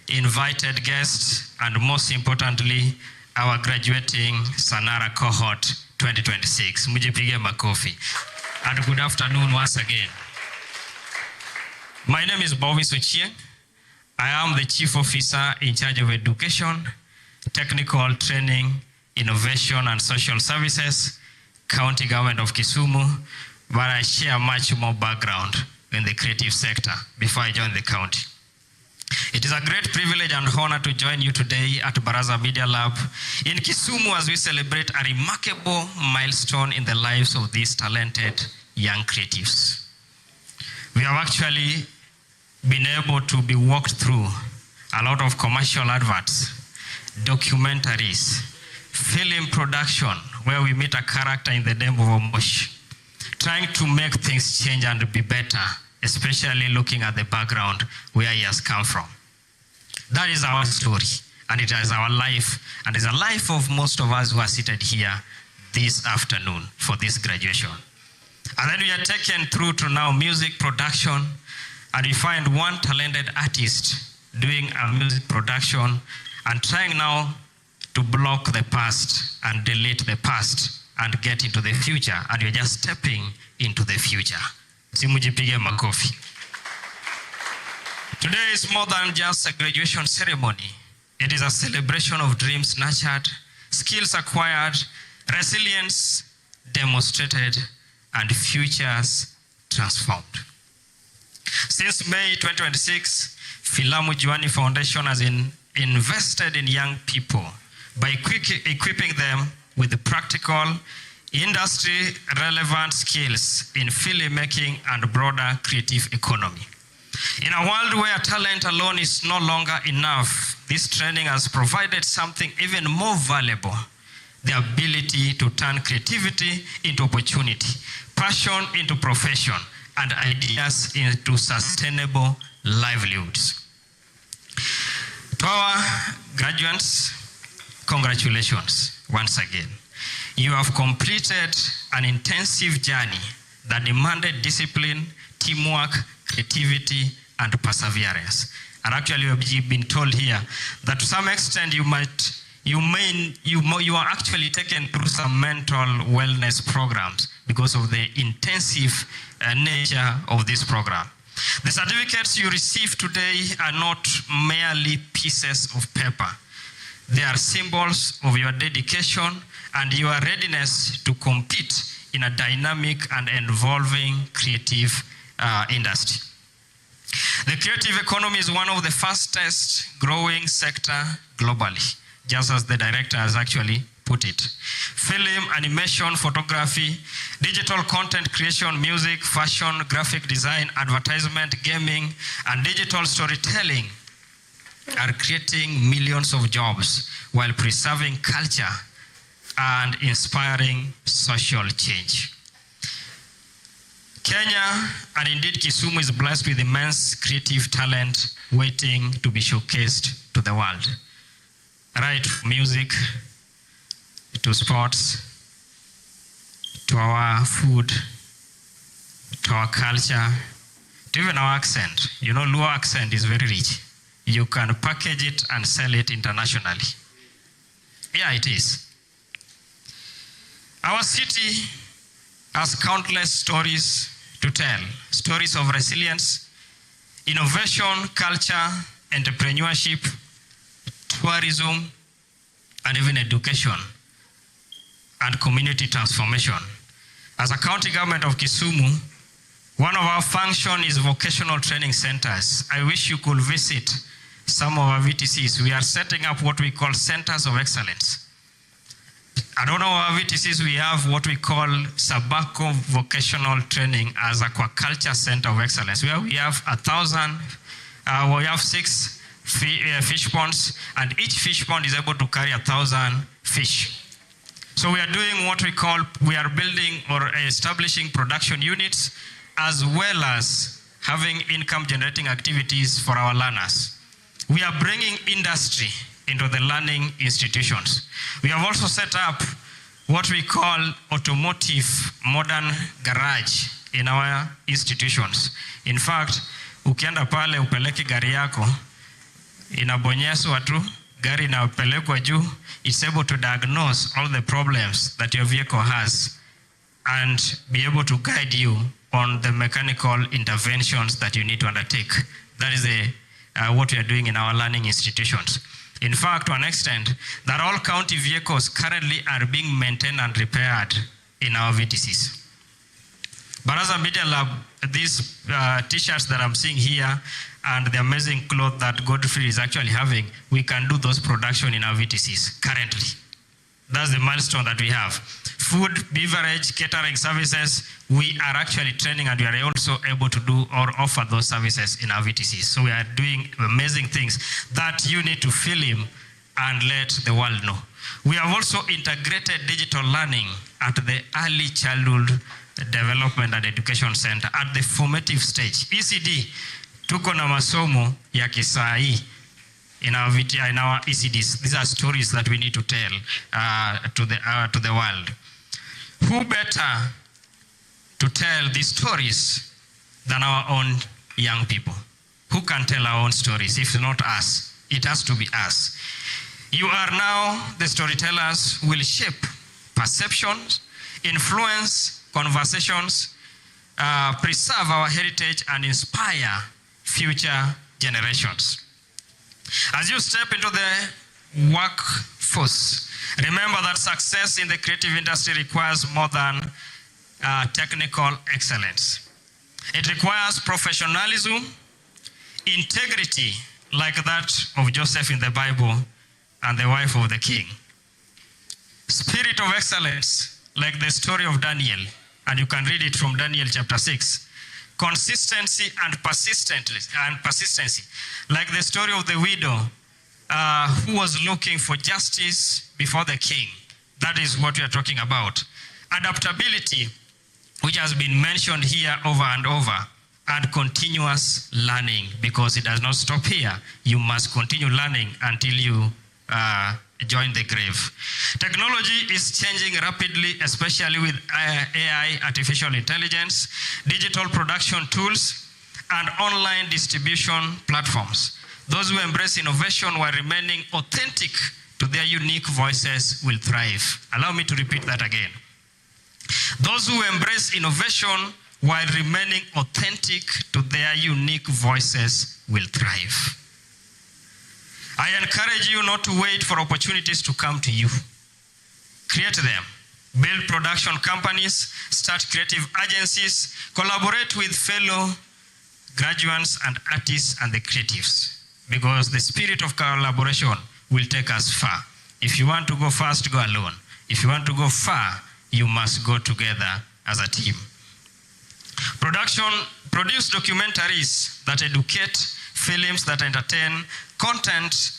invited guests, and most importantly, our graduating SANARA cohort 2026. Mujipige makofi. And good afternoon once again. My name is Bobby Sochieng. I am the Chief Officer in charge of Education, Technical Training, Innovation and Social Services, County Government of Kisumu, but I share much more background in the creative sector before I joined the county. It is a great privilege and honor to join you today at Baraza Media Lab in Kisumu as we celebrate a remarkable milestone in the lives of these talented young creatives. We have actually been able to be walked through a lot of commercial adverts, documentaries, film production, where we meet a character in the name of Omosh, trying to make things change and be better, especially looking at the background where he has come from. That is our story, and it is our life, and it's a life of most of us who are seated here this afternoon for this graduation. And then we are taken through to now music production, and we find one talented artist doing a music production and trying now to block the past and delete the past and get into the future, and we're just stepping into the future. Simujipige makofi. Today is more than just a graduation ceremony. It is a celebration of dreams nurtured, skills acquired, resilience demonstrated, and futures transformed. Since May 2026, Filamujuani Foundation has invested in young people by equipping them with the practical, industry-relevant skills in filmmaking and broader creative economy. In a world where talent alone is no longer enough, this training has provided something even more valuable: the ability to turn creativity into opportunity, passion into profession, and ideas into sustainable livelihoods. To our graduates, congratulations once again. You have completed an intensive journey that demanded discipline, teamwork, creativity, and perseverance. And actually, we've been told here that to some extent you are actually taken through some mental wellness programs because of the intensive nature of this program. The certificates you receive today are not merely pieces of paper. They are symbols of your dedication and your readiness to compete in a dynamic and evolving creative industry. The creative economy is one of the fastest growing sector globally, just as the director has actually put it. Film, animation, photography, digital content creation, music, fashion, graphic design, advertisement, gaming, and digital storytelling are creating millions of jobs while preserving culture and inspiring social change. Kenya, and indeed Kisumu, is blessed with immense creative talent waiting to be showcased to the world. Right from music, to sports, to our food, to our culture, to even our accent. You know, Luo accent is very rich. You can package it and sell it internationally. Yeah, it is. Our city has countless stories to tell, stories of resilience, innovation, culture, entrepreneurship, tourism, and even education and community transformation. As a county government of Kisumu, one of our functions is vocational training centers. I wish you could visit some of our VTCs. We are setting up what we call centers of excellence. I don't know our VTCs, we have what we call Sabako Vocational Training as Aquaculture Center of Excellence, where we have 6 fish ponds, and each fish pond is able to carry 1,000 fish. So we are doing what we are building or establishing production units, as well as having income generating activities for our learners. We are bringing industry into the learning institutions. We have also set up what we call automotive modern garage in our institutions. In fact, ukienda pale upeleke gari yako, inabonyeswa tu, gari inapelekwa juu, it's able to diagnose all the problems that your vehicle has and be able to guide you on the mechanical interventions that you need to undertake. That is what we are doing in our learning institutions. In fact, to an extent, that all county vehicles currently are being maintained and repaired in our VTCs. Baraza Media Lab, these t-shirts that I'm seeing here and the amazing clothes that Godfrey is actually having, we can do those production in our VTCs currently. That's the milestone that we have. Food, beverage, catering services, we are actually training and we are also able to do or offer those services in our VTCs. So we are doing amazing things that you need to film and let the world know. We have also integrated digital learning at the early childhood development and education center at the formative stage. ECD, tuko na masomo ya kisai in our ECDs. These are stories that we need to tell to the world. Who better to tell these stories than our own young people? Who can tell our own stories if not us? It has to be us. You are now the storytellers who will shape perceptions, influence conversations, preserve our heritage, and inspire future generations. As you step into the workforce, remember that success in the creative industry requires more than technical excellence. It requires professionalism, integrity, like that of Joseph in the Bible and the wife of the king. Spirit of excellence, like the story of Daniel, and you can read it from Daniel chapter 6. Consistency and persistency, like the story of the widow who was looking for justice before the king. That is what we are talking about. Adaptability, which has been mentioned here over and over, and continuous learning, because it does not stop here. You must continue learning until you join the grave. Technology is changing rapidly, especially with AI, artificial intelligence, digital production tools, and online distribution platforms. Those who embrace innovation while remaining authentic to their unique voices will thrive. Allow me to repeat that again. Those who embrace innovation while remaining authentic to their unique voices will thrive. I encourage you not to wait for opportunities to come to you. Create them. Build production companies, start creative agencies, collaborate with fellow graduates and artists and the creatives, because the spirit of collaboration will take us far. If you want to go fast, go alone. If you want to go far, you must go together as a team. Produce documentaries that educate, films that entertain, content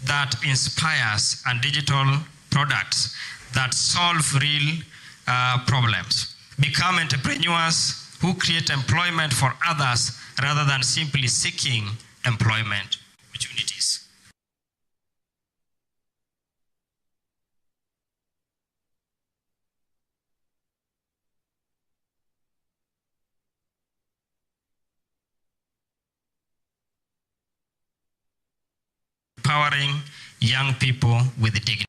that inspires, and digital products that solve real problems. Become entrepreneurs who create employment for others rather than simply seeking employment opportunities. Empowering young people with dignity.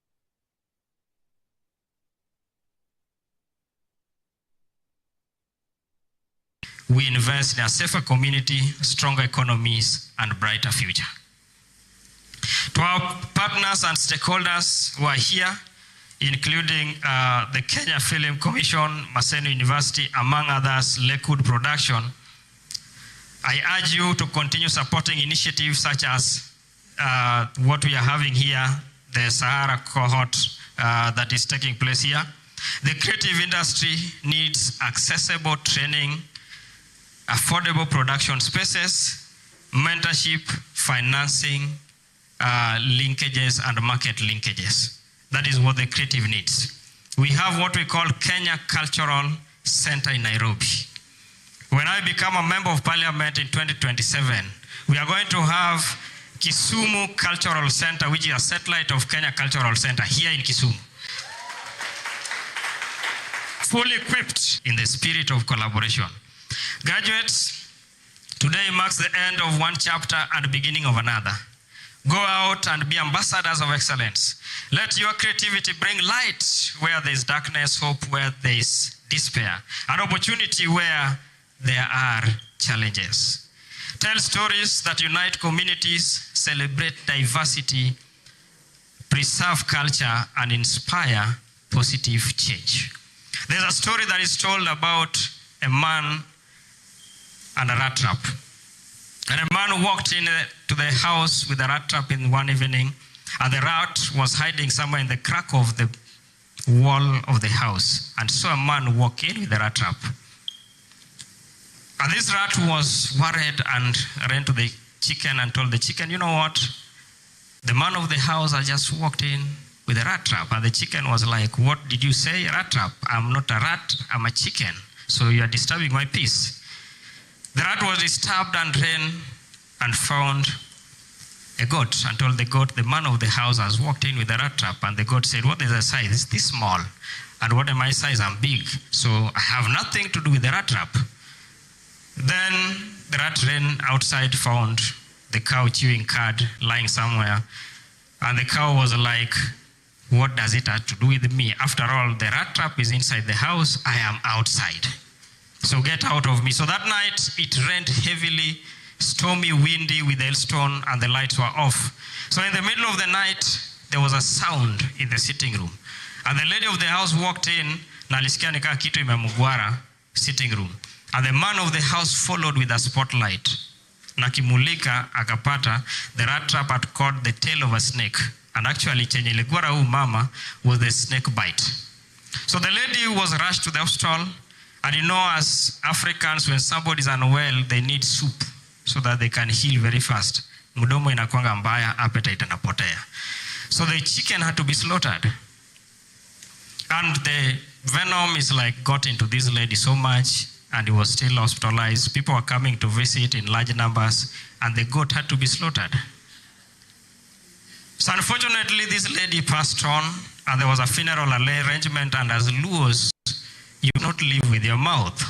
we invest in a safer community, stronger economies, and brighter future. To our partners and stakeholders who are here, including the Kenya Film Commission, Maseno University, among others, Lakewood Production, I urge you to continue supporting initiatives such as what we are having here, the SANARA cohort that is taking place here. The creative industry needs accessible training, affordable production spaces, mentorship, financing, linkages, and market linkages. That is what the creative needs. We have what we call Kenya Cultural Center in Nairobi. When I become a member of parliament in 2027, we are going to have Kisumu Cultural Center, which is a satellite of Kenya Cultural Center here in Kisumu. Fully equipped in the spirit of collaboration. Graduates, today marks the end of one chapter and the beginning of another. Go out and be ambassadors of excellence. Let your creativity bring light where there is darkness, hope where there is despair, and opportunity where there are challenges. Tell stories that unite communities, celebrate diversity, preserve culture, and inspire positive change. There's a story that is told about a man and a rat trap. And a man walked into the house with a rat trap in one evening, and the rat was hiding somewhere in the crack of the wall of the house, and saw a man walk in with the rat trap. And this rat was worried and ran to the chicken and told the chicken, you know what? The man of the house had just walked in with a rat trap. And the chicken was like, what did you say? Rat trap? I'm not a rat, I'm a chicken. So you are disturbing my peace. The rat was disturbed and ran and found a goat and told the goat, the man of the house has walked in with a rat trap. And the goat said, what is the size? It's this small. And what am I size? I'm big. So I have nothing to do with the rat trap. Then the rat ran outside, found the cow chewing cud lying somewhere. And the cow was like, what does it have to do with me? After all, the rat trap is inside the house. I am outside. So get out of me. So that night, it rained heavily, stormy, windy with hailstone, and the lights were off. So in the middle of the night, there was a sound in the sitting room. And the lady of the house walked in, na alisikia nika kitu imemugwara sitting room. And the man of the house followed with a spotlight. Na kimulika akapata, the rat trap had caught the tail of a snake. And actually, chenye iligwara huyu mama was the snake bite. So the lady was rushed to the hospital. And you know, as Africans, when somebody is unwell, they need soup so that they can heal very fast. Mudomo inakwanga mbaya, appetite inapotea. So the chicken had to be slaughtered. And the venom is like got into this lady so much, and he was still hospitalized. People were coming to visit in large numbers, and the goat had to be slaughtered. So unfortunately, this lady passed on, and there was a funeral arrangement, and as Luos, you not live with your mouth.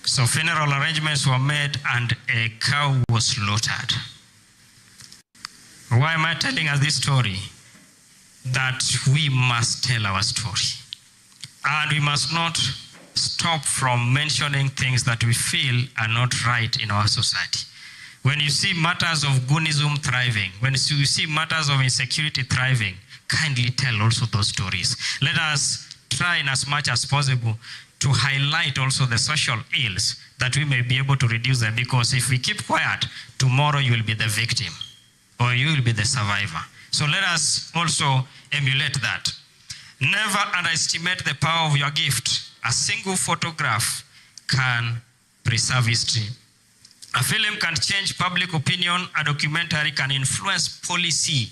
So funeral arrangements were made, and a cow was slaughtered. Why am I telling us this story? That we must tell our story. And we must not stop from mentioning things that we feel are not right in our society. When you see matters of goonism thriving, when you see matters of insecurity thriving, kindly tell also those stories. Let us try in as much as possible to highlight also the social ills that we may be able to reduce them, because if we keep quiet, tomorrow you will be the victim or you will be the survivor. So let us also emulate that. Never underestimate the power of your gift. A single photograph can preserve history. A film can change public opinion. A documentary can influence policy.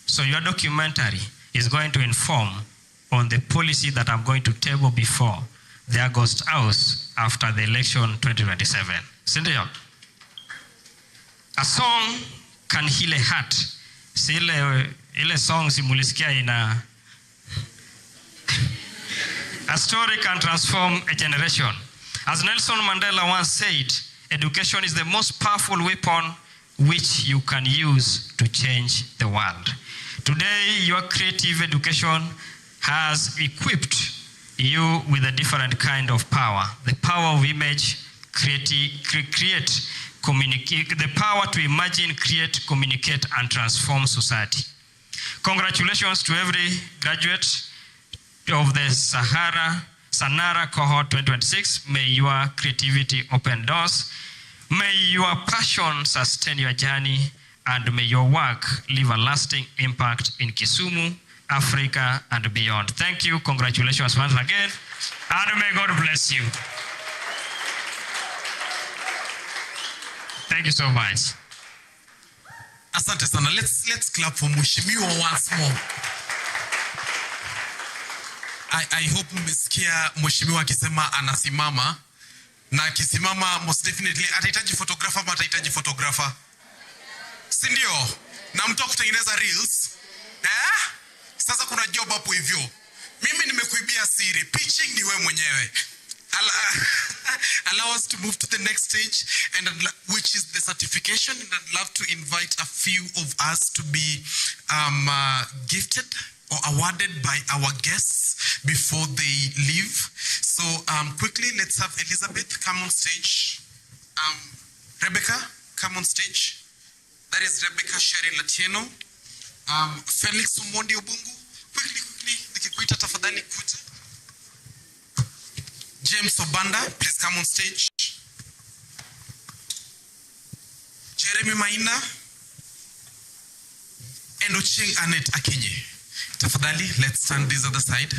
So your documentary is going to inform on the policy that I'm going to table before the August House after the election 2027. Sindio? A song can heal a heart. Si ile song simulisikia ina. A story can transform a generation. As Nelson Mandela once said, education is the most powerful weapon which you can use to change the world. Today, your creative education has equipped you with a different kind of power, the power of image, the power to imagine, create, communicate, and transform society. Congratulations to every graduate of the SANARA Cohort 2026. May your creativity open doors. May your passion sustain your journey, and may your work leave a lasting impact in Kisumu, Africa, and beyond. Thank you. Congratulations once again, and may God bless you. Thank you so much. Asante sana. Let's clap for Mheshimiwa once more. I hope mmesikia Mheshimiwa akisema anasimama, na akisimama most definitely atahitaji photographer ama atahitaji photographer. Si ndio? Na mtu kutengeneza reels. Sasa kuna job hapo hivyo. Mimi nimekuibia siri. Pitching ni wewe mwenyewe. Allow us to move to the next stage, and which is the certification. And I'd love to invite a few of us to be gifted or awarded by our guests before they leave. So quickly, let's have Elizabeth come on stage. Rebecca, come on stage. That is Rebecca Sherry Latieno. Felix Umondi Obungu. Quickly, nikikuita tafadhali kuja. James Obanda, please come on stage. Jeremy Maina. And Ocheng Annette Akinye. Tafadhali, let's stand this other side.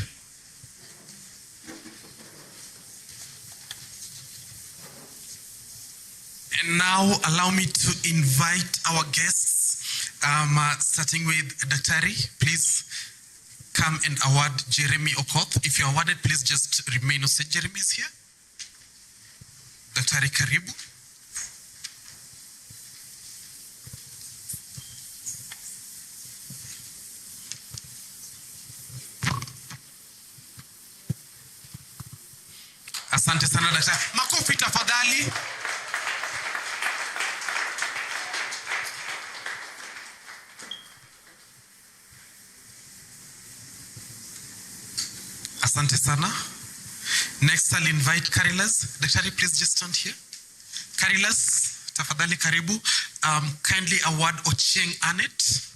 And now allow me to invite our guests, starting with Daktari. Please come and award Jeremy Okoth. If you're awarded, please just remain on stage. Jeremy is here. Daktari Karibu. Asante sana daktari. Makofi tafadhali. Asante sana. Next I'll invite Carilas. Daktari, please just stand here. Carilas, tafadhali karibu. Kindly award Ocheng Annette.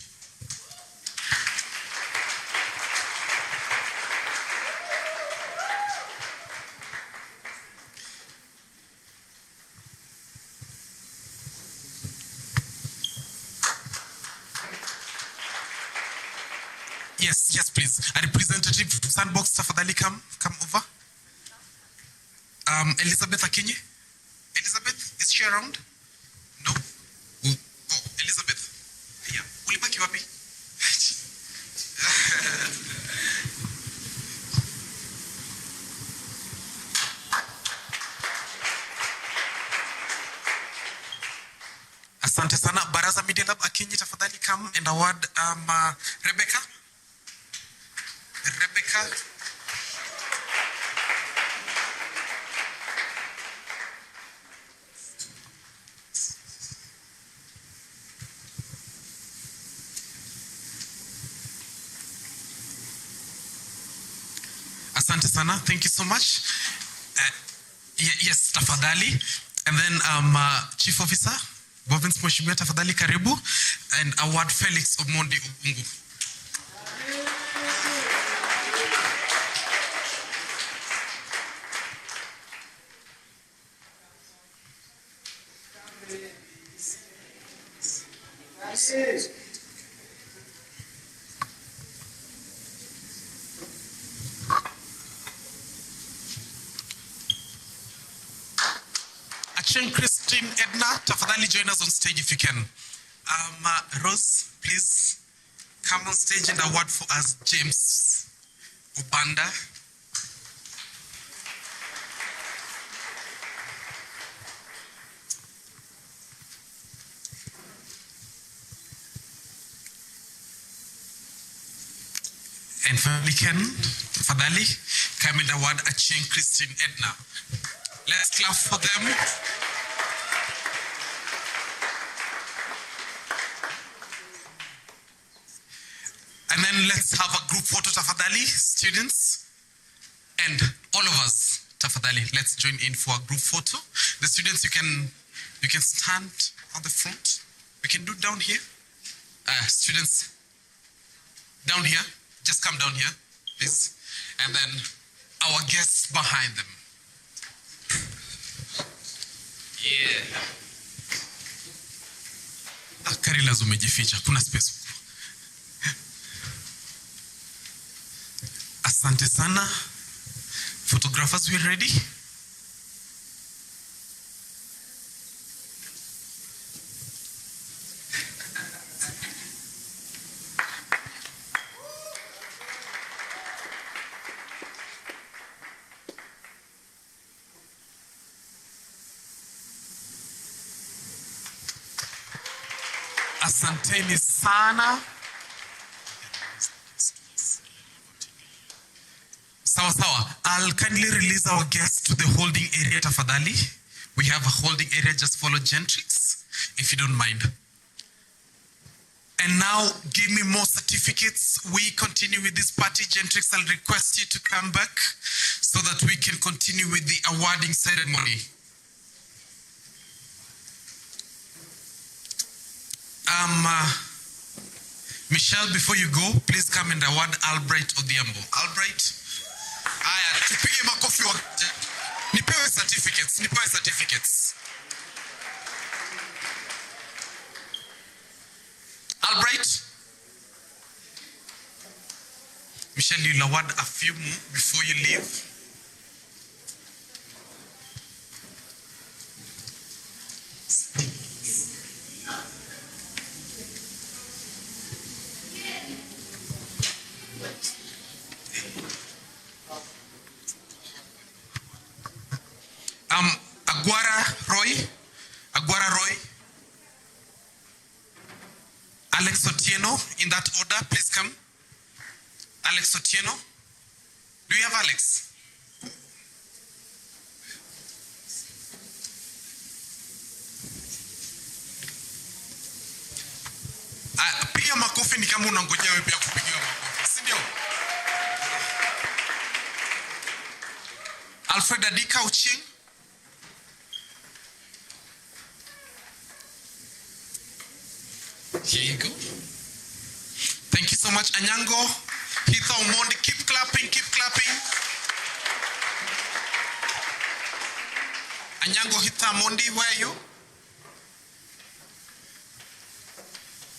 Yes, please. A representative from Sandbox, tafadhali come over. Elizabeth Akinye. Elizabeth, is she around? No? Oh, Elizabeth. Yeah. Ulibaki wapi? Asante sana. Baraza Media Lab Akinye, tafadhali come and award Rebecca. Asante sana. Thank you so much. Yes, tafadhali. And then Chief Officer Bovins Mheshimiwa, tafadhali karibu, and award Felix Omondi Obungu. Christine Edna, tafadhali join us on stage if you can. Rose, please come on stage and award for us James Obanda. And finally, Ken, tafadhali come and award Acheng Christine Edna. Let's clap for them. And then let's have a group photo, tafadhali, students. And all of us, tafadhali, let's join in for a group photo. The students, you can stand on the front. We can do down here. Students, down here. Just come down here, please. And then our guests behind them. Yeah. Kari lazo umejificha, kuna space. Asante sana. Photographers, we ready? Asanteni sana. Sawa sawa. I'll kindly release our guests to the holding area tafadhali. We have a holding area, just follow Gentrix, if you don't mind. And now, give me more certificates. We continue with this party. Gentrix, I'll request you to come back so that we can continue with the awarding ceremony. Michelle, before you go, please come and award Albright Odhiambo. Albright? Aya, tupige makofi wote. Nipewe certificates. Albright? Michelle, you'll award a few more before you leave. Agwara Roy, Alex Otieno, in that order, please come. Alex Otieno. Do you have Alex? Piga makofi ni kama unangojea wewe pia kupigiwa makofi, si ndio? Alfred Adika Uching. Here you go. Thank you so much, Anyango. Hitha Omondi, keep clapping. Anyango Hitha Omondi, where are you?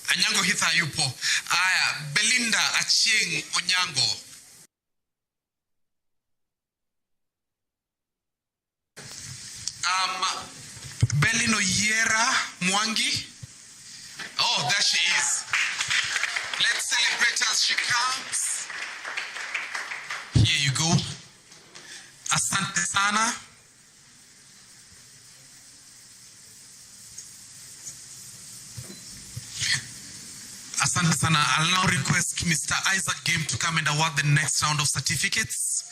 Anyango Hitha yupo. Aya, Belinda Achieng Onyango. Belino Yera Mwangi. Oh, there she is. Let's celebrate as she comes. Here you go. Asante sana. Asante sana. I'll now request Mr. Isaac Game to come and award the next round of certificates.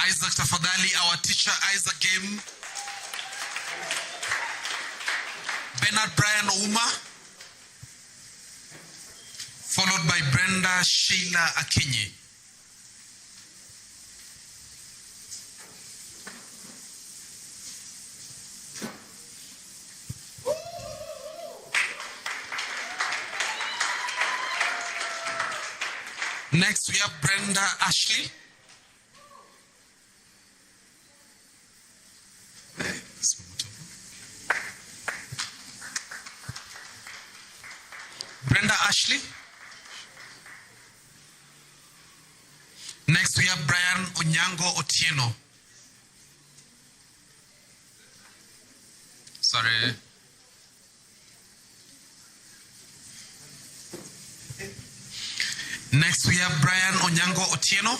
Isaac tafadhali, our teacher Isaac Game. Bernard Brian Ouma. Followed by Brenda Sheila Akinyi. Next we have Brenda Ashley. Brenda Ashley. Next we have Brian Onyango Otieno. Sorry. Next we have Brian Onyango Otieno.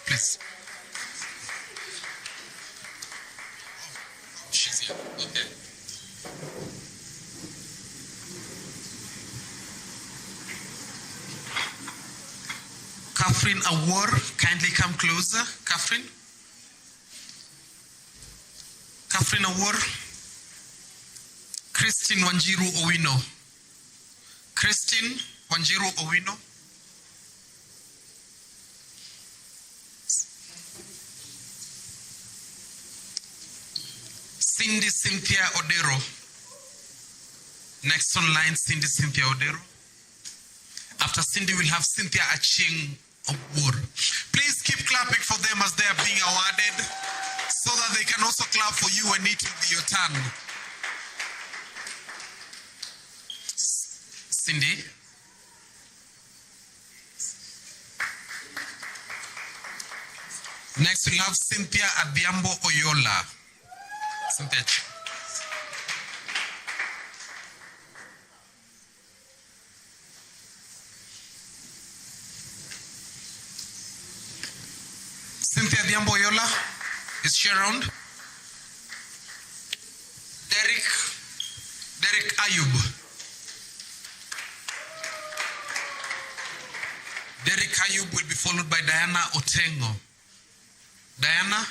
Please. She's here. Okay. Catherine Awar, kindly come closer. Catherine. Catherine Awar. Christine Wanjiru Owino. Christine Wanjiru Owino. Cindy Cynthia Odero. Next on line, Cindy Cynthia Odero. After Cindy, we'll have Cynthia Aching Obur. Please keep clapping for them as they are being awarded, so that they can also clap for you when it will be your turn. Cindy. Next, we'll have Cynthia Adhiambo Oyola. Cynthia. Cynthia Adhiambo Oyola, is she around? Derek Ayub. Derek Ayub will be followed by Diana Otengo. Diana?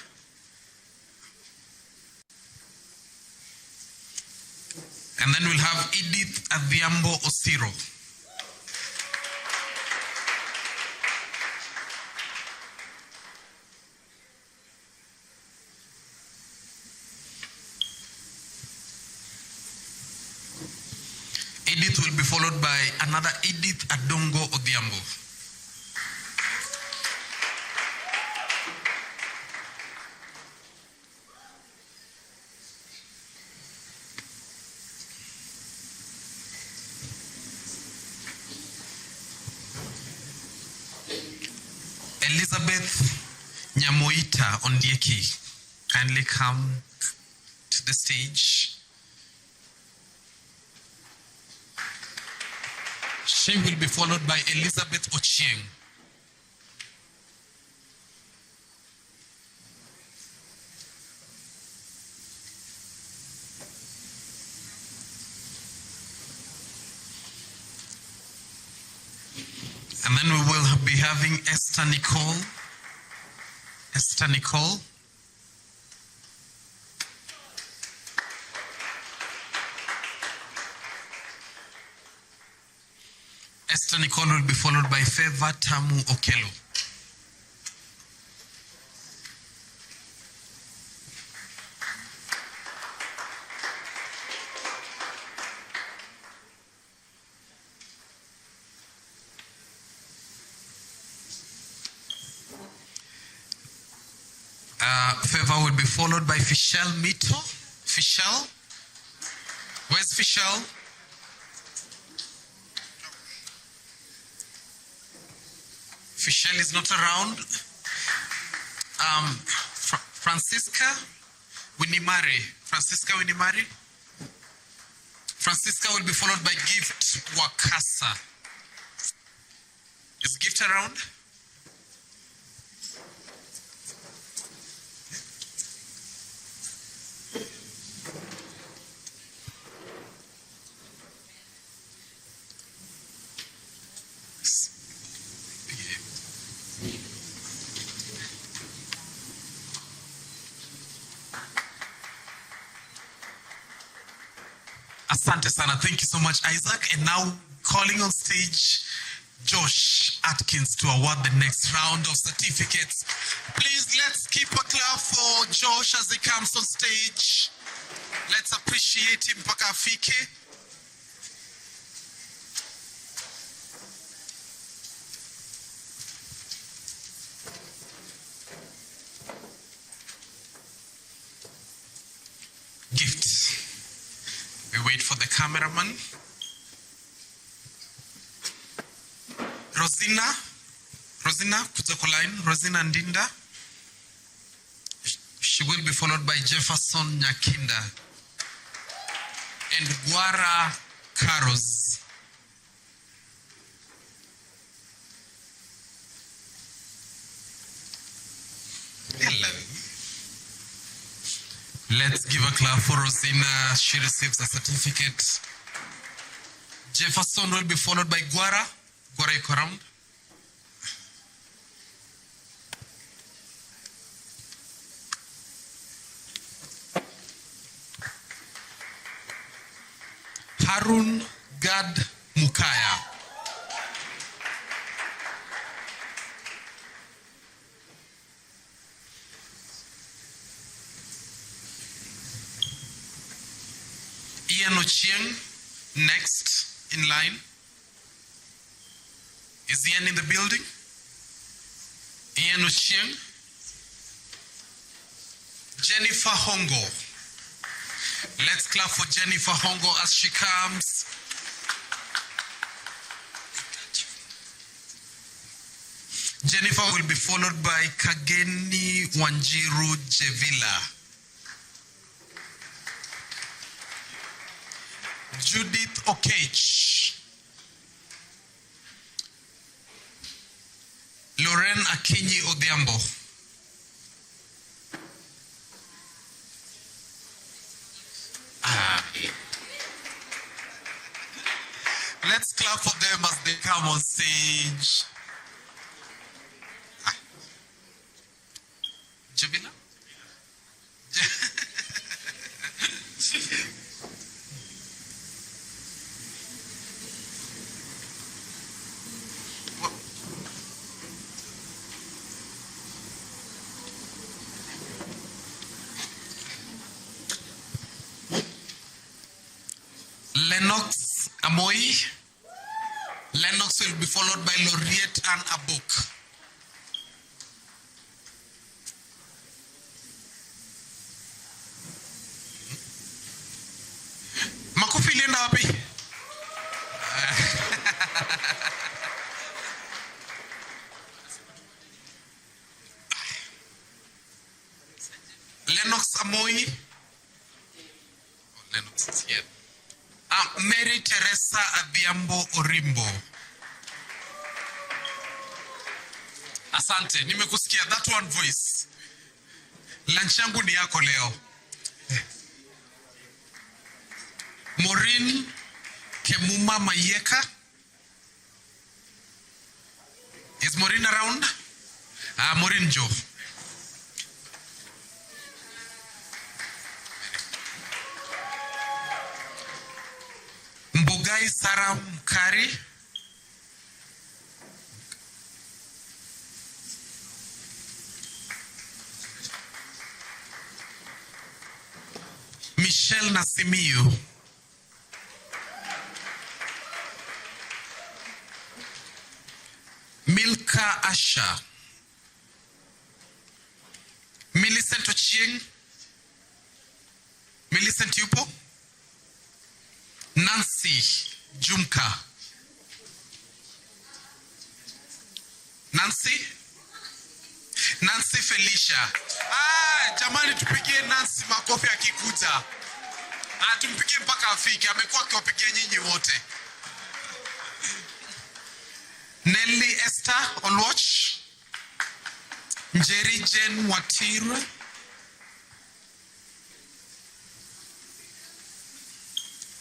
And then we'll have Edith Adhiambo Osiro. Edith will be followed by another Edith Adongo Odhiambo. Elizabeth Nyamoita Ondieki, kindly come to the stage. She will be followed by Elizabeth Ochieng. And then we will be having Esther Nicole. Esther Nicole. Esther Nicole will be followed by Favor Tamu Okelo. Favor will be followed by Fischel Mito. Fischel? Where's Fischel? Fischel is not around. Francisca Winimari. Francisca Winimari. Francisca will be followed by Gift Wakasa. Is Gift around? Asante sana. Thank you so much, Isaac. And now calling on stage Josh Atkins to award the next round of certificates. Please, let's keep a clap for Josh as he comes on stage. Let's appreciate him mpaka afike. Gift. We wait for the cameraman. Rosina, kuja kwa line. Rosina Ndinda. She will be followed by Jefferson Nyakinda and Guara Caros. Hello. Let's give a clap for Rosina. She receives a certificate. Jefferson will be followed by Guara. Guara, you around? Harun Gad Mukaya. Ian Ochieng next in line. Is Ian in the building? Ian Ochieng. Jennifer Hongo. Let's clap for Jennifer Hongo as she comes. Jennifer will be followed by Kageni Wanjiru Jevila. Judith Okech. Lauren Akinyi Odhiambo. Let's clap for them as they come on stage. Jevila? Lennox Amoy. Lennox will be followed by Lauriette Ann Abuk. Makofi ilienda wapi? Lennox Amoy. Lennox is here. Mary Teresa Adhiambo Orimbo. Asante, nimekusikia that one voice. Lunch yangu ni yako leo. Maureen Kemuma Mayeka. Is Maureen around? Maureen Joe. Mbogai Sarah Mkari. Michelle Nasimiyu. Milka Asha. Millicent Ochieng. Millicent yupo? Nancy Jumka. Nancy? Nancy Felicia. Jamani tupigie Nancy makofi akikuja. Tumpigie mpaka afike. Amekuwa akiwapigia nyinyi wote. Nelly Esther Olwatch. Njeri Jen Watira.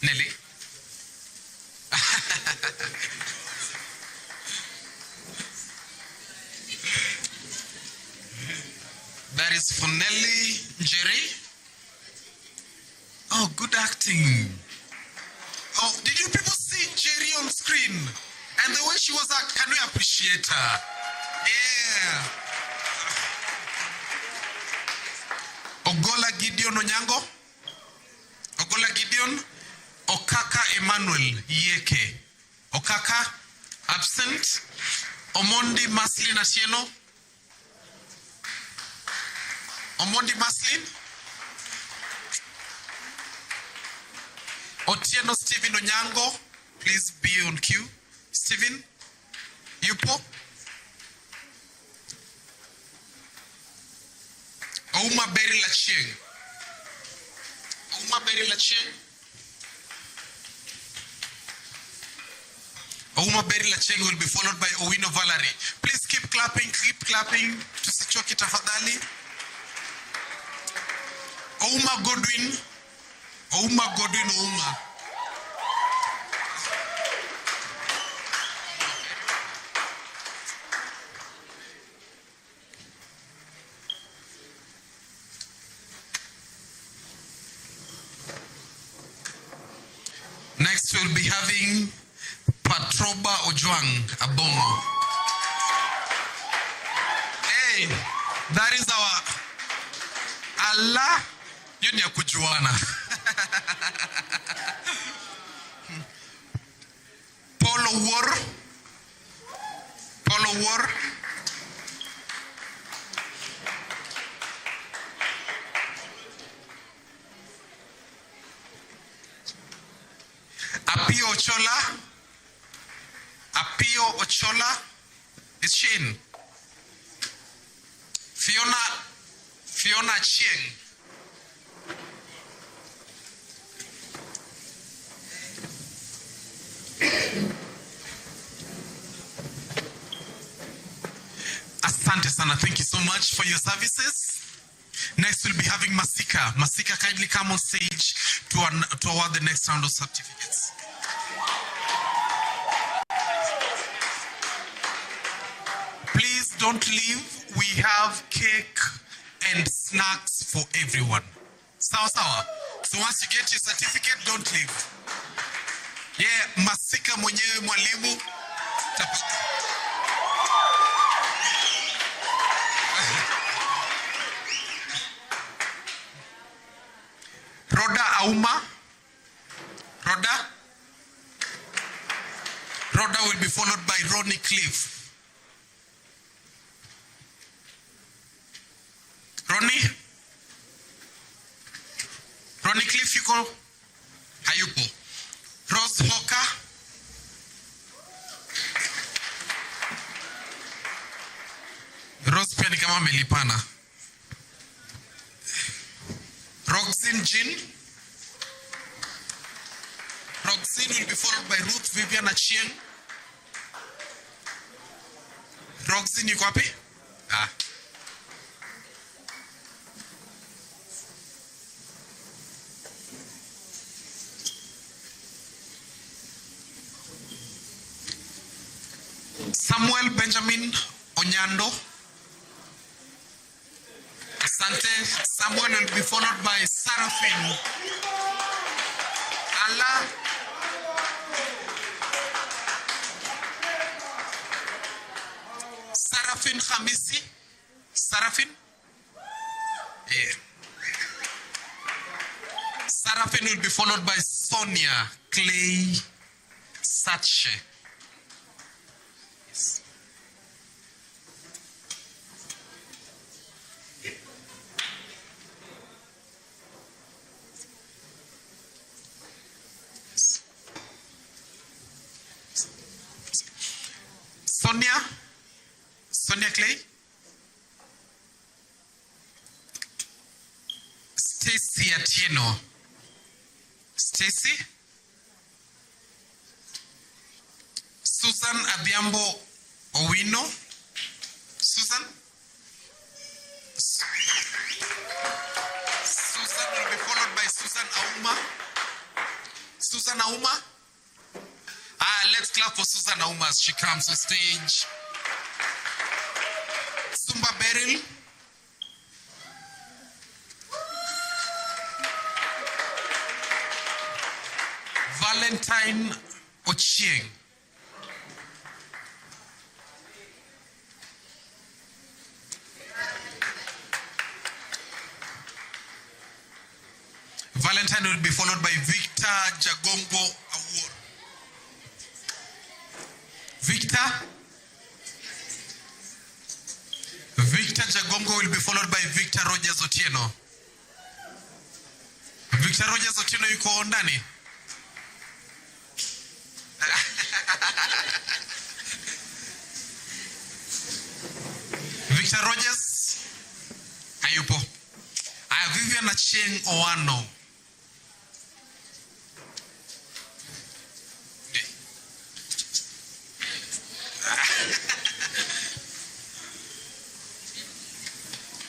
Nelly. That is for Nelly Njeri. Oh, good acting. Oh, did you people see Njeri on screen? And the way she was, can we appreciate her? Yeah. Ogola Gideon Onyango. Ogola Gideon. Okaka Emmanuel Yeke. Okaka, absent. Omondi Maslin Asieno. Omondi Maslin. Otieno Stephen Onyango, please be on cue. Stephen, yupo? Ouma Berry Lachieng. Ouma Berry Lachieng. Ouma Berry Lachieng will be followed by Owino Valerie. Please keep clapping, tusichoki tafadhali. Ouma Godwin. Ouma Godwin Ouma. Next we'll be having Patroba Ojwang Abongo. Hey, that is our Allah. You ni ya kujuana. Polo War. Polo War. Apio Ochola. Apio Ochola. Is she in? Fiona Chieng. Asante sana. Thank you so much for your services. Next we'll be having Masika. Masika, kindly come on stage to award the next round of certificates. Please don't leave. We have cake and snacks for everyone. Sawa sawa. So once you get your certificate, don't leave. Yeah, Masika mwenyewe mwalimu. Rhoda Auma. Rhoda will be followed by Ronnie Cliff. Ronnie Cliff yuko? Hayupo. Rose Hoka. Rose pia ni kama amelipana. Roxin Jean. Roxin will be followed by Ruth Vivian Achieng. Roxin yuko wapi? Samuel Benjamin Onyando. Asante. Samuel will be followed by Sarafin. Allah. Sarafin Hamisi. Sarafin? Yeah. Sarafin will be followed by Sonia Clay Sache. Yes. Sonia Clay. Stacy Atieno. Stacy. Susan Abiambo Owino. Susan. Susan will be followed by Susan Auma. Susan Auma. Let's clap for Susan Auma as she comes on stage. Sumba Beryl. Valentine Ochieng. Valentine will be followed by Victor Jagongo Award. Victor Jagongo will be followed by Victor Rogers Otieno. Victor Rogers Otieno yuko ndani? Victor Rogers hayupo. Vivian Achieng Owano.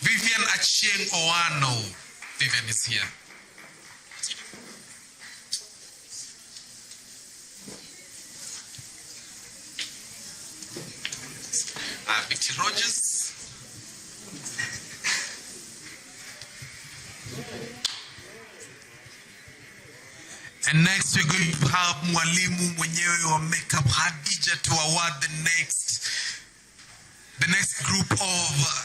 Vivian Achieng Owano. Vivian is here. Victor Rogers. And next we're going to have mwalimu mwenyewe wa makeup Hadija to award the next group of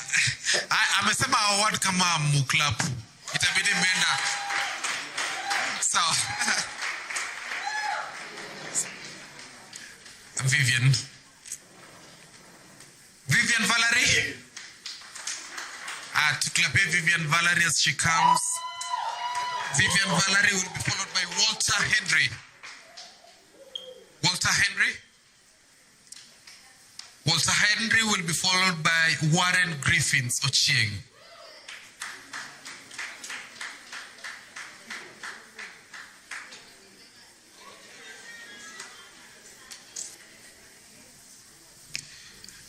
amesema award kama muklapu. Itabidi menda. So Vivian. Vivian Valerie. To clap Vivian Valerie as she comes. Vivian Valerie will be followed by Walter Henry. Walter Henry. Walter Henry will be followed by Warren Griffins Ochieng.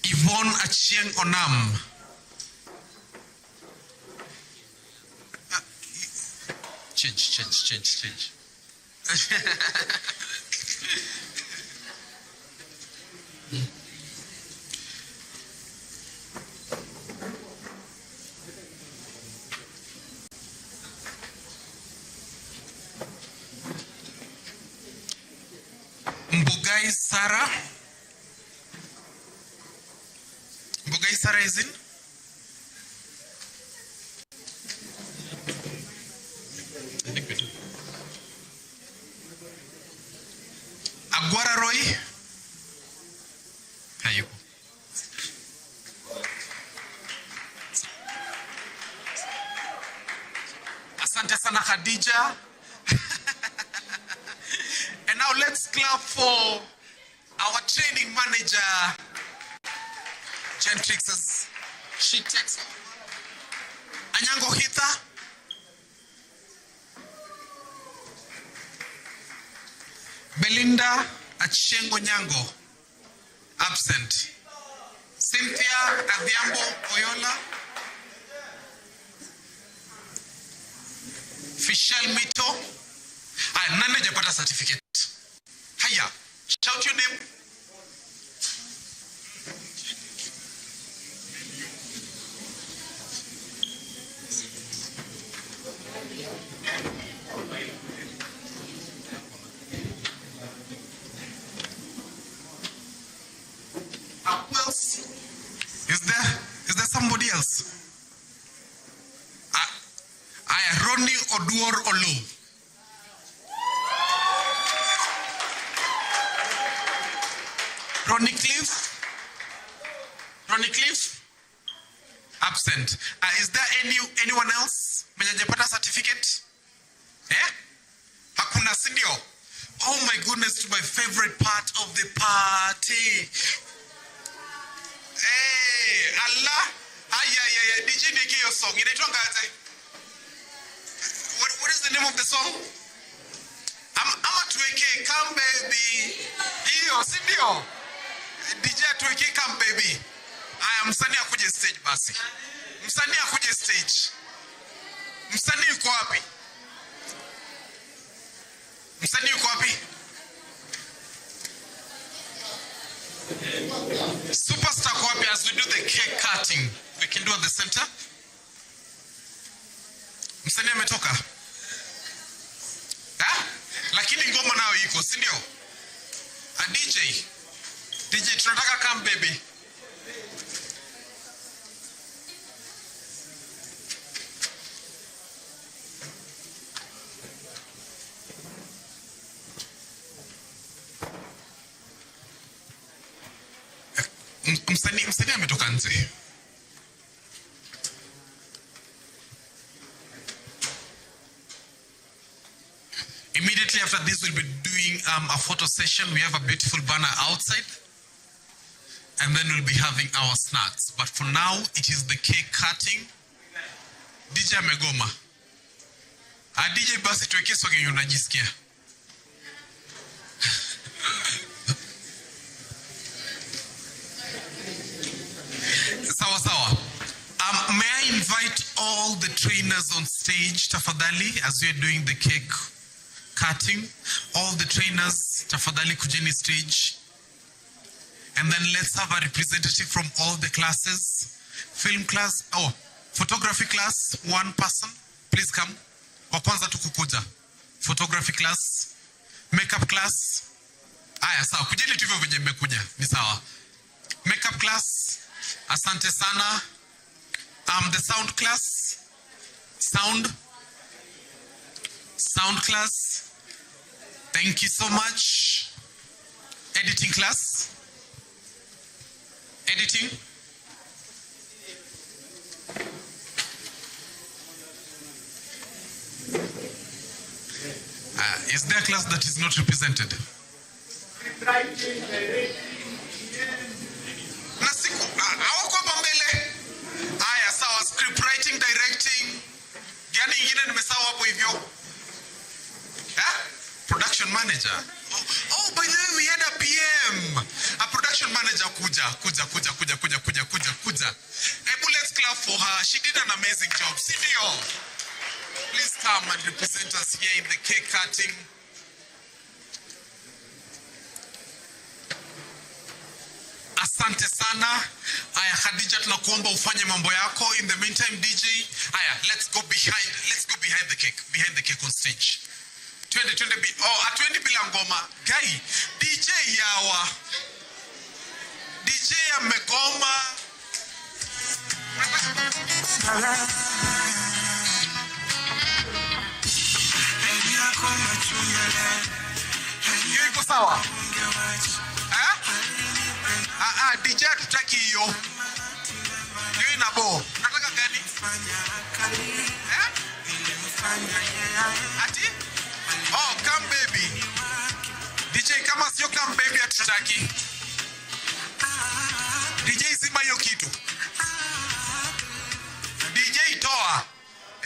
Yvonne Achieng Onam. Change. Mbugai Sarah. Mbugai Sarah is in. Agwara Roy. Hayuko. Asante sana Khadija. And now let's clap for our training manager, Gentrix, as she takes Anyango Hita. Belinda Achengo Nyango, absent. Cynthia Adhiambo Oyola. Fishel Mito. None hajapata certificate. Haya, shout your name. Who else? Is there somebody else? Ronnie Oduor Olu. Ronnie Cliff? Absent. Is there anyone else? Mwenye hajapata certificate? Hakuna, sindio? Oh my goodness, to my favorite part of the party. Hey, Allah. Ay, DJ niki your song. What is the name of the song? Ama tuweke come baby. Hiyo, sindio? DJ tuweke come baby. Msanii akuje stage basi. Msanii akuje stage. Msanii yuko wapi? Msanii yuko wapi? Superstar yuko wapi as we do the cake cutting? We can do at the center. Msanii ametoka? Lakini ngoma nao iko, si ndio? DJ tunataka come baby. Msanii ametoka nje. Immediately after this, we'll be doing a photo session. We have a beautiful banner outside. And then we'll be having our snacks. But for now, it is the cake cutting. DJ Megoma. DJ basi tuweke swagi unajisikia. Sawa. May I invite all the trainers on stage, tafadhali, as we are doing the cake cutting. All the trainers, tafadhali kujeni stage. And then let's have a representative from all the classes. Film class, photography class, one person, please come. Wa kwanza tukukuja. Photography class, makeup class. Aya, sawa, kujeni tu hivyo venye mmekuja, ni sawa. Makeup class, asante sana. The sound class, sound class, thank you so much. Editing class, Editing. Is there a class that is not represented? Aya, sawa, script writing, directing. Gani ingine nimesawa hapo hivyo? Production manager. Oh, by the way, we had a PM. A production manager kuja. Let's clap for her. She did an amazing job. Senior. Please come and represent us here in the cake cutting. Asante sana. Aya, Khadija, tunakuomba ufanye mambo yako. In the meantime, DJ, aya, let's go behind the cake on stage. 20 bila ngoma. Guy, DJ yawa. DJ amegoma. Yuko sawa? DJ tutaki hiyo. Hiyo inabo. Nataka gani? Ati? Oh, come baby. DJ kama sio come baby hatutaki. DJ zima hiyo kitu. DJ toa.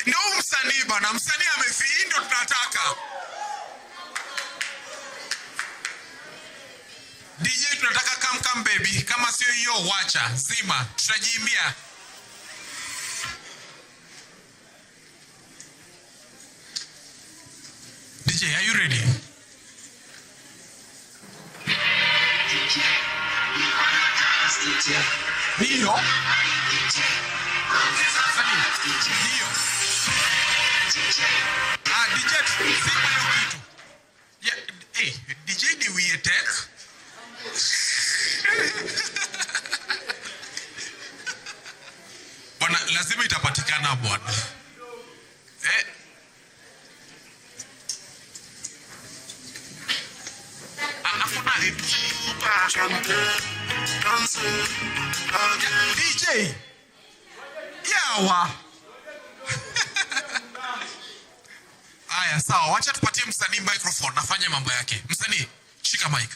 Ndio msanii bana, msanii amefii, ndio tunataka. DJ tunataka come baby, kama sio hiyo wacha, zima, tutajiimbia. DJ, are you ready? Ndio. Ndio. DJ, zima hiyo kitu. Yeah, hey, DJ ni we attack. Bwana, lazima itapatikana bwana. DJ yawa. Aya, sawa, wacha tupatie msanii microphone afanye mambo yake. Msanii, shika mic.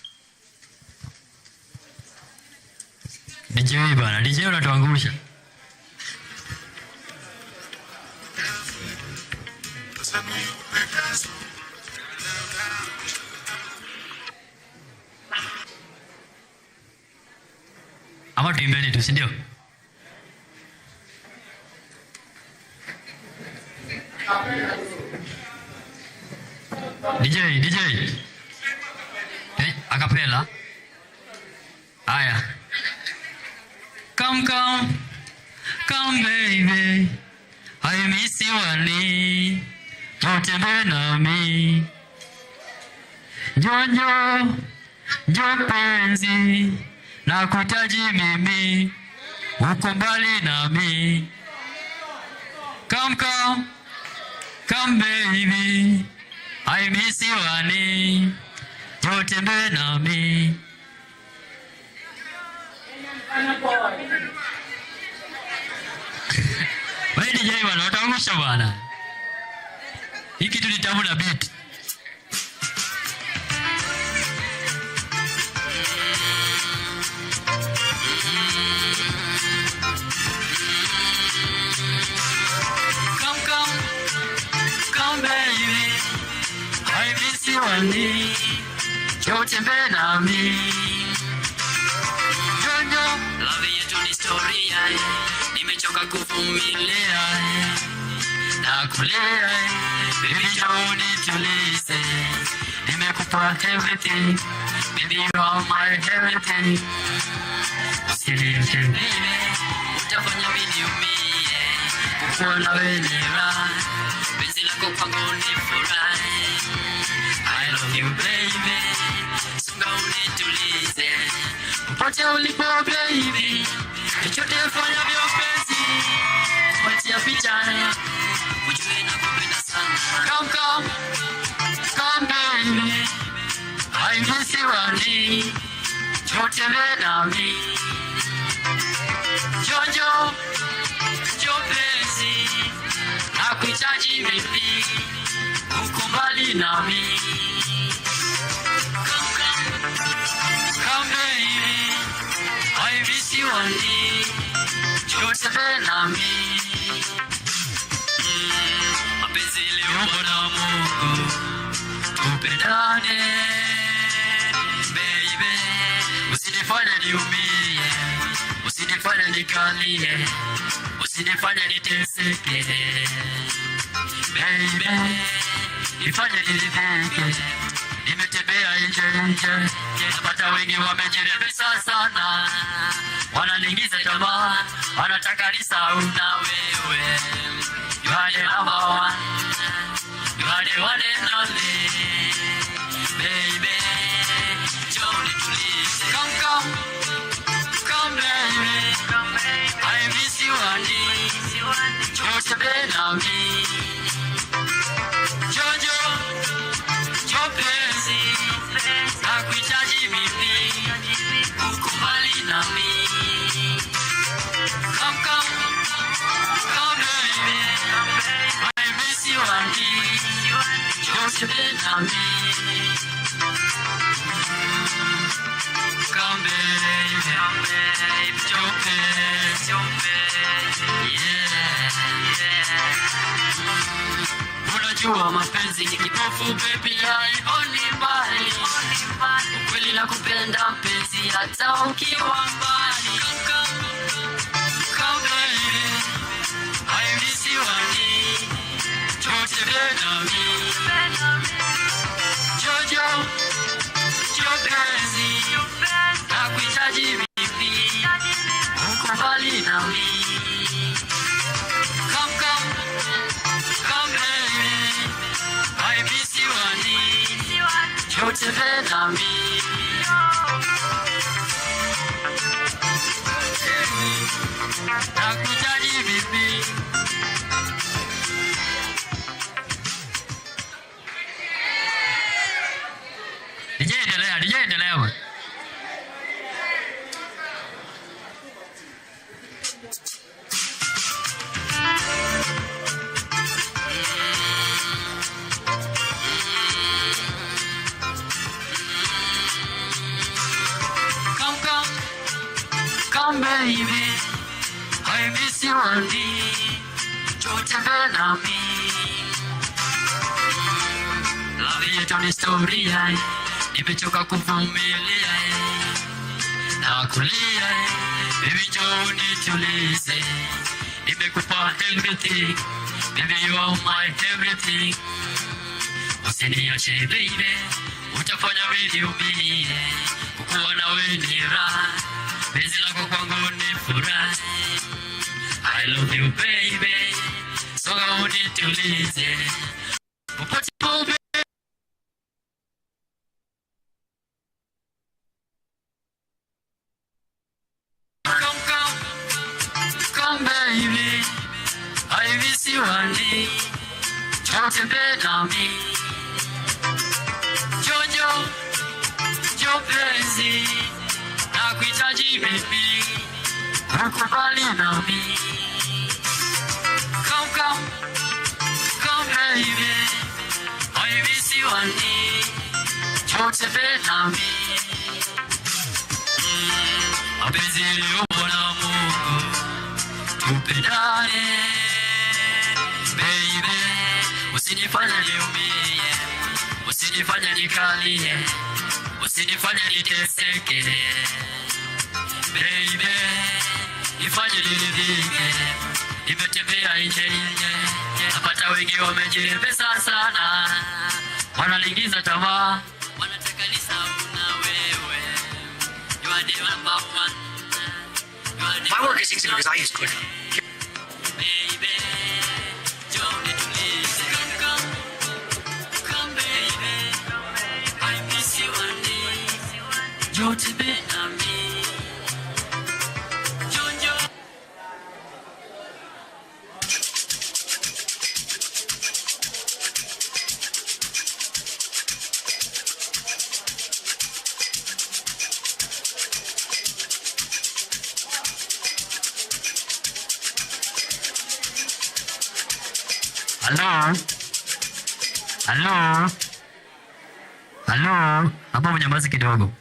DJ bana, DJ unatuangusha. Ama tuimbeni tu, si ndio? DJ. Hey, acapella. Aya. Come baby. I miss you ali. Utembee nami. Jo penzi. Nakuhitaji mimi. Uko mbali nami. Come baby. I miss you ali. Utembee nami. Wewe DJ bwana, utaangusha bwana. Hii kitu ni tamu na beat. Come baby. I miss you ali. Utembee nami. Love yetu ni story ai. Nimechoka kuvumilia na kulea. Baby Johnny tulize. Nimekupa everything. Baby you are my everything. Baby, utafanya niumie. Kukuona wewe ni raha. Penzi lako kwangu ni furaha. I love you baby. Songa unitulize. Popote ulipo baby. Chochote fanya vya penzi. Kupatia picha. Ujue nakupenda sana. Come baby. I miss you ali. Utembee nami. Jojo, Jopezi, nakuhitaji vipi? Uko mbali nami. Come baby, I miss you only. Jotebe nami. Mapenzi leo na Mungu, tupendane baby. Usinifanye niumie, usinifanye nikalie, usinifanye niteseke baby. Nifanye niridhike, nimetembea nje, napata wengi wamejirembesha sana, wananiingiza tamaa, wanataka nisahau na wewe. You are the number one, you are the one and only, baby. Jolly, please, come baby, I miss you honey, Jotebe nami. Jojo, Jopezi, nakuhitaji vipi? Uko mbali nami. Come baby, I miss you honey, Jotebe nami. Come baby, Jopezi, yeah. Unajua mapenzi ni kipofu baby, haioni mbali. Ukweli nakupenda mpenzi hata ukiwa mbali. Come baby, I miss you honey, Jotebe nami. Jojo, Jopezi, nakuhitaji vipi? Uko mbali nami. Come baby, I miss you honey, Jotebe nami. Nakuhitaji vipi? DJ endelea bwana. Come baby, I miss you honey, Jotebe nami. Love yetu ni historia, nimechoka kuvumilia na kulia. Baby njoo nitulize, nimekupa everything, baby you are my everything. Usiniache baby, utafanya mimi niumie, kukuona wewe ni raha, penzi lako kwangu ni furaha. I love you baby, so unitulize popote baby. Come baby, I miss you honey, Jotebe nami. Jojo, Jopezi, nakuhitaji vipi? Uko mbali nami. Come baby, I miss you honey, Jotebe nami. Mapenzi leo na Mungu, tupendane baby. Usinifanye niumie, usinifanye nikalie, usinifanye niteseke baby. Nifanye niridhike, nimetembea nje, napata wengi wamejirembesha sana, wananiingiza tamaa, wanataka nisahau na wewe. You are the number one. My work is easy because I use Quick. Baby, don't need to listen. Come baby, I miss you honey, Jotebe nami. Jojo. Hello? Hello? Hello? Hapa mnyamazi kidogo.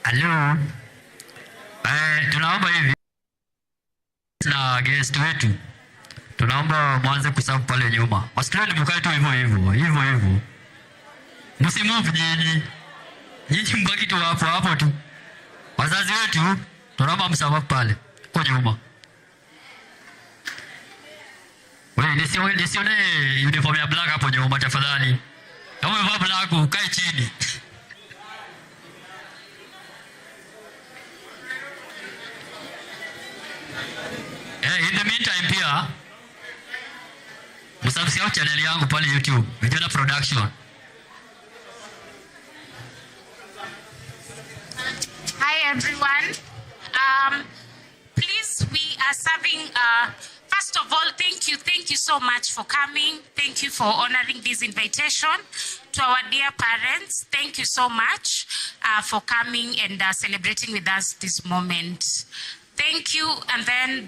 Hello? Tunaomba hivi na guest wetu. Tunaomba mwanze kusafu pale nyuma. Masikini mkae tu hivyo. Msimove nyinyi. Nyinyi mbaki tu hapo tu. Wazazi wetu tunaomba msafu pale kwa nyuma. Wewe nisione uniform ya black hapo nyuma tafadhali. Kama umevaa black ukae chini. In the meantime pia msubscribe channel yangu pale YouTube, Vijana Production. Hi everyone. Please, we are serving. First of all, thank you so much for coming. Thank you for honoring this invitation. To our dear parents, thank you so much for coming and celebrating with us this moment. Thank you. And then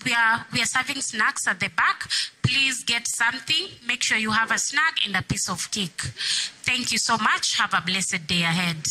we are serving snacks at the back. Please get something. Make sure you have a snack and a piece of cake. Thank you so much. Have a blessed day ahead.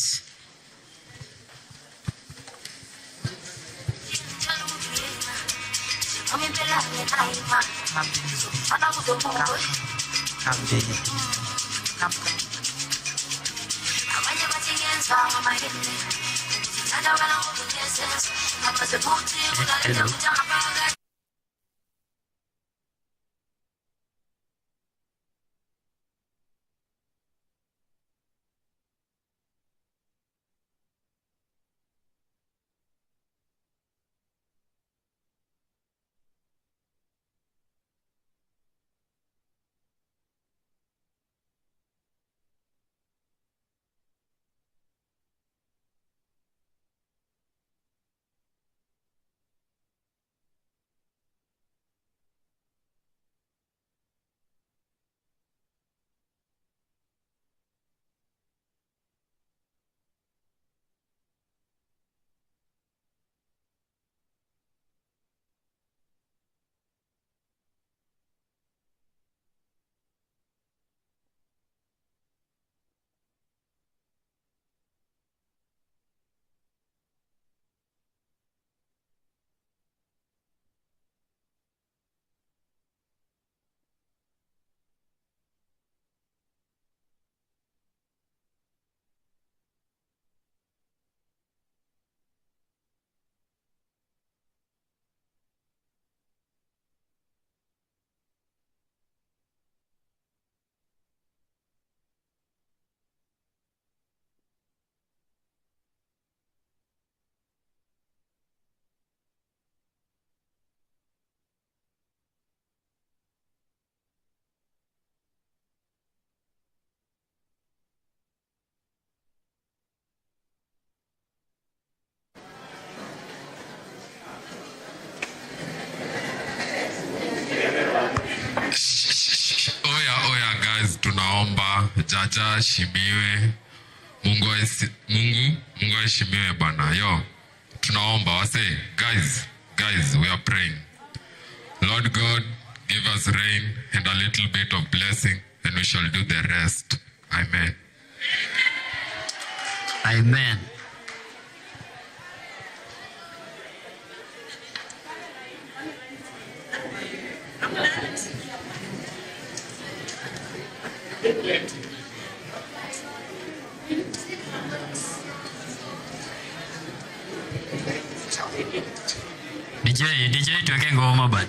Oya guys, tunaomba Jaja ashimiwe. Mungu ashimiwe bana. Yo, tunaomba wase. Guys, we are praying. Lord God, give us rain and a little bit of blessing, and we shall do the rest. Amen. Amen. DJ tuweke ngoma bana.